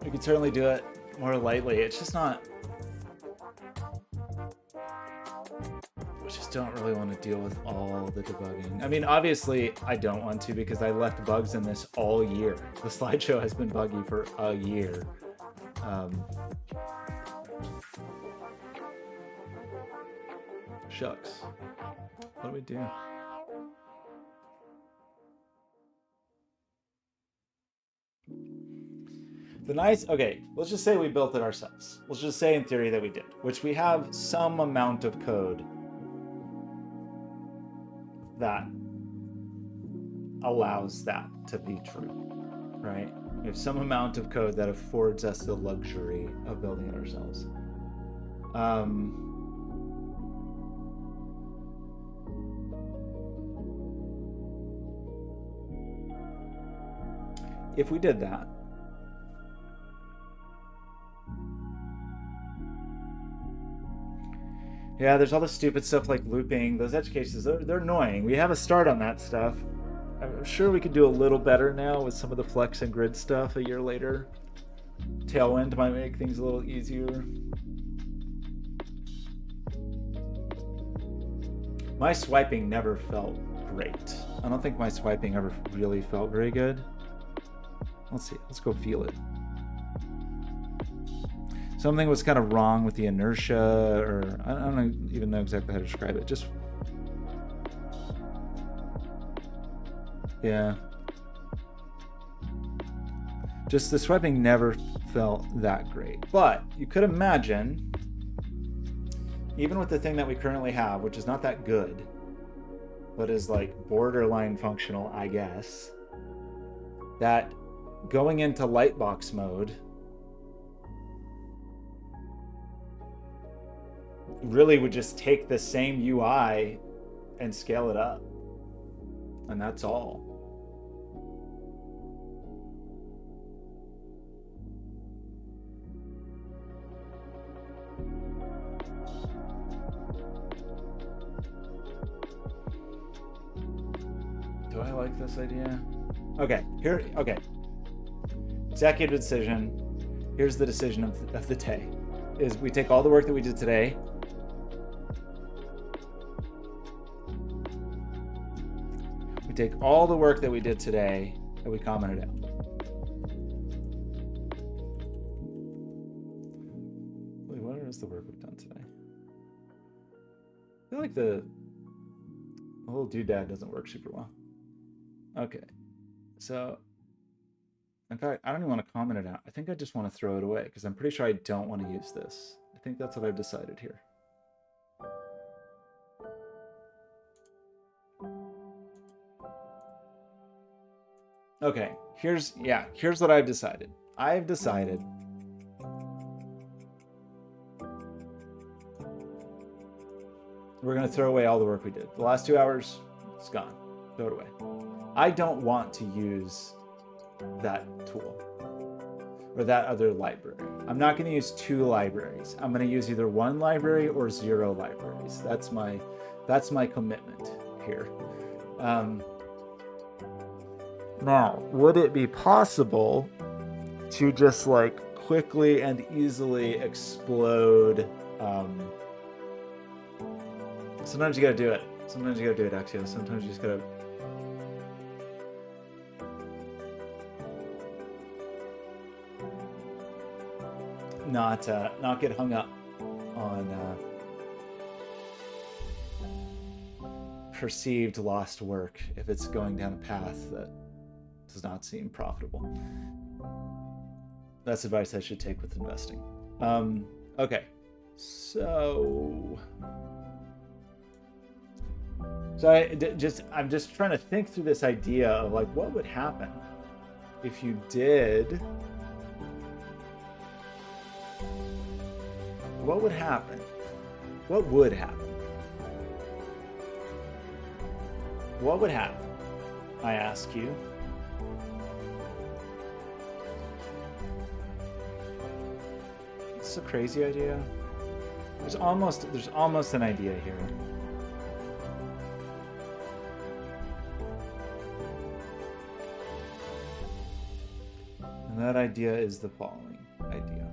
[SPEAKER 1] We could certainly do it more lightly. It's just not... I just don't really want to deal with all the debugging. I mean, obviously, I don't want to because I left bugs in this all year. The slideshow has been buggy for a year. Shucks. What do we do? Okay, let's just say we built it ourselves. Let's just say in theory that we did, which we have some amount of code that allows that to be true, right? We have some amount of code that affords us the luxury of building it ourselves. If we did that, yeah, there's all the stupid stuff like looping. Those edge cases, they're annoying. We have a start on that stuff. I'm sure we could do a little better now with some of the flex and grid stuff a year later. Tailwind might make things a little easier. My swiping never felt great. I don't think my swiping ever really felt very good. Let's see. Let's go feel it. Something was kind of wrong with the inertia, or I don't even know exactly how to describe it. Just, yeah. Just the swiping never felt that great. But you could imagine, even with the thing that we currently have, which is not that good, but is like borderline functional, I guess, that going into lightbox mode really would just take the same UI and scale it up. And that's all. Do I like this idea? Okay, okay. Executive decision. Here's the decision of the day. Is we take all the work that we did today, we take all the work that we did today and we commented out. Wait, what is the work we've done today? I feel like the little doodad doesn't work super well. Okay, so in fact, I don't even want to comment it out. I think I just want to throw it away because I'm pretty sure I don't want to use this. I think that's what I've decided here. Okay, here's what I've decided. I've decided we're going to throw away all the work we did. The last 2 hours, it's gone. Throw it away. I don't want to use that tool or that other library. I'm not going to use 2 libraries. I'm going to use either 1 library or 0 libraries. That's my commitment here. Now, would it be possible to just like quickly and easily explode? Sometimes you gotta do it. Sometimes you gotta do it, Axio. Sometimes you just gotta. Not get hung up on perceived lost work if it's going down a path that does not seem profitable. That's advice I should take with investing. Okay, so I'm just trying to think through this idea of like what would happen if you did. What would happen? What would happen? What would happen? I ask you. It's a crazy idea. There's almost an idea here. And that idea is the following idea.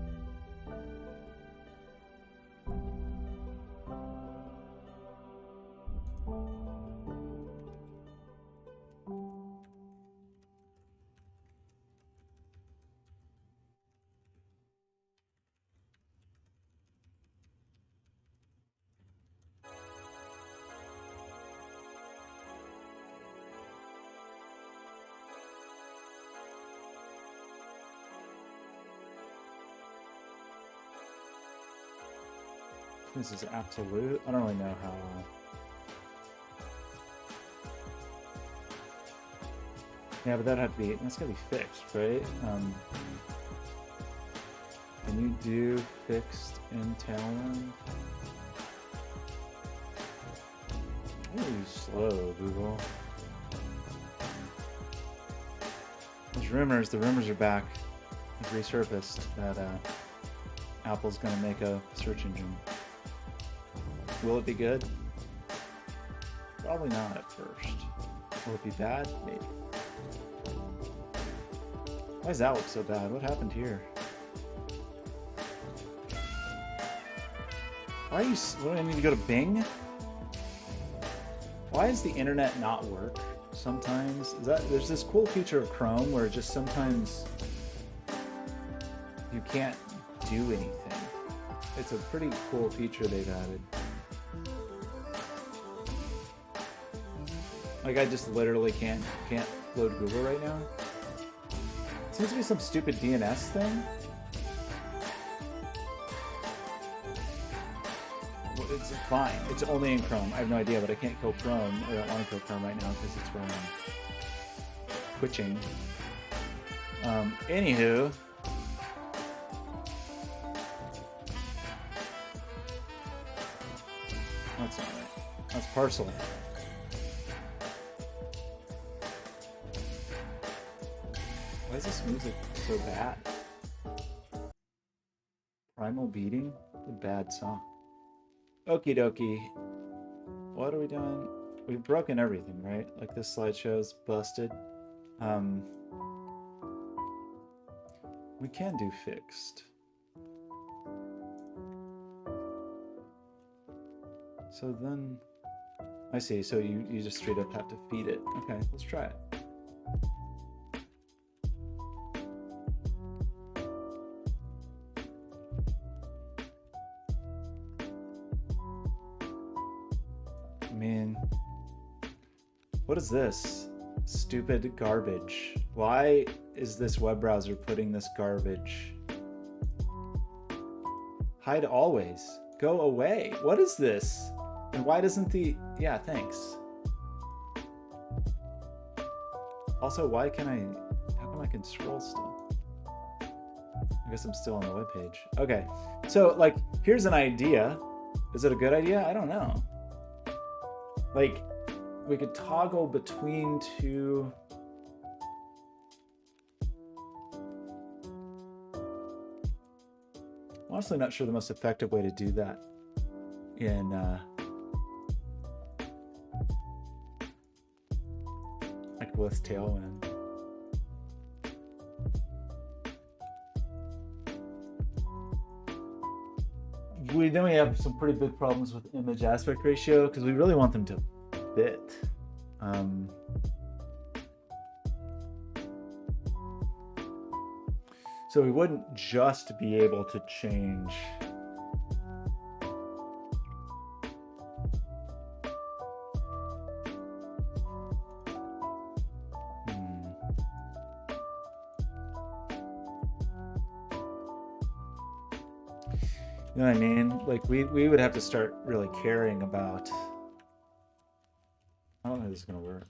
[SPEAKER 1] This is absolute. I don't really know how. Yeah, but that's gotta be fixed, right? Can you do fixed in Tailwind? Really slow, Google. The rumors are back. They've resurfaced that Apple's gonna make a search engine. Will it be good? Probably not at first. Will it be bad? Maybe. Why does that look so bad? What happened here? Why are you... What, I need to go to Bing? Why does the internet not work sometimes? There's this cool feature of Chrome where just sometimes you can't do anything. It's a pretty cool feature they've added. Like I just literally can't load Google right now. It seems to be some stupid DNS thing. Well, it's fine. It's only in Chrome. I have no idea, but I can't kill Chrome. I don't want to kill Chrome right now because it's running twitching. Anywho. That's not right. That's parcel. Why is this music so bad? Primal Beating? A bad song. Okie dokie. What are we doing? We've broken everything, right? Like this slideshow's busted. We can do fixed. So then... I see, so you just straight up have to feed it. Okay, let's try it. What is this? Stupid garbage. Why is this web browser putting this garbage? Hide always. Go away. What is this? And why doesn't the... Yeah, thanks. Also, why can I... How come I can scroll still? I guess I'm still on the web page. Okay. So, like, here's an idea. Is it a good idea? I don't know. Like, we could toggle between two. I'm honestly not sure the most effective way to do that in like with Tailwind. Then we have some pretty big problems with image aspect ratio because we really want them to fit. So we wouldn't just be able to change You know what I mean? Like we would have to start really caring about. I don't know if this is gonna work.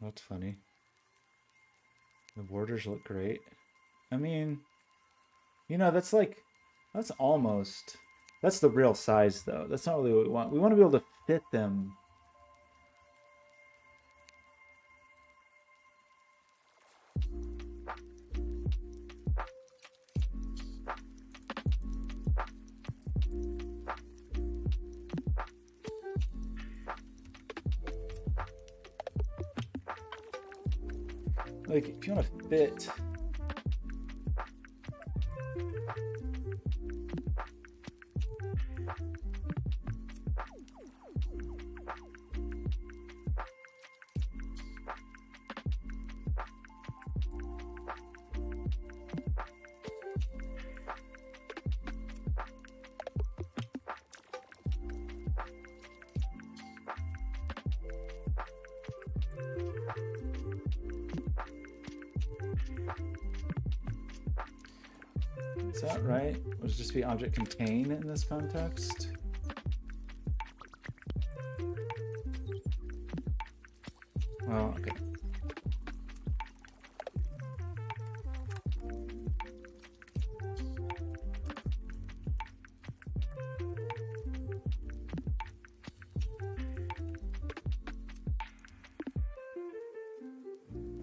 [SPEAKER 1] That's funny. The borders look great. I mean, you know, that's almost, that's the real size though. That's not really what we want. We want to be able to fit them. Like, if you want to fit. Is that right? Would it just be object contain in this context? Oh, okay.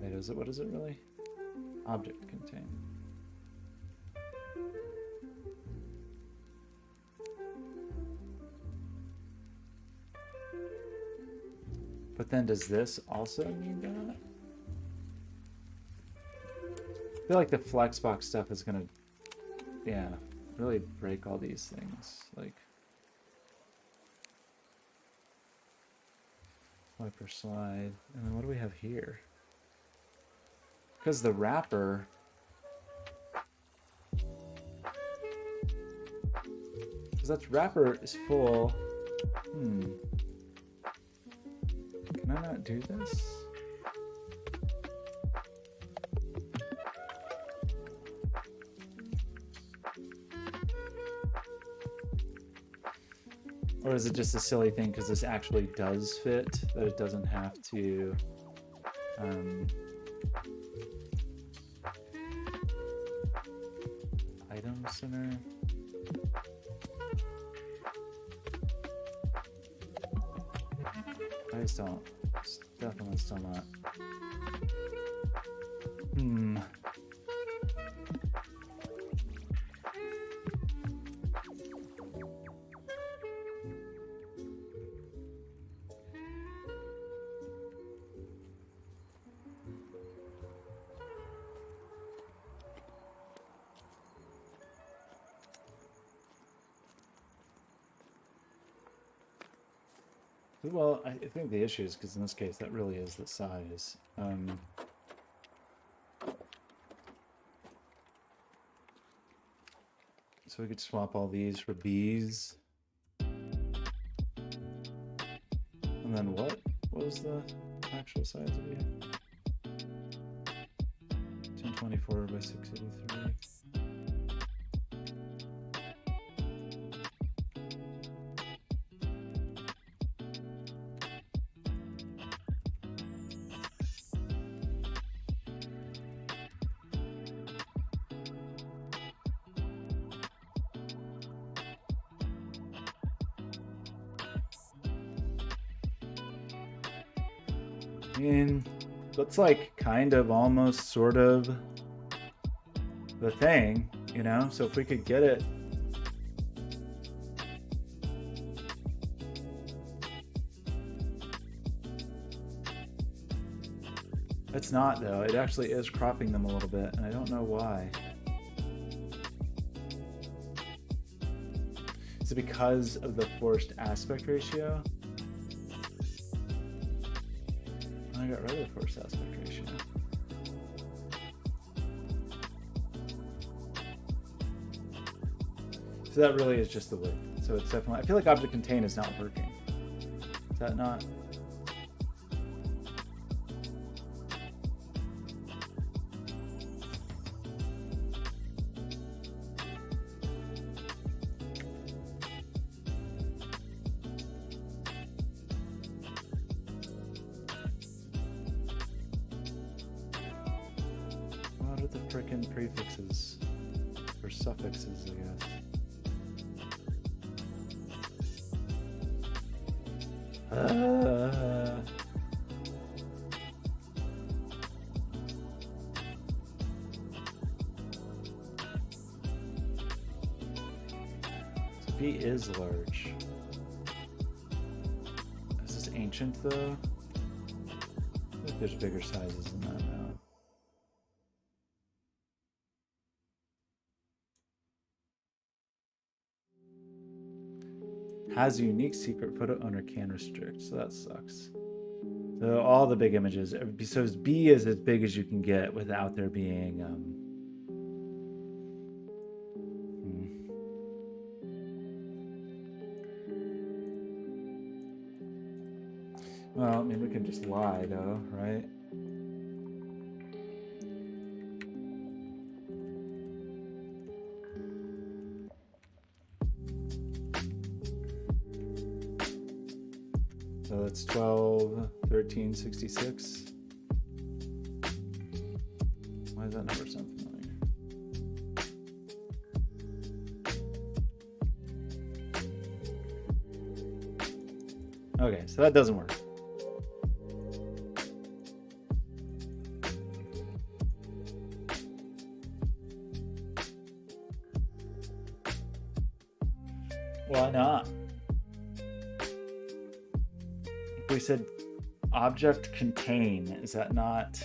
[SPEAKER 1] Wait, what is it really? Object contain. But then does this also need that? I feel like the Flexbox stuff is gonna, yeah, really break all these things. Like, wiper slide. And then what do we have here? Because the wrapper, because that wrapper is full. Can I not do this? Or is it just a silly thing because this actually does fit, that it doesn't have to item center? I just don't. It's definitely still not. Well, I think the issue is because in this case that really is the size. So we could swap all these for B's. And then what was the actual size of it? 1024 by 683. I mean, that's like kind of almost sort of the thing, you know? So if we could get it. It's not though. It actually is cropping them a little bit, and I don't know why. Is it because of the forced aspect ratio? I got rid of the forced aspect ratio. So that really is just the width. So it's definitely, I feel like object contain is not working. Is that not? What are the frickin' prefixes or suffixes, I guess? So B is large. Is this ancient though? I think there's bigger sizes than that now. Has a unique secret photo owner can restrict, so that sucks. So all the big images, so B is as big as you can get without there being well, I mean, we can just lie though, right? So that's 12, 13, 66. Why does that number sound familiar? Okay, so that doesn't work. Why not? If we said object contain, is that not?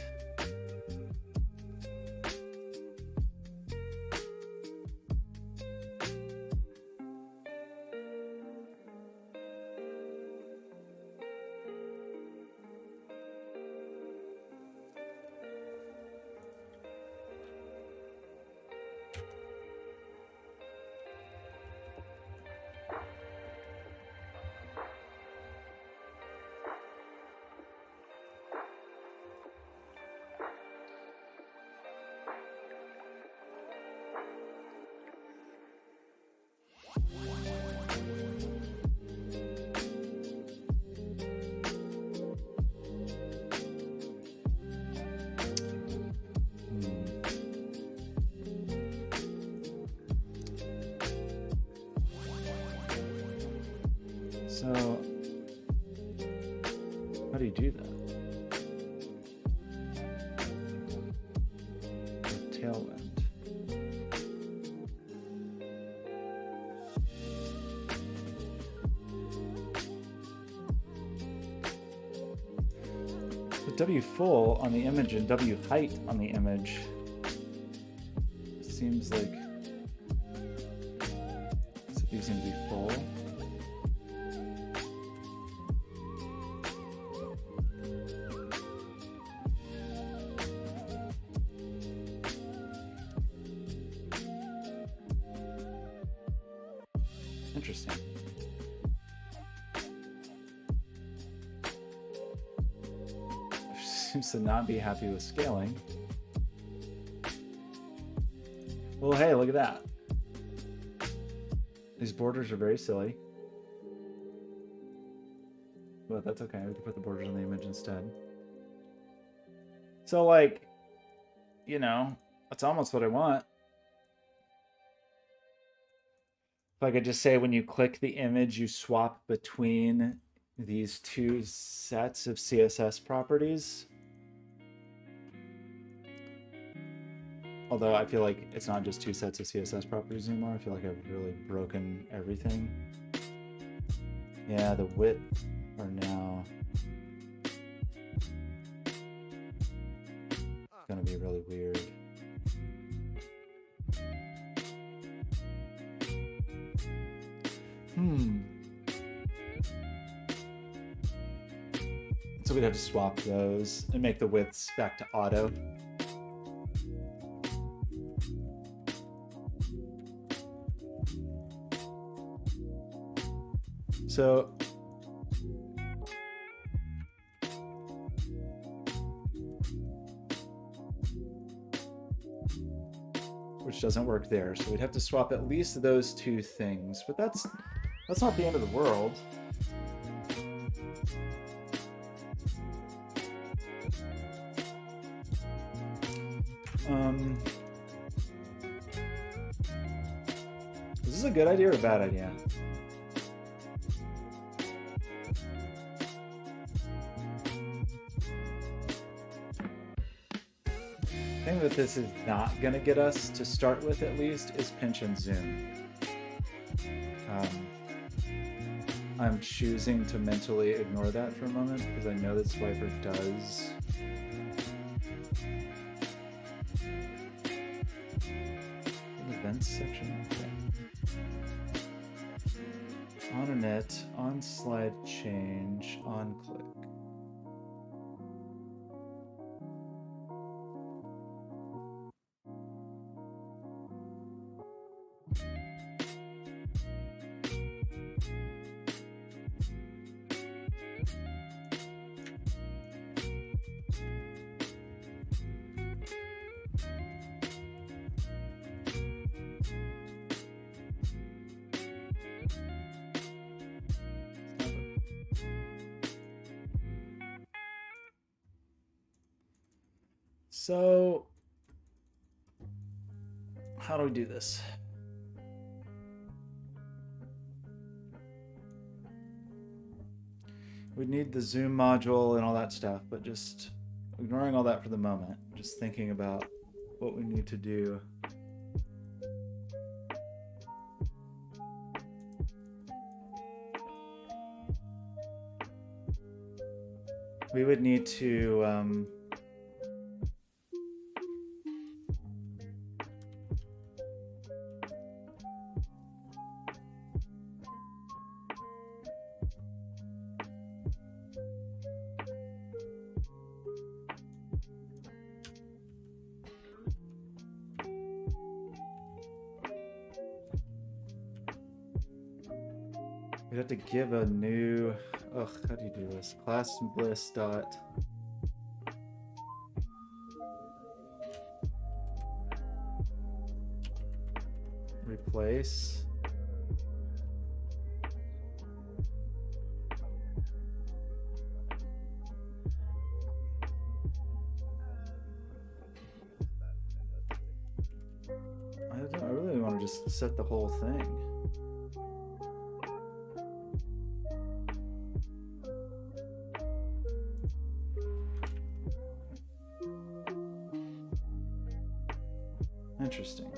[SPEAKER 1] So, how do you do that? Tailwind. So W full on the image and W height on the image seems like these need to be full. Interesting. Seems to not be happy with scaling. Well, hey, look at that. These borders are very silly. But that's okay. We can put the borders on the image instead. So, like, you know, that's almost what I want. If I could just say when you click the image, you swap between these two sets of CSS properties. Although I feel like it's not just two sets of CSS properties anymore. I feel like I've really broken everything. Yeah, the width are now gonna be really weird. So we'd have to swap those and make the widths back to auto. So which doesn't work there. So we'd have to swap at least those two things, but that's not the end of the world. Is this a good idea or a bad idea? The thing that this is not going to get us, to start with at least, is pinch and zoom. I'm choosing to mentally ignore that for a moment because I know that Swiper does. In the events section. Okay. On init, on slide change, on click. So, how do we do this? We need the zoom module and all that stuff, but just ignoring all that for the moment, just thinking about what we need to do. We would need to we'd have to give a new, how do you do this? Class bliss dot replace. I really want to just set the whole thing. Interesting.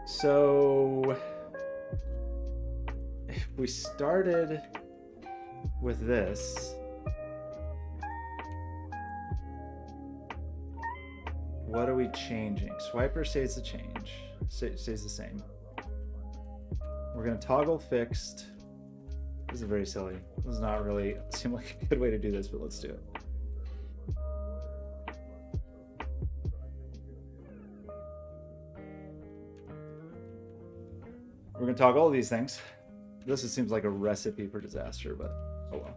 [SPEAKER 1] So if we started with this, what are we changing? Swiper stays the change, stays the same. We're gonna toggle fixed. This is very silly. This does not really seem like a good way to do this, but let's do it. We're gonna toggle all these things. This seems like a recipe for disaster, but oh well.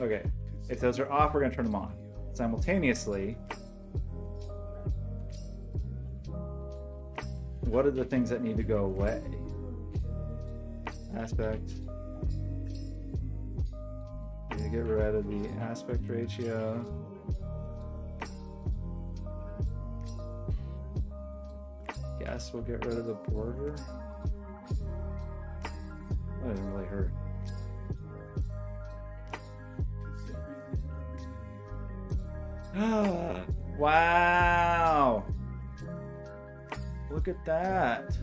[SPEAKER 1] Okay, if those are off, we're gonna turn them on. Simultaneously, what are the things that need to go away? Aspect. You get rid of the aspect ratio. Guess we'll get rid of the border. That doesn't really hurt. Wow! Look at that.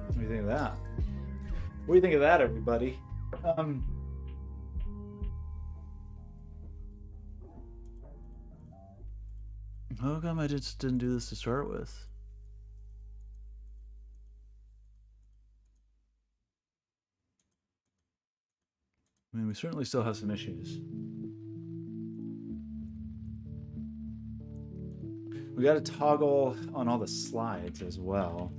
[SPEAKER 1] What do you think of that? What do you think of that, everybody? How come I just didn't do this to start with? I mean, we certainly still have some issues. We got to toggle on all the slides as well.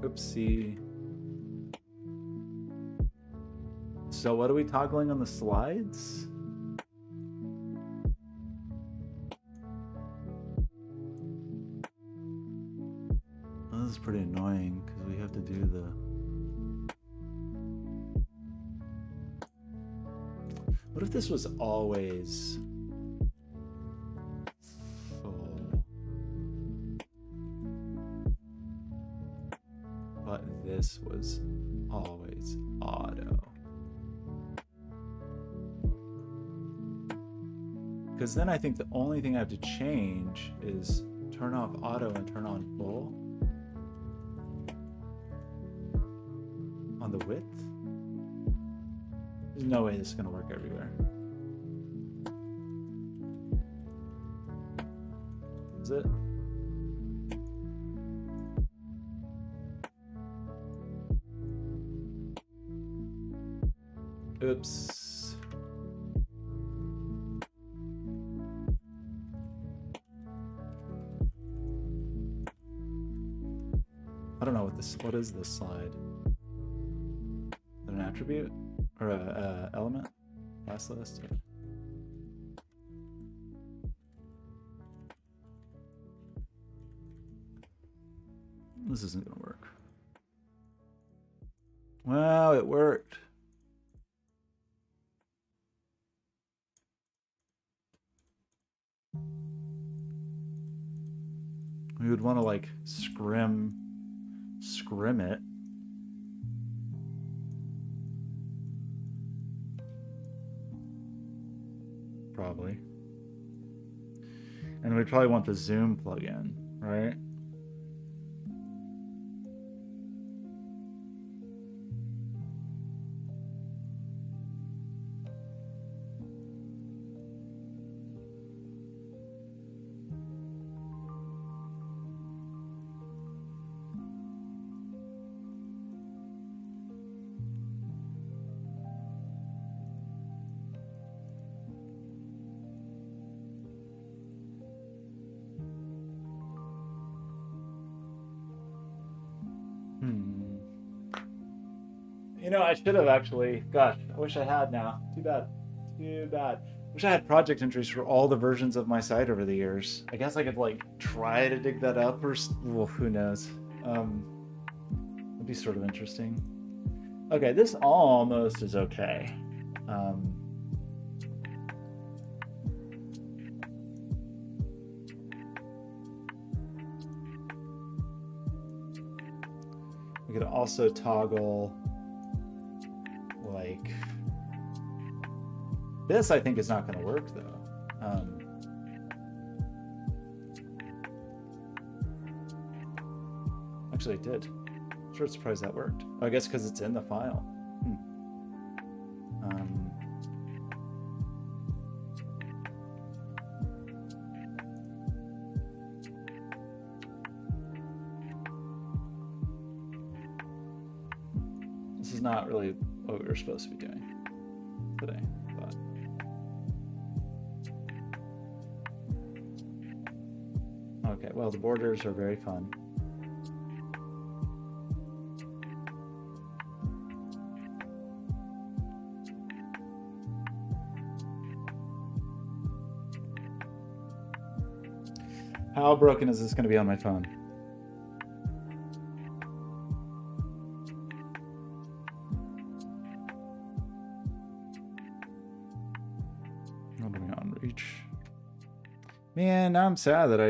[SPEAKER 1] Oopsie. So what are we toggling on the slides? Well, this is pretty annoying because we have to do the... What if this was always full? But this was always auto. Because then I think the only thing I have to change is turn off auto and turn on full on the width. There's no way this is going to work everywhere. Is it? Oops. I don't know what is this slide? Is it an attribute or a element? Class list? This isn't gonna work. Wow, it worked. We would want to like scrim it. Probably. And we probably want the zoom plugin, right? You know, I should have actually. Gosh, I wish I had now. Too bad. Too bad. Wish I had project entries for all the versions of my site over the years. I guess I could like try to dig that up, or well, who knows. It'd be sort of interesting. Okay, this almost is okay. We could also toggle like this. I think is not going to work though. Actually, it did. I'm sure, surprised that worked. Oh, I guess because it's in the file. This is not really what we were supposed to be doing today. But okay, well, the borders are very fun. How broken is this going to be on my phone? What are we on? Reach. Man, now I'm sad that I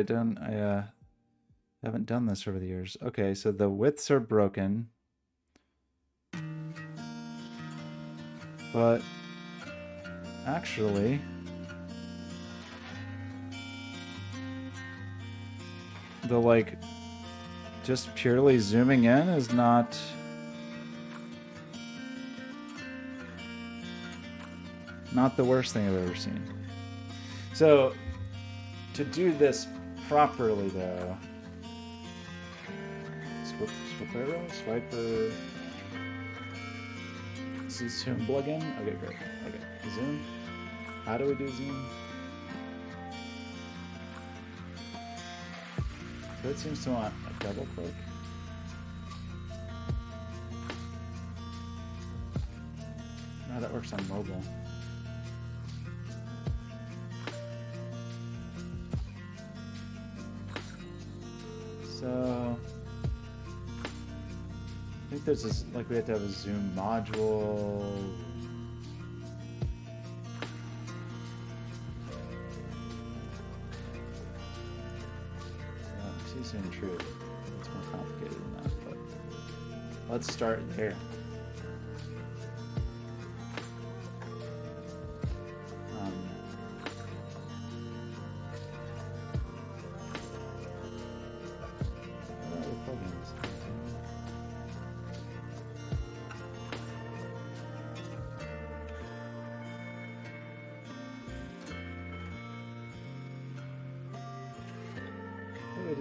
[SPEAKER 1] haven't done this over the years. Okay, so the widths are broken. But actually, the like just purely zooming in is not the worst thing I've ever seen. So to do this properly though, swiper. This is zoom plugin. Okay, great. Okay, zoom. How do we do zoom? So it seems to want a double click. No, that works on mobile. So I think there's this, like we have to have a zoom module. Zoom true. It's more complicated than that, but let's start there.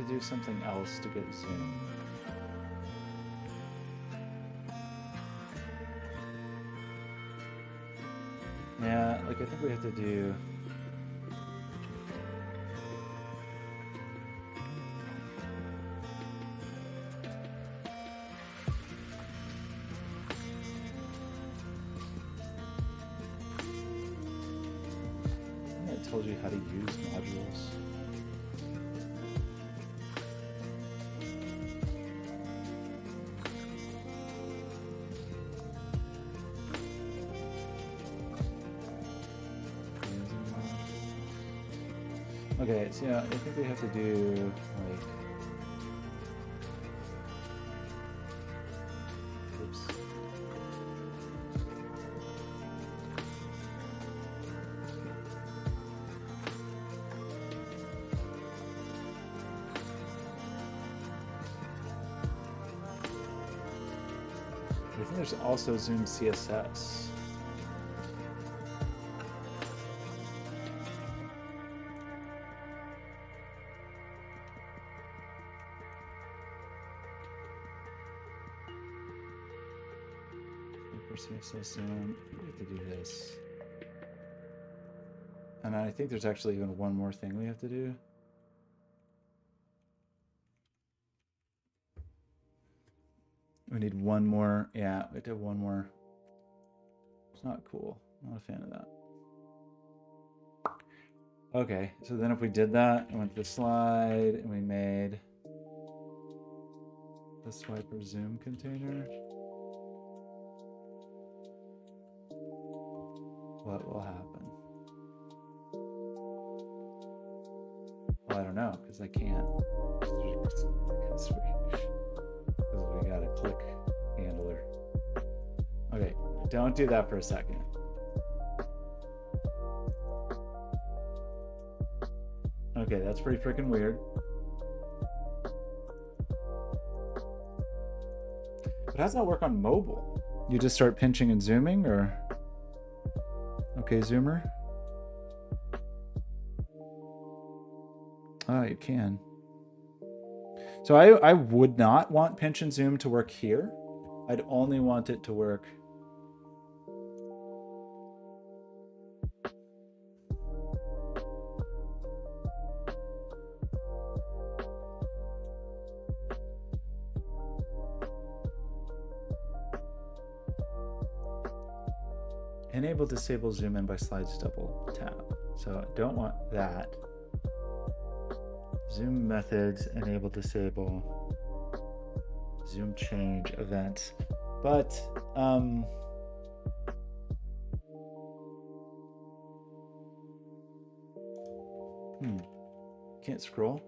[SPEAKER 1] Do something else to get zoom. Yeah, like I think we have to do I told you how to use modules. Okay, so yeah, I think we have to do like, oops. I think there's also Zoom CSS. CSS Zoom, we have to do this. And I think there's actually even one more thing we have to do. We need one more. Yeah, we have to have one more. It's not cool. I'm not a fan of that. Okay, so then if we did that and went to the slide and we made the swiper zoom container, what will happen? Well, I don't know, because I can't. Because we got a click handler. Okay, don't do that for a second. Okay, that's pretty freaking weird. But how does that work on mobile? You just start pinching and zooming, or? Okay, zoomer. Oh, you can. So I would not want pinch and zoom to work here. I'd only want it to work Enable disable zoom in by slides double tap. So I don't want that. Zoom methods, enable disable, zoom change events. But can't scroll.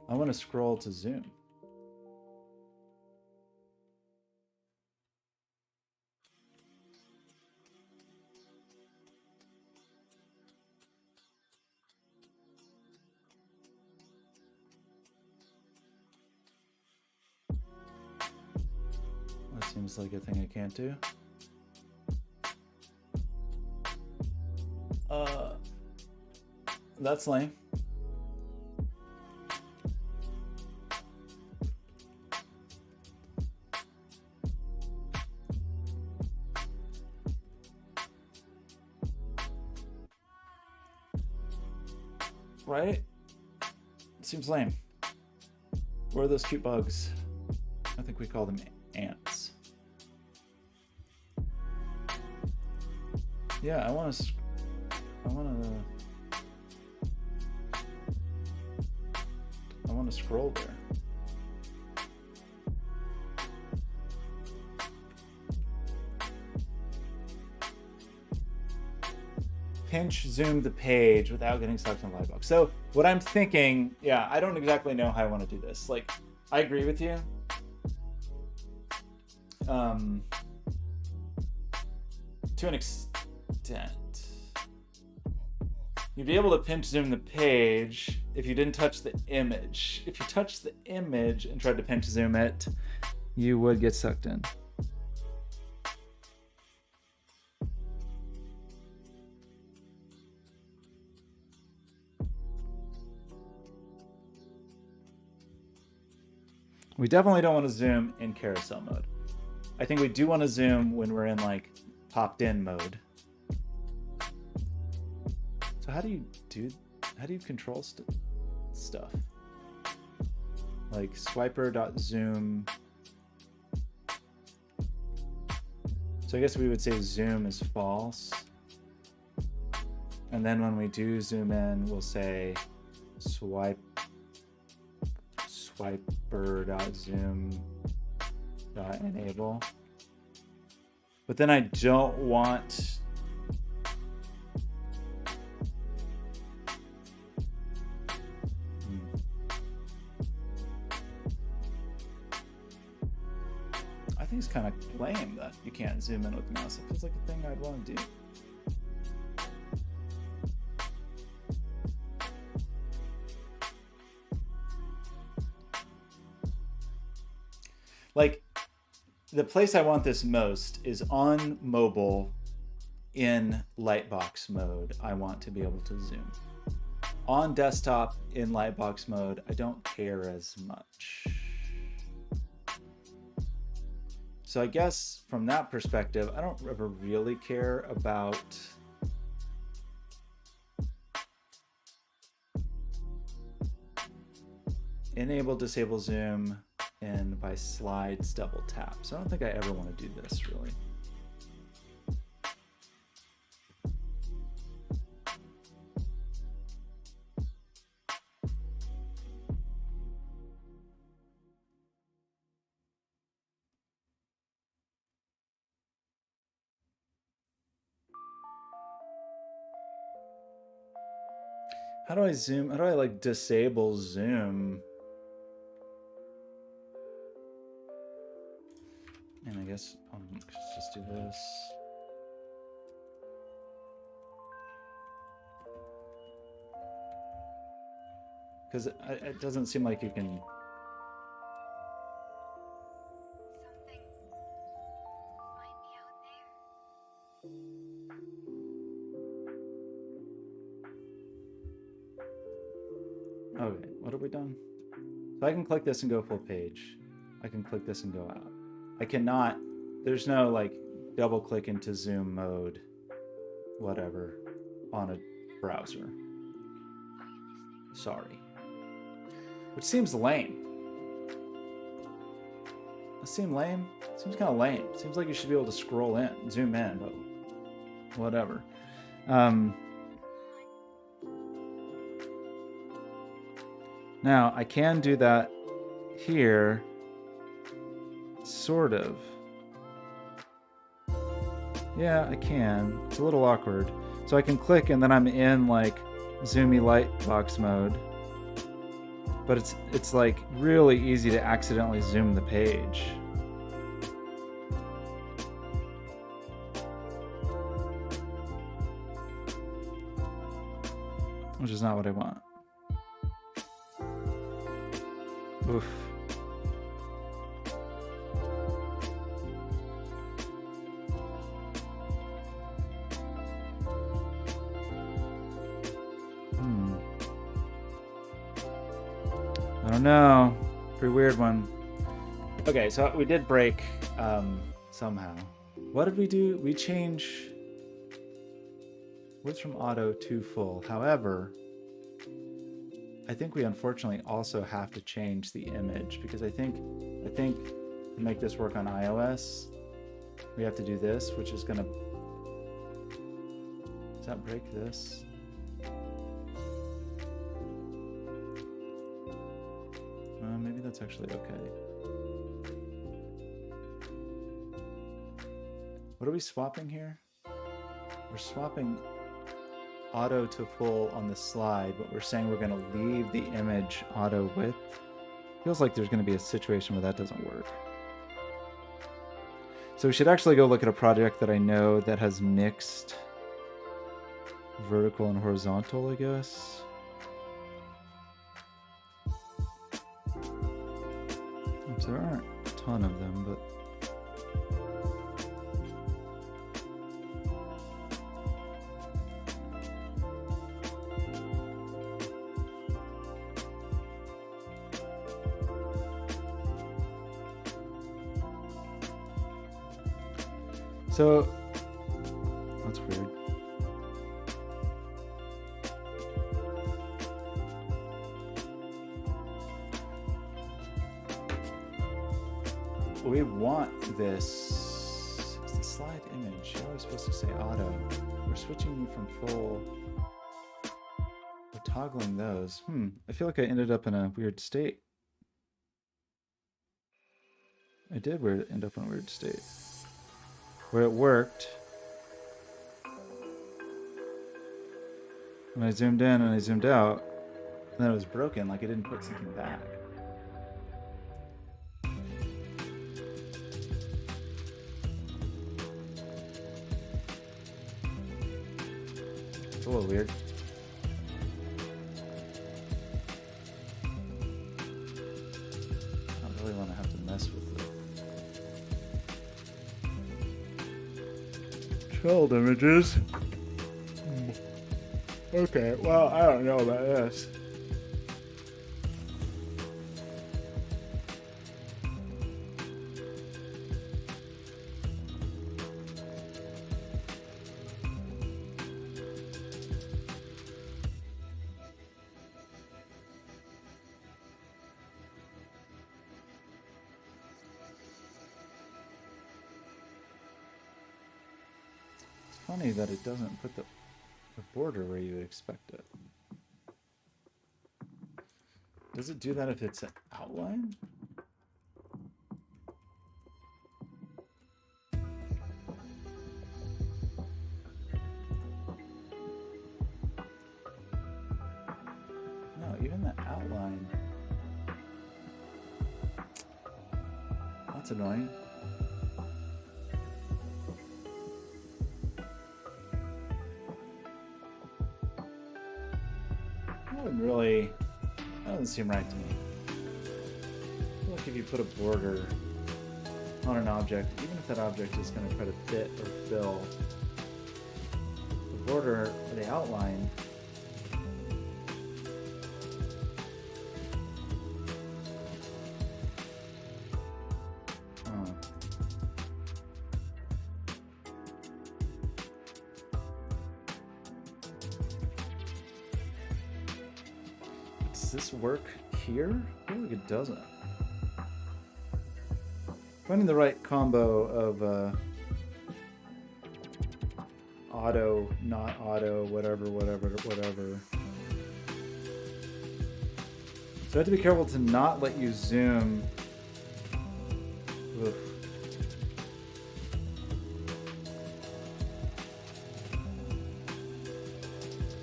[SPEAKER 1] I want to scroll to zoom. That seems like a thing I can't do. That's lame. Right? It seems lame. Where are those cute bugs? I think we call them ants. Yeah, I want to scroll there. Pinch zoom the page without getting stuck in the lightbox. So what I'm thinking, yeah, I don't exactly know how I want to do this. Like, I agree with you. To an extent. You'd be able to pinch zoom the page if you didn't touch the image. If you touched the image and tried to pinch zoom it, you would get sucked in. We definitely don't want to zoom in carousel mode. I think we do want to zoom when we're in like popped in mode. So how do you control stuff? Like swiper.zoom. So I guess we would say zoom is false. And then when we do zoom in, we'll say swiper.zoom.enable. But then I don't want I think it's kind of lame that you can't zoom in with the mouse. It feels like a thing I'd want to do. Like, the place I want this most is on mobile in lightbox mode. I want to be able to zoom. On desktop in lightbox mode, I don't care as much. So I guess from that perspective, I don't ever really care about enable disable zoom and by slides double tap. So I don't think I ever want to do this really. How do I zoom? How do I like disable zoom? And I guess let's just do this. Because it doesn't seem like you can. Okay, what have we done? So I can click this and go full page. I can click this and go out. I cannot, there's no like double click into zoom mode, whatever, on a browser. Sorry. Which seems lame. seem lame? Seems kind of lame. Seems like you should be able to scroll in, zoom in, but whatever. Now, I can do that here, sort of. Yeah, I can. It's a little awkward. So I can click and then I'm in like zoomy lightbox mode. But it's like really easy to accidentally zoom the page. Which is not what I want. Oof. I don't know. Pretty weird one. Okay, so we did break somehow. What did we do? We change width from auto to full. However, I think we unfortunately also have to change the image because I think to make this work on iOS, we have to do this, which is gonna. Does that break this? Maybe that's actually okay. What are we swapping here? We're swapping auto to full on the slide, but we're saying we're going to leave the image auto width. Feels like there's going to be a situation where that doesn't work. So we should actually go look at a project that I know that has mixed vertical and horizontal, I guess. So there aren't a ton of them, but so that's weird. We want this. It's the slide image. You're always supposed to say auto. We're switching you from full. We're toggling those. I feel like I ended up in a weird state. I did end up in a weird state. Where it worked. When I zoomed in and I zoomed out, and then it was broken, like I didn't put something back. It's a little weird. I don't really want to have to mess with the child images. Okay, well, I don't know about this. Funny that it doesn't put the border where you would expect it. Does it do that if it's an outline? No, even the outline. That's annoying. Really, that doesn't seem right to me. I feel like if you put a border on an object, even if that object is going to try to fit or fill, the border or the outline Does this work here? I feel like it doesn't. Finding the right combo of auto, not auto, whatever. So I have to be careful to not let you zoom. Oof.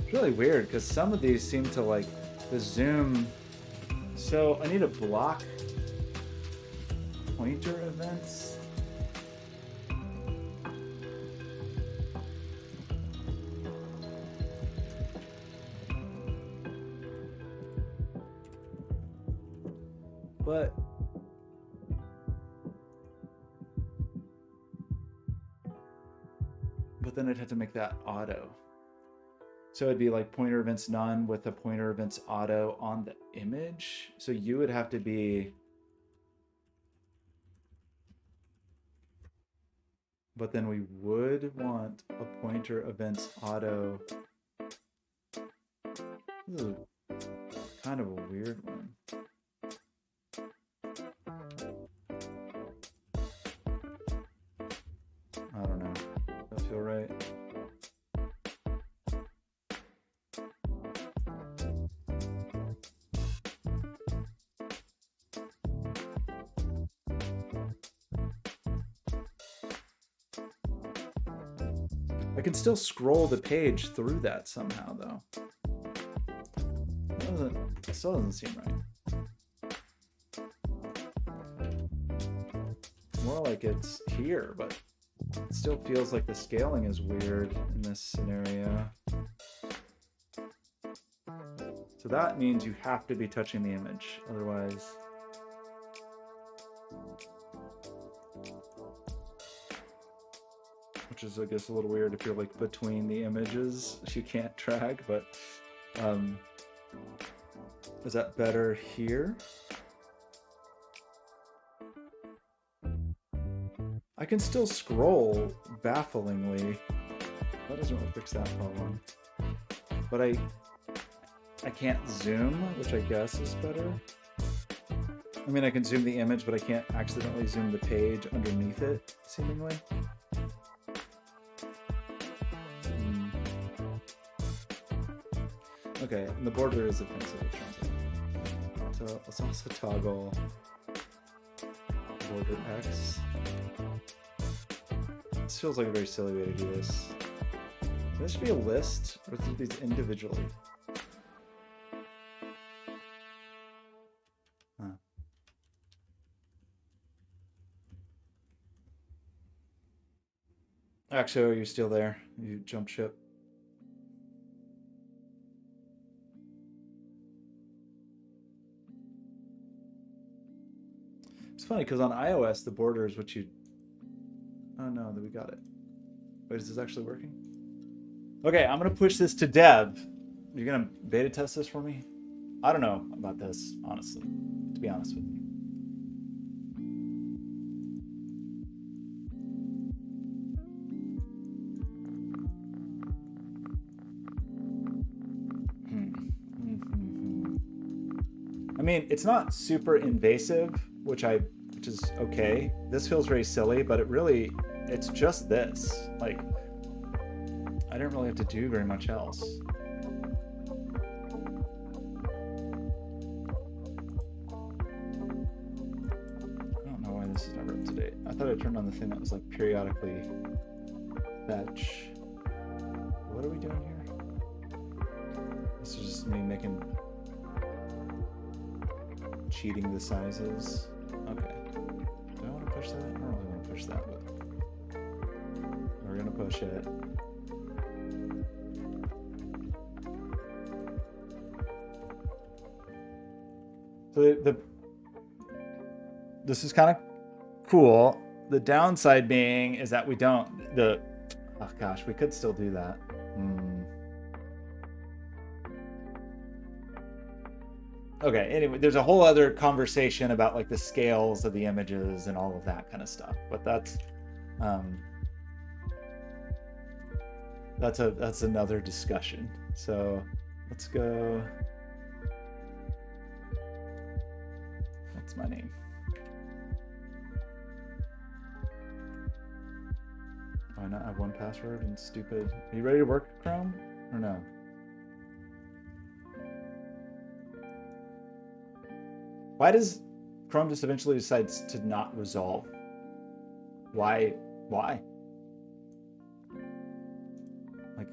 [SPEAKER 1] It's really weird because some of these seem to like the zoom. So I need to block pointer events. But then I'd have to make that auto. So it'd be like pointer events none with a pointer events auto on the image. So you would have to be, but then we would want a pointer events auto. This is kind of a weird one. I don't know. Does that feel right? I can still scroll the page through that somehow, though. It still doesn't seem right. More like it's here, but it still feels like the scaling is weird in this scenario. So that means you have to be touching the image, otherwise. Which is, I guess, a little weird if you're like between the images, you can't drag, but is that better here? I can still scroll bafflingly. That doesn't really fix that problem. But I can't zoom, which I guess is better. I mean, I can zoom the image, but I can't accidentally zoom the page underneath it, seemingly. Okay, and the border is offensive, it turns out. So let's also toggle border X. This feels like a very silly way to do this. This should be a list, or do these individually? Huh. Actually, are you still there? You jumped ship. It's funny because on iOS, the border is what you... Oh no, we got it. Wait, is this actually working? Okay, I'm gonna push this to dev. You're gonna beta test this for me? I don't know about this, honestly, to be honest with you. I mean, it's not super invasive, which is okay. This feels very silly, but it's just this. Like, I didn't really have to do very much else. I don't know why this is never up to date. I thought I turned on the thing that was like periodically fetch. What are we doing here? This is just me cheating the sizes. Okay. Do I want to push that? I don't really want to push that, but we're gonna push it. So this is kind of cool. The downside being is that we don't oh gosh, we could still do that. Okay, anyway, there's a whole other conversation about like the scales of the images and all of that kind of stuff, but that's another discussion. So let's go. What's my name? I not have one password and stupid? Are you ready to work, Chrome, or no? Why does Chrome just eventually decides to not resolve? Why? Why? Like,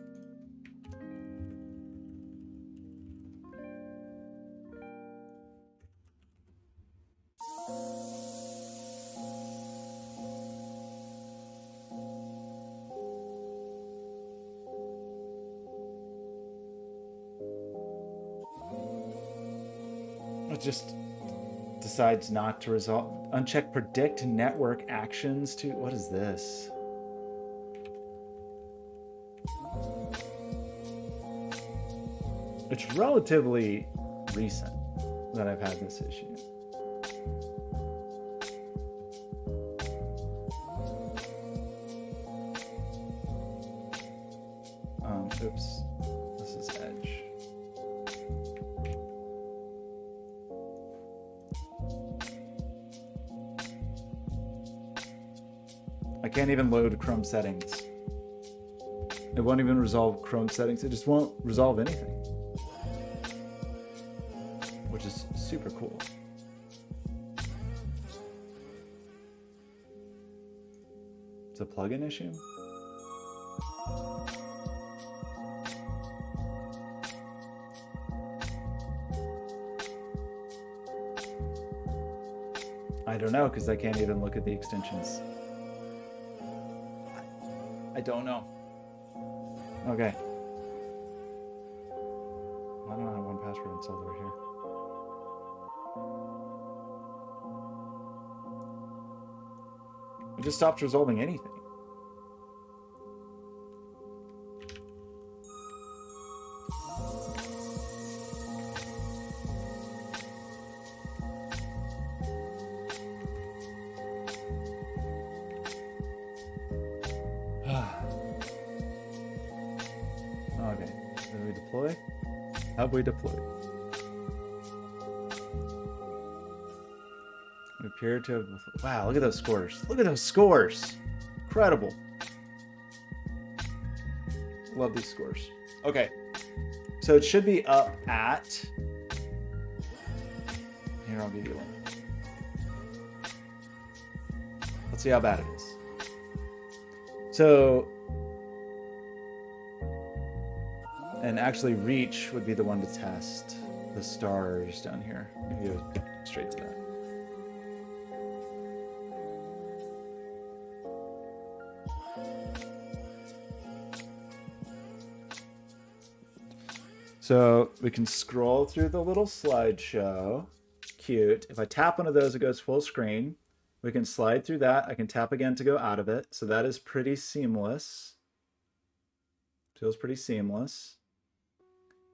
[SPEAKER 1] it just decides not to resolve. Uncheck predict network actions to, what is this? It's relatively recent that I've had this issue. Oops, this is Edge. I can't even load Chrome settings. It won't even resolve Chrome settings. It just won't resolve anything, which is super cool. It's a plugin issue. I don't know, because I can't even look at the extensions. I don't know. Okay. I don't have one password installed over here. It just stopped resolving anything. Okay, then we deploy. How do we deploy? We appear to have... Wow, look at those scores. Look at those scores. Incredible. Love these scores. Okay, so it should be up at... Here, I'll give you one. Let's see how bad it is. So... And actually reach would be the one to test the stars down here. Maybe go straight to that. So we can scroll through the little slideshow. Cute. If I tap one of those, it goes full screen. We can slide through that. I can tap again to go out of it. So that is pretty seamless. Feels pretty seamless.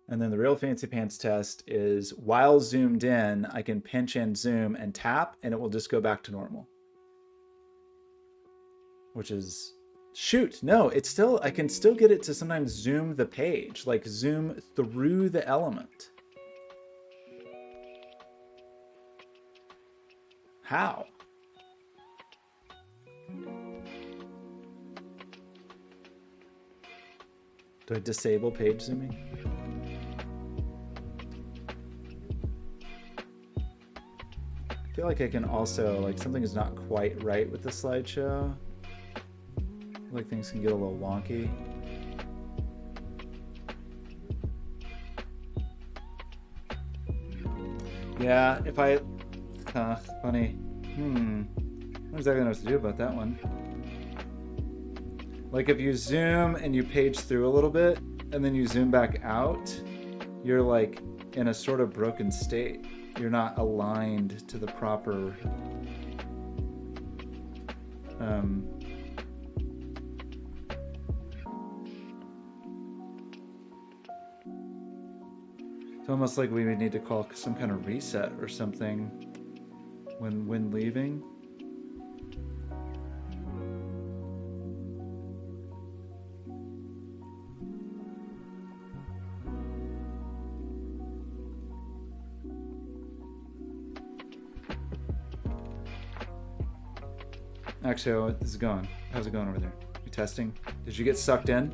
[SPEAKER 1] And then the real fancy pants test is while zoomed in, I can pinch and zoom and tap, and it will just go back to normal. Which is, shoot, no, it's still, I can still get it to sometimes zoom the page, like zoom through the element. How? Do I disable page zooming? I feel like I can also, like, something is not quite right with the slideshow. I feel like things can get a little wonky. Yeah, if I, funny. I don't exactly know what to do about that one. Like if you zoom and you page through a little bit and then you zoom back out, you're like in a sort of broken state. You're not aligned to the proper it's almost like we would need to call some kind of reset or something when leaving. Actually, this is going. How's it going over there? Testing. Did you get sucked in?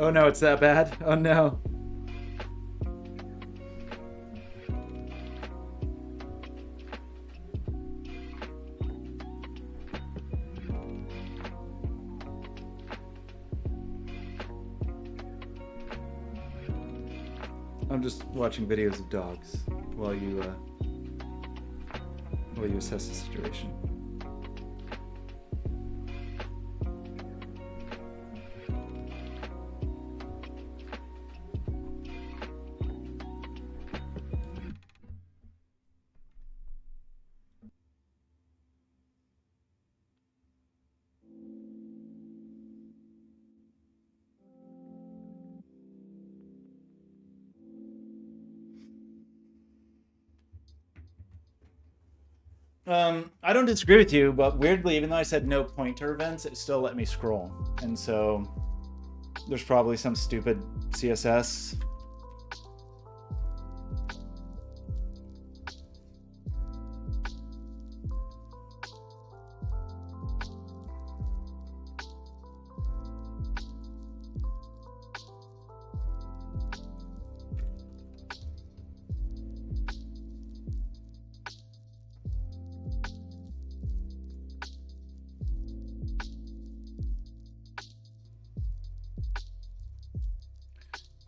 [SPEAKER 1] Oh no, it's that bad? Oh no. I'm just watching videos of dogs while you assess the situation. I don't disagree with you, but weirdly, even though I said no pointer events, it still let me scroll. And so there's probably some stupid CSS.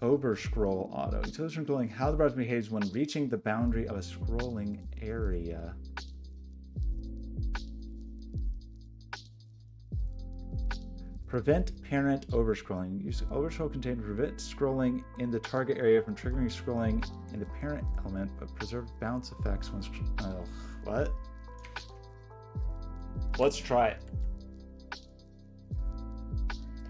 [SPEAKER 1] Over scroll auto. Utilities from controlling how the browser behaves when reaching the boundary of a scrolling area. Prevent parent overscrolling. Use overscroll container to prevent scrolling in the target area from triggering scrolling in the parent element, but preserve bounce effects when. Oh, what? Let's try it.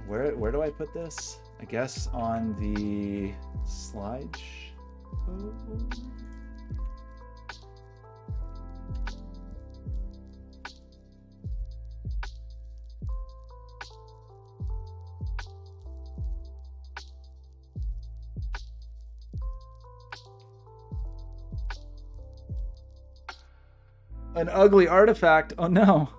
[SPEAKER 1] Where do I put this? I guess on the slide. An ugly artifact. Oh no.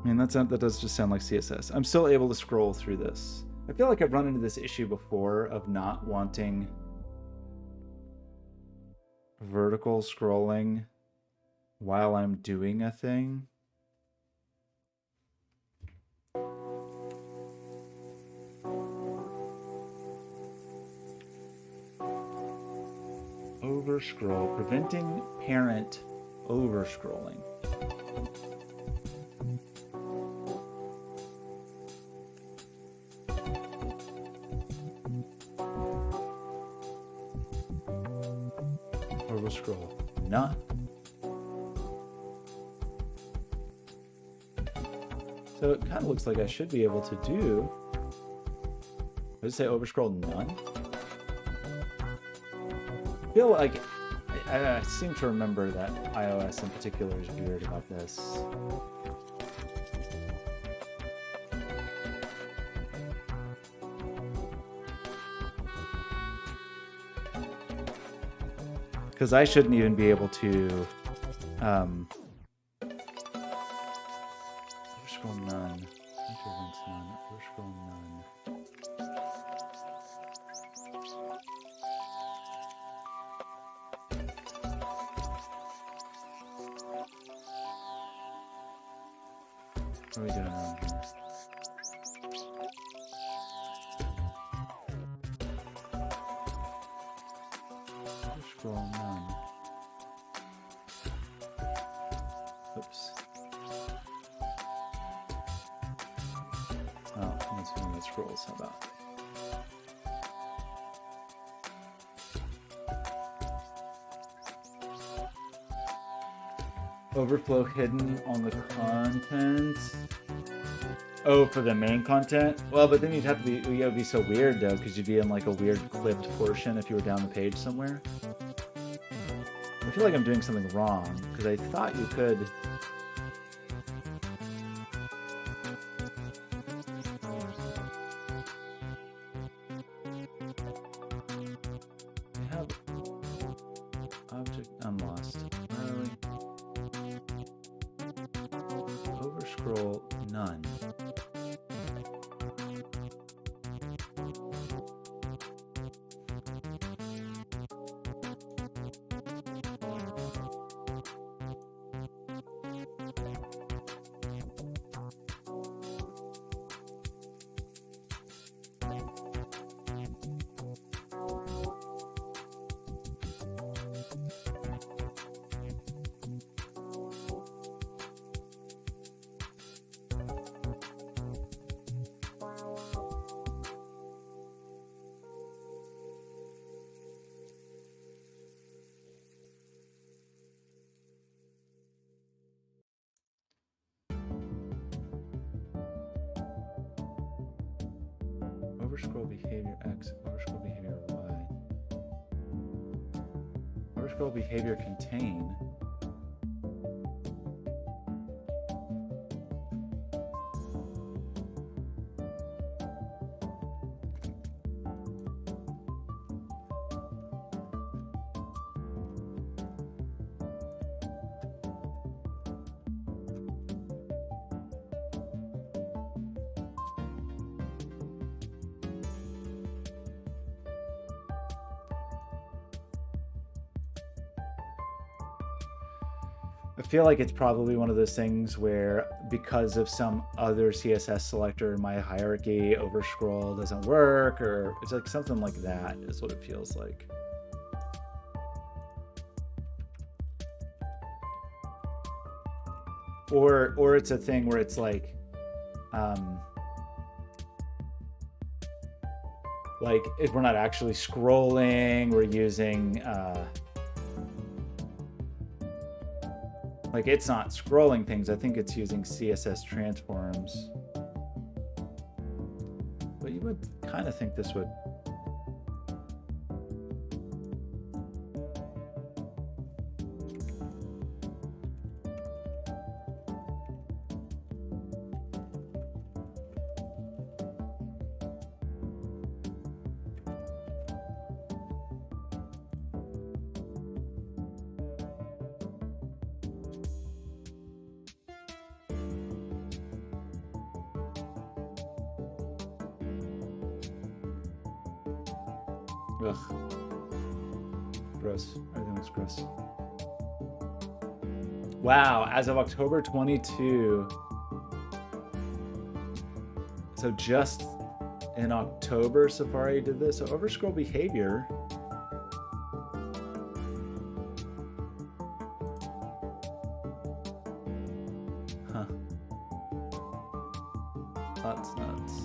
[SPEAKER 1] I mean, that does just sound like CSS. I'm still able to scroll through this. I feel like I've run into this issue before of not wanting vertical scrolling while I'm doing a thing. Overscroll, preventing parent overscrolling. Scroll. None. So it kind of looks like I should be able to do. Did it say overscroll none? I feel like I seem to remember that iOS in particular is weird about this. Because I shouldn't even be able to overscroll none. Intervents none. Overscroll none. What are we doing wrong here? Overscroll none. Oops. Oh, that's one of the scrolls. How about? Overflow hidden on the content. Oh, for the main content? Well, but then it would be so weird though, because you'd be in like a weird clipped portion if you were down the page somewhere. I feel like I'm doing something wrong, because I thought you could... I have object unlost. Where are we? Overscroll none. Overscroll behavior X, overscroll behavior Y. Overscroll behavior contain. I feel like it's probably one of those things where because of some other CSS selector in my hierarchy, overscroll doesn't work, or it's like something like that is what it feels like. Or it's a thing where it's like if we're not actually scrolling, we're using like it's not scrolling things. I think it's using CSS transforms. But you would kind of think this would. Ugh. Gross. Everything looks gross. Wow, as of October 22. So just in October, Safari did this. So overscroll behavior. Huh. That's nuts.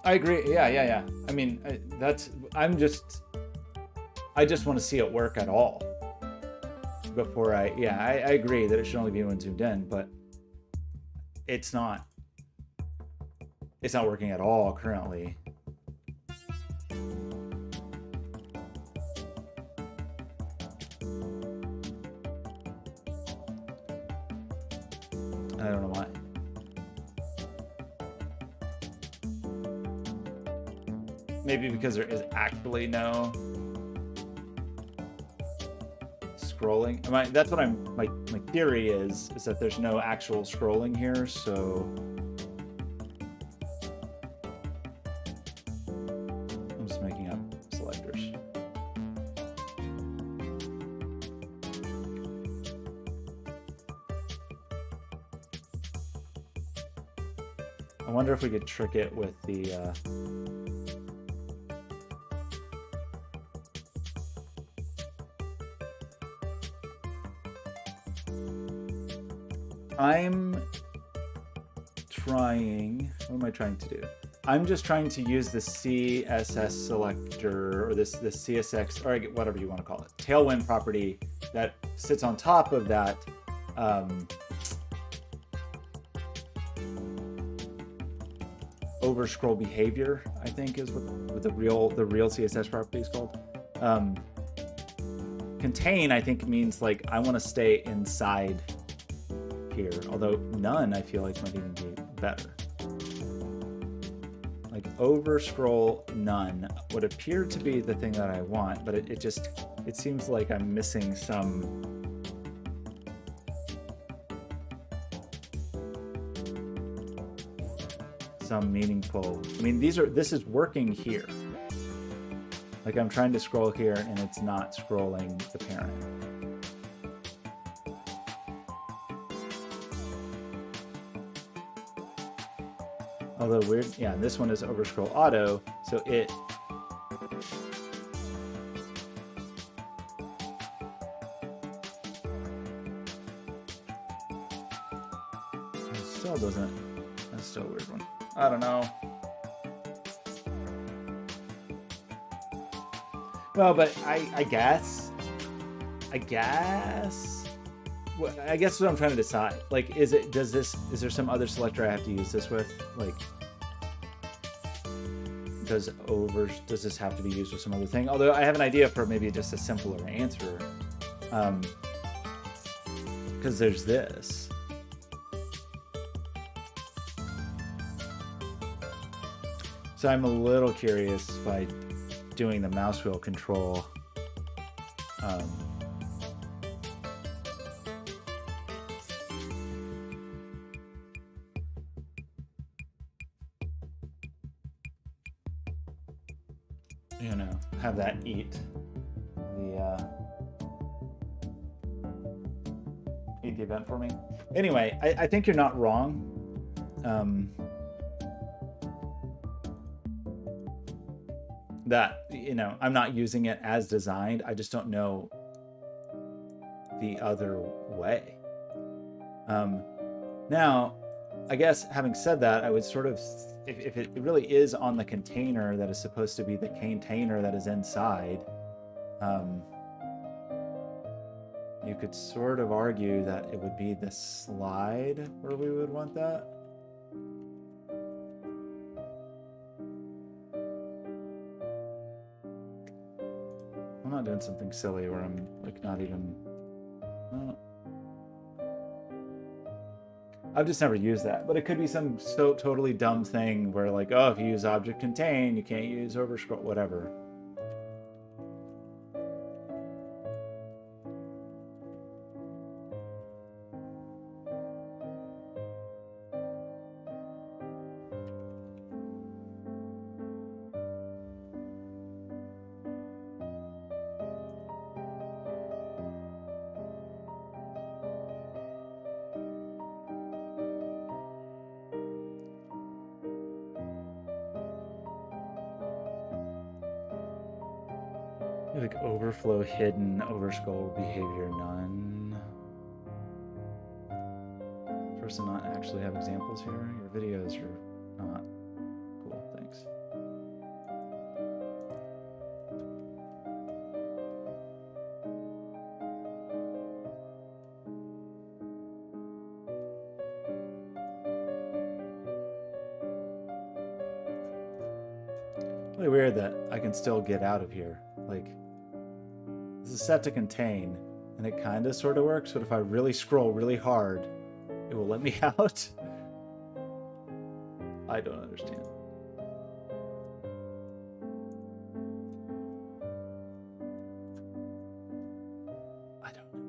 [SPEAKER 1] I agree. Yeah. I mean, I just want to see it work at all before I agree that it should only be when zoomed in, but it's not working at all currently. I don't know why. Maybe because there is actually no scrolling. That's what my theory is that there's no actual scrolling here, so I'm just making up selectors. I wonder if we could trick it with the I'm trying, what am I trying to do? I'm just trying to use the CSS selector, or this CSX, or whatever you want to call it, Tailwind property that sits on top of that overscroll behavior, I think is what the real CSS property is called. Contain, I think, means like I want to stay inside here, although none I feel like might even be better. Like overscroll none would appear to be the thing that I want, but it seems like I'm missing some meaningful. I mean, this is working here. Like I'm trying to scroll here and it's not scrolling the parent. Although weird, yeah, this one is overscroll auto, so it still doesn't. That's still a weird one. I don't know. Well, but I guess well, I guess what I'm trying to decide, like, is there some other selector I have to use this with? Like, does this have to be used with some other thing? Although I have an idea for maybe just a simpler answer, because there's this. So I'm a little curious by doing the mouse wheel control. You know, have that eat the event for me. Anyway, I think you're not wrong. That, you know, I'm not using it as designed. I just don't know the other way. Now, I guess having said that, I would sort of, if it really is on the container that is supposed to be the container that is inside, you could sort of argue that it would be the slide where we would want that. I'm not doing something silly where I'm like not even. I've just never used that, but it could be some so totally dumb thing where like, oh, if you use object contain, you can't use overscroll, whatever. Like overflow hidden, overscroll behavior none. Person not actually have examples here. Your videos are not cool. Thanks. Really weird that I can still get out of here. Like, this is set to contain, and it kind of sort of works, but if I really scroll really hard, it will let me out. I don't understand. I don't know.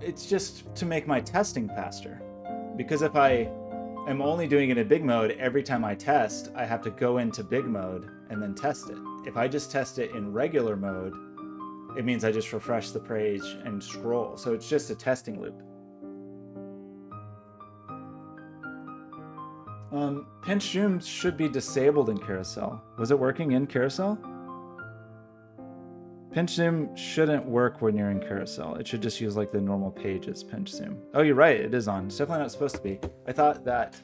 [SPEAKER 1] it's just to make my testing faster. Because if I am only doing it in big mode, every time I test, I have to go into big mode and then test it. If I just test it in regular mode, it means I just refresh the page and scroll. So it's just a testing loop. Pinch zoom should be disabled in carousel. Was it working in carousel? Pinch zoom shouldn't work when you're in carousel. It should just use like the normal pages pinch zoom. Oh, you're right. It is on. It's definitely not supposed to be. I thought that...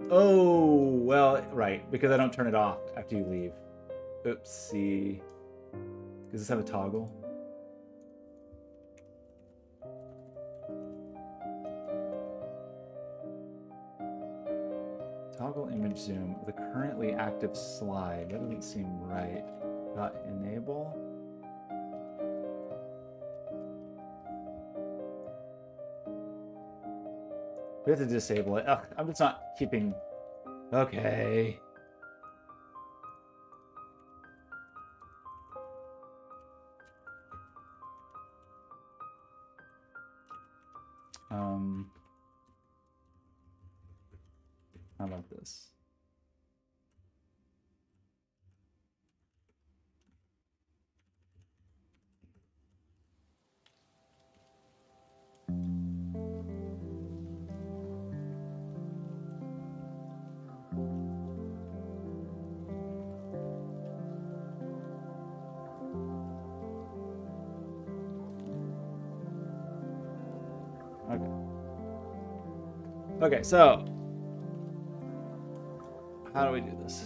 [SPEAKER 1] Oh, well, right. Because I don't turn it off after you leave. Oopsie. Does this have a toggle? Toggle image zoom with a currently active slide. That doesn't seem right. Enable. We have to disable it. Ugh, I'm just not keeping... Okay. How about this? Okay, so how do we do this?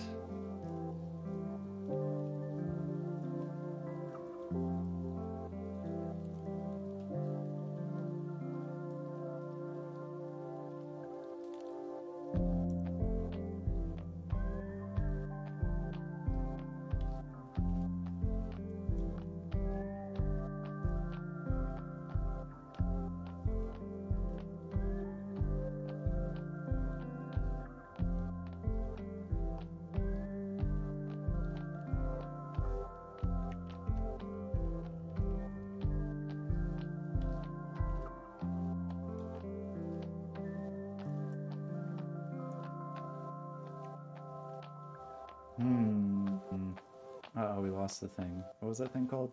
[SPEAKER 1] Uh-oh, we lost the thing. What was that thing called?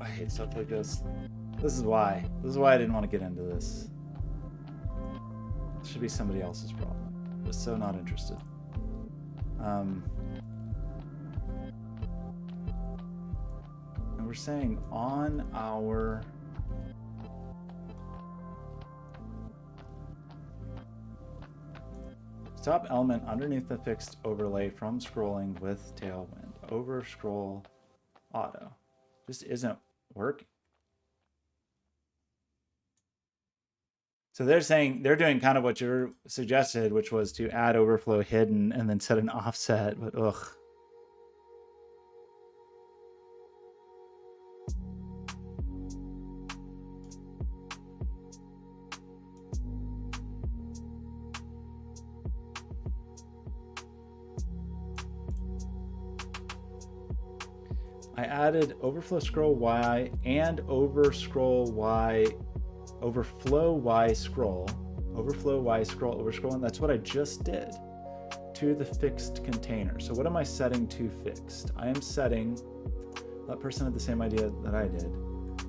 [SPEAKER 1] I hate stuff like this. This is why. This is why I didn't want to get into this. It should be somebody else's problem. Just so not interested. And we're saying on our top element underneath the fixed overlay from scrolling with tailwind. Over scroll auto. Just isn't working. So they're saying they're doing kind of what you suggested, which was to add overflow hidden and then set an offset, but ugh. I added overflow scroll Y and overflow Y scroll, and that's what I just did to the fixed container. So what am I setting to fixed? I am setting, that person had the same idea that I did.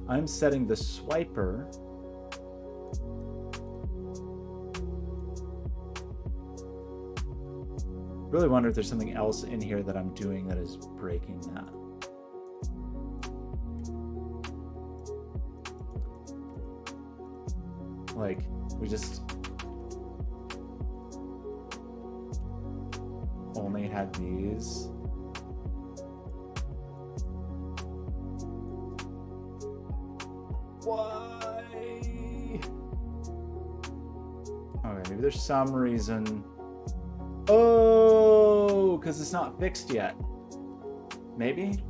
[SPEAKER 1] I'm setting the swiper really wonder if there's something else in here that I'm doing that is breaking that. Like, we just only had these. Why? Okay, maybe there's some reason. Oh, because it's not fixed yet. Maybe?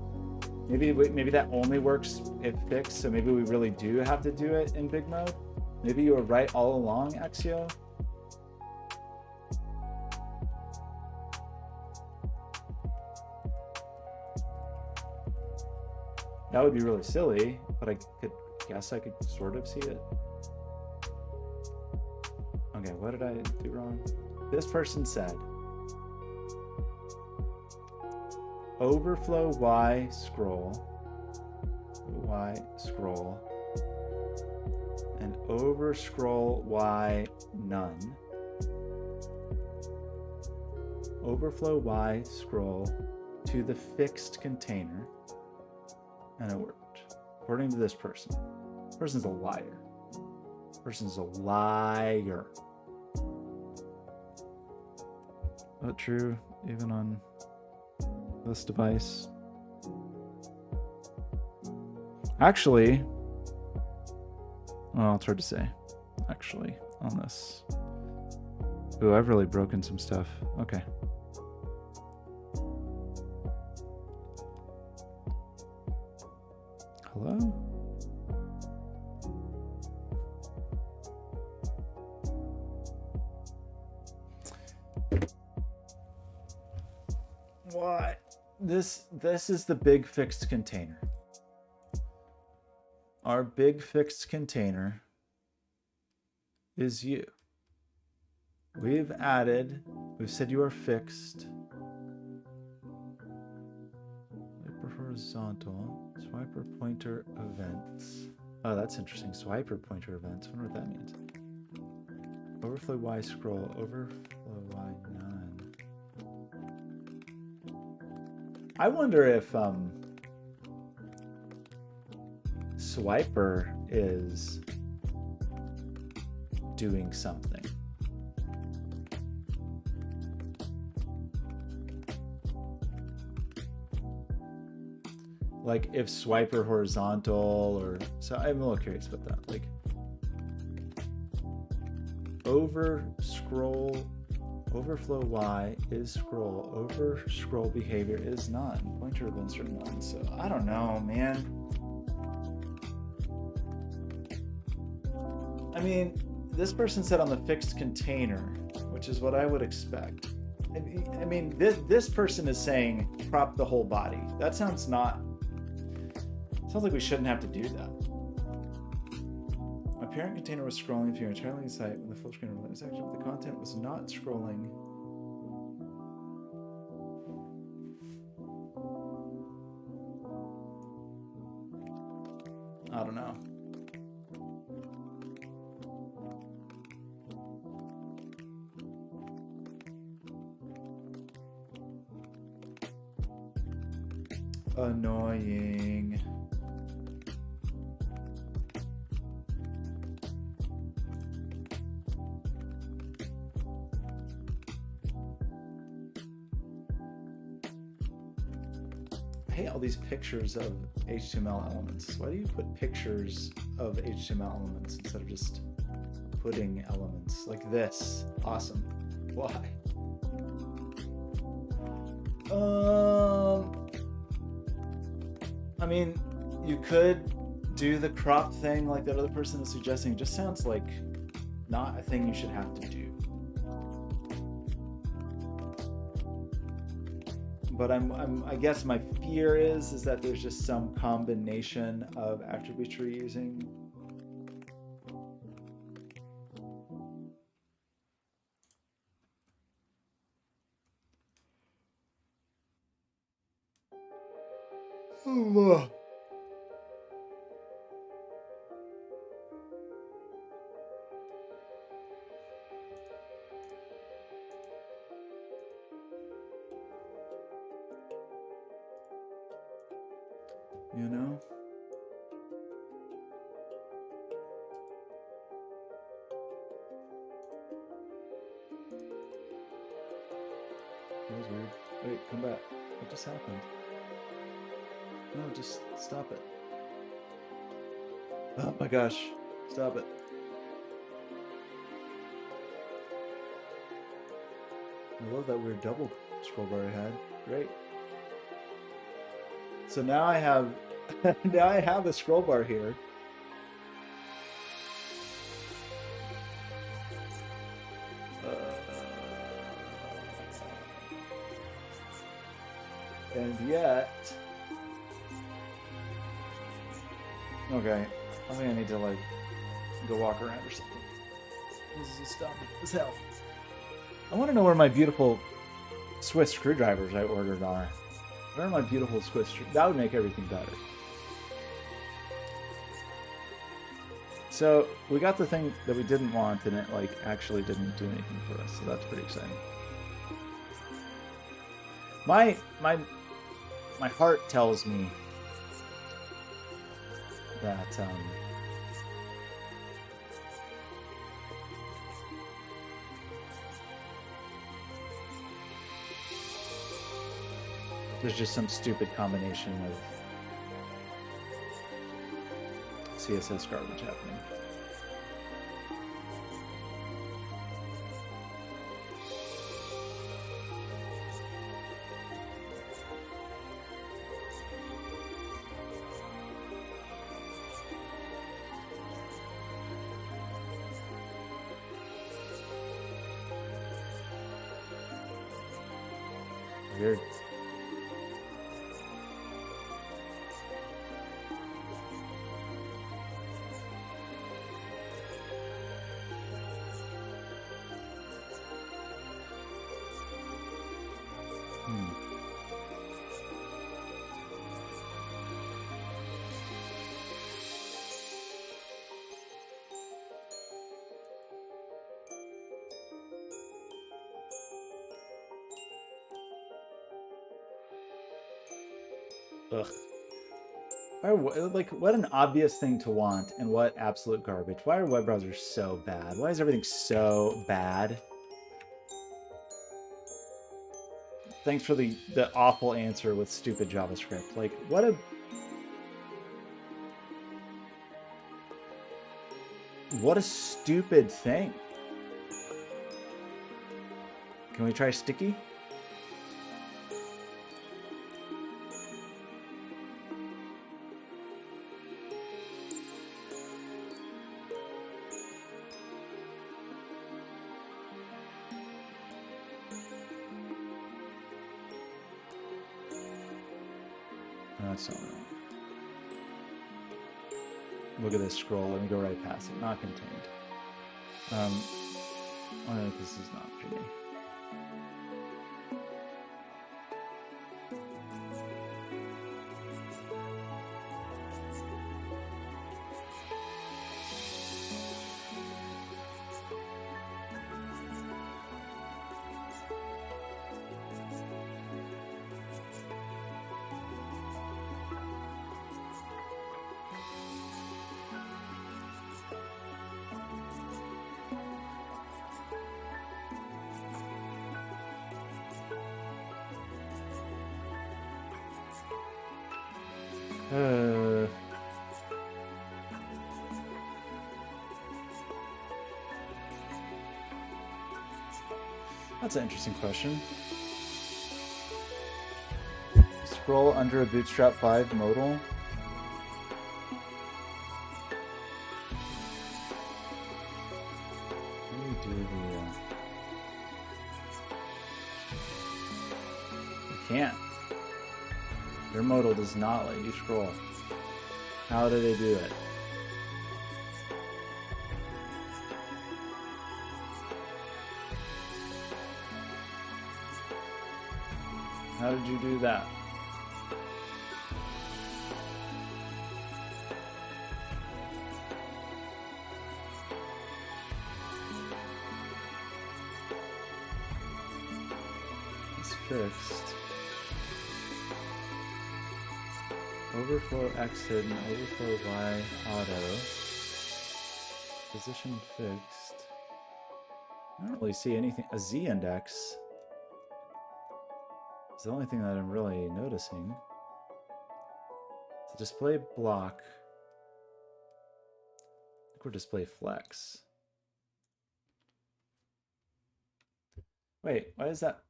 [SPEAKER 1] Maybe that only works if fixed, so maybe we really do have to do it in big mode. Maybe you were right all along, Axio. That would be really silly, but I guess I could sort of see it. Okay, what did I do wrong? This person said overflow Y scroll, and over scroll Y none. Overflow Y scroll to the fixed container, and it worked. According to this person. This person's a liar. This person's a liar. Not true, even on this device. Actually, well, it's hard to say. Actually, on this. Ooh, I've really broken some stuff. Okay. Hello? What? This is the big fixed container. Our big fixed container is you. We've said you are fixed. Swiper horizontal, swiper pointer events. Oh, that's interesting. Swiper pointer events. I wonder what that means. Overflow Y scroll, overflow Y none. I wonder if swiper is doing something. Like if swiper horizontal or so, I'm a little curious about that. Like overflow Y is scroll, over scroll behavior is none, pointer events are none. So I don't know, man. I mean, this person said on the fixed container, which is what I would expect. I mean, this person is saying prop the whole body. That sounds like we shouldn't have to do that. My parent container was scrolling through entirely site when the full screen was actually the content was not scrolling. I don't know. Annoying. I hate all these pictures of HTML elements. Why do you put pictures of HTML elements instead of just putting elements like this? Awesome. Why? I mean, you could do the crop thing like that other person is suggesting. It just sounds like not a thing you should have to do. But I guess my fear is that there's just some combination of attributes you're using. Oh. You know? That was weird. Wait, come back. What just happened? No, just stop it. Oh my gosh. Stop it. I love that weird double scroll bar I had. Great. So now I have now I have a scroll bar here. And yet, okay, I think I need to like go walk around or something. This is dumb as hell. I want to know where my beautiful Swiss screwdrivers I ordered are. Where are my beautiful Swiss? That would make everything better. So we got the thing that we didn't want, and it like actually didn't do anything for us. So that's pretty exciting. My heart tells me that there's just some stupid combination of CSS garbage happening. Weird. Ugh. Like, what an obvious thing to want, and what absolute garbage. Why are web browsers so bad? Why is everything so bad? Thanks for the awful answer with stupid JavaScript. Like, what a stupid thing. Can we try sticky? That's not right. Look at this scroll. Let me go right past it. Not contained. This is not for me. That's an interesting question. Scroll under a Bootstrap 5 modal. How do you do the... You can't. Your modal does not let you scroll. How do they do it? How did you do that? It's fixed. Overflow X hidden, overflow Y auto. Position fixed. I don't really see anything. A Z index. It's the only thing that I'm really noticing. So display block. I think we're display flex. Wait, why is that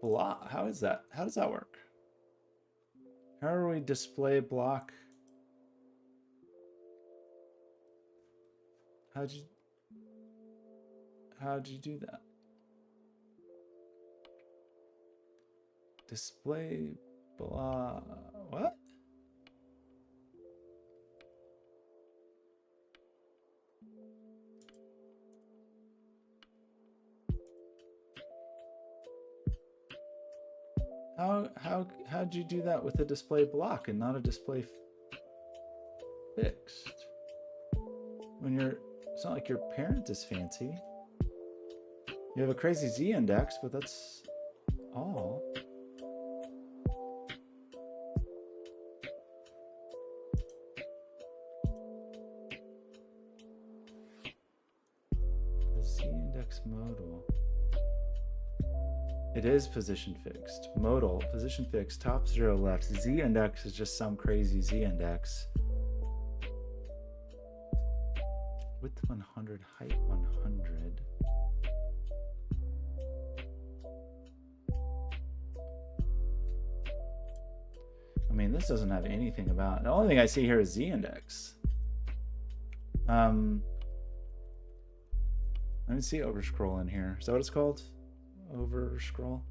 [SPEAKER 1] block? How is that? How does that work? How do we display block? How'd you do that? Display block. What? How'd you do that with a display block and not a display fixed? When you're, it's not like your parent is fancy. You have a crazy Z index, but that's all. The Z index modal. It is position fixed. Modal, position fixed, top 0 left. Z index is just some crazy Z index. Width 100, height 100. I mean, this doesn't have anything about, the only thing I see here is Z index. Let me see overscroll in here. Is that what it's called? Overscroll.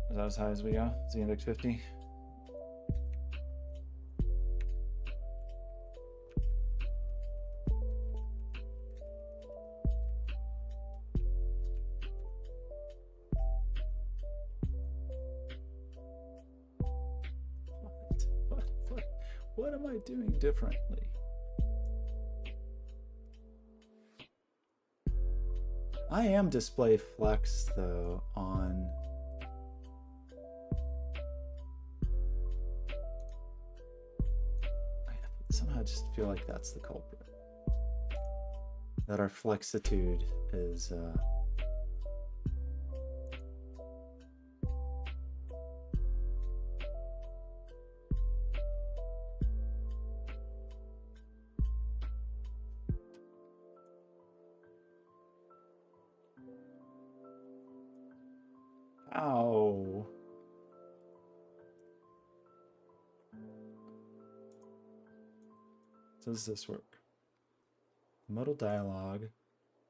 [SPEAKER 1] Is that as high as we go? Z index 50. What am I doing differently? I am display flex though on somehow I just feel like that's the culprit. That our flexitude is ow. Does this work? Modal dialogue,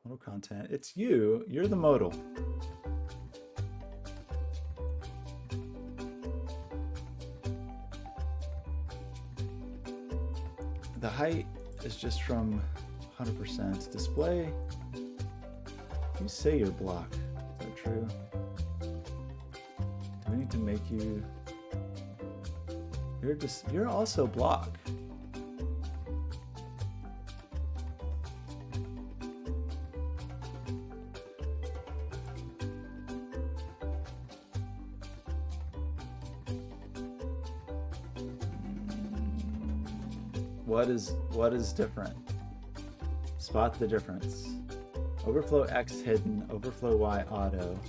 [SPEAKER 1] modal content. It's you. You're the modal. The height is just from 100%. Display. You say you're block. Is that true? Do we need to make you? You're also block. What is different? Spot the difference. Overflow X hidden, overflow Y auto.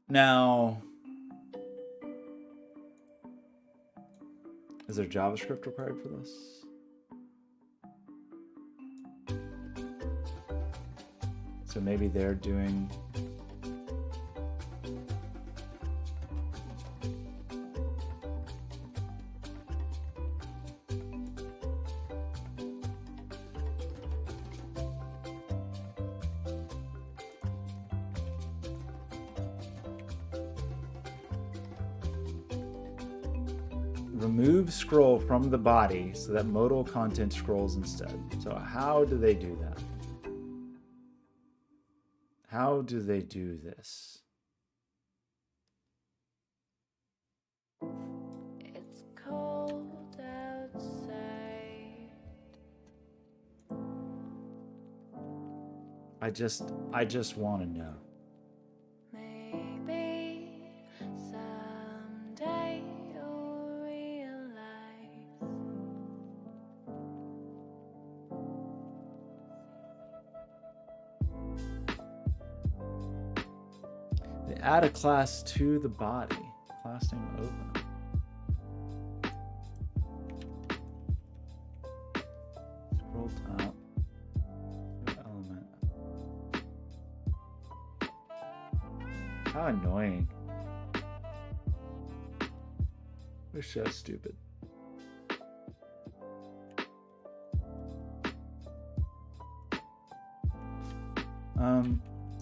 [SPEAKER 1] Now, is there JavaScript required for this? So maybe they're doing remove scroll from the body so that modal content scrolls instead. So how do they do that? How do they do this?
[SPEAKER 2] It's cold outside.
[SPEAKER 1] I just want to know.
[SPEAKER 2] Maybe someday you'll realize
[SPEAKER 1] They add a class to the body. Class name open. Scroll top. New element. How annoying. They're so stupid.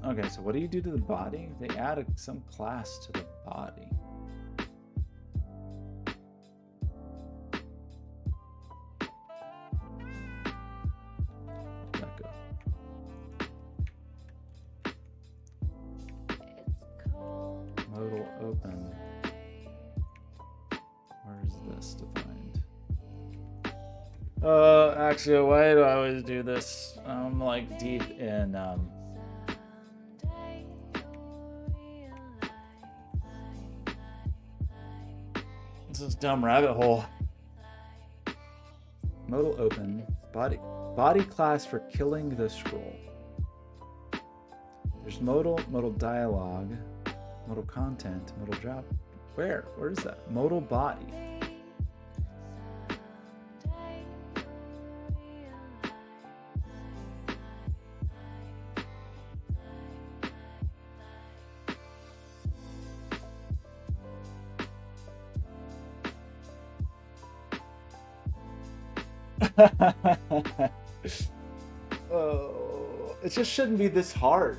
[SPEAKER 1] Okay, so what do you do to the body? They add some class to the body. Where'd that go? Modal open. Where's this defined? Actually, why do I always do this? I'm like deep in this dumb rabbit hole. Modal open. Body class for killing the scroll. There's modal dialogue, modal content, modal drop. Where is that? Modal body. Oh, it just shouldn't be this hard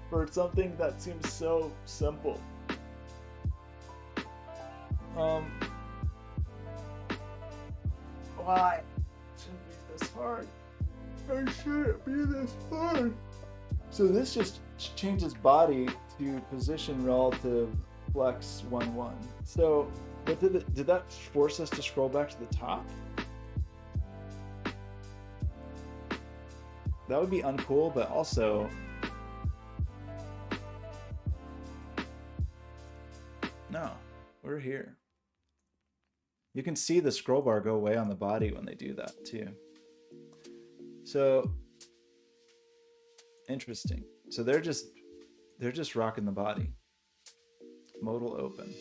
[SPEAKER 1] for something that seems so simple. Why? It shouldn't be this hard. It shouldn't be this hard. So this just changes body to position relative flex 1-1. So what did that force us to scroll back to the top? That would be uncool, but also no, we're here. You can see the scroll bar go away on the body when they do that too. So interesting. So they're just rocking the body. Modal open.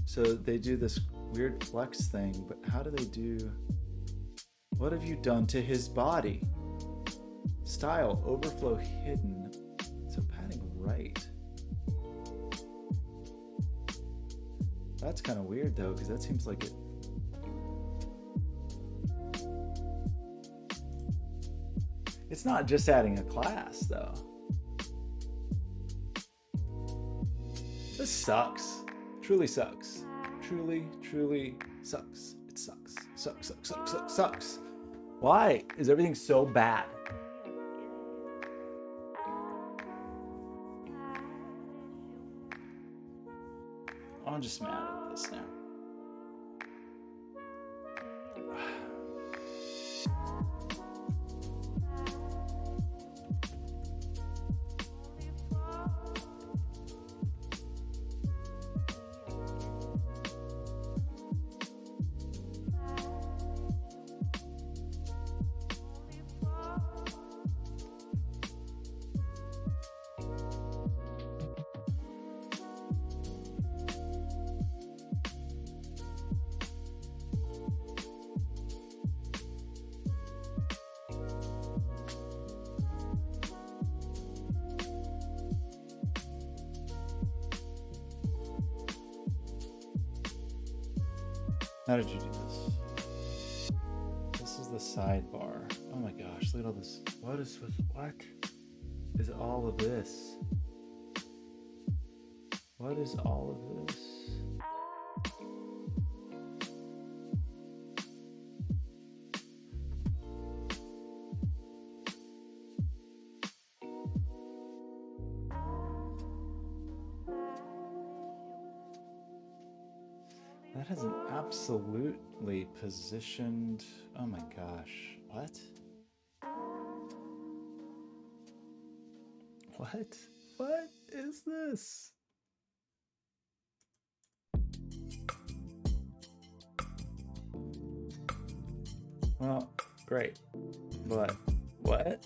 [SPEAKER 1] So they do this weird flex thing, but how do they do? What have you done to his body? Style overflow hidden. So padding right. That's kind of weird though, because that seems like it. It's not just adding a class though. This sucks. Truly sucks. Truly sucks. It sucks. Sucks. Why is everything so bad? I'm just mad at this now. How did you do this? This is the sidebar. Oh my gosh, look at all this. What is all of this? What is all of this? That has an absolutely positioned. Oh my gosh. What? What is this? Well, great. But what?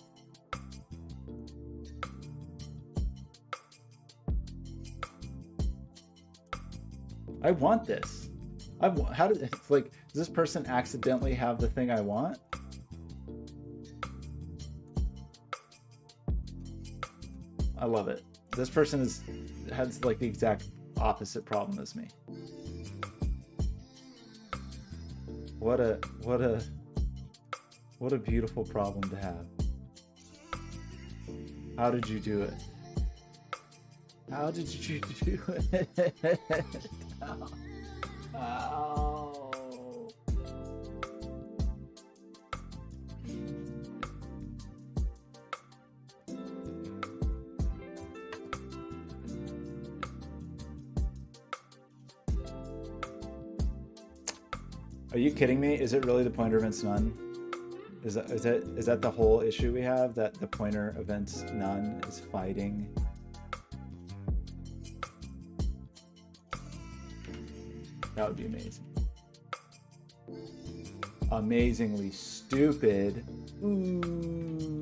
[SPEAKER 1] I want this. How did it's like? Does this person accidentally have the thing I want? I love it. This person has like the exact opposite problem as me. What a beautiful problem to have. How did you do it? How did you do it? Oh. Are you kidding me? Is it really the pointer events none? Is that the whole issue we have? That the pointer events none is fighting? That would be amazing. Amazingly stupid. Ooh.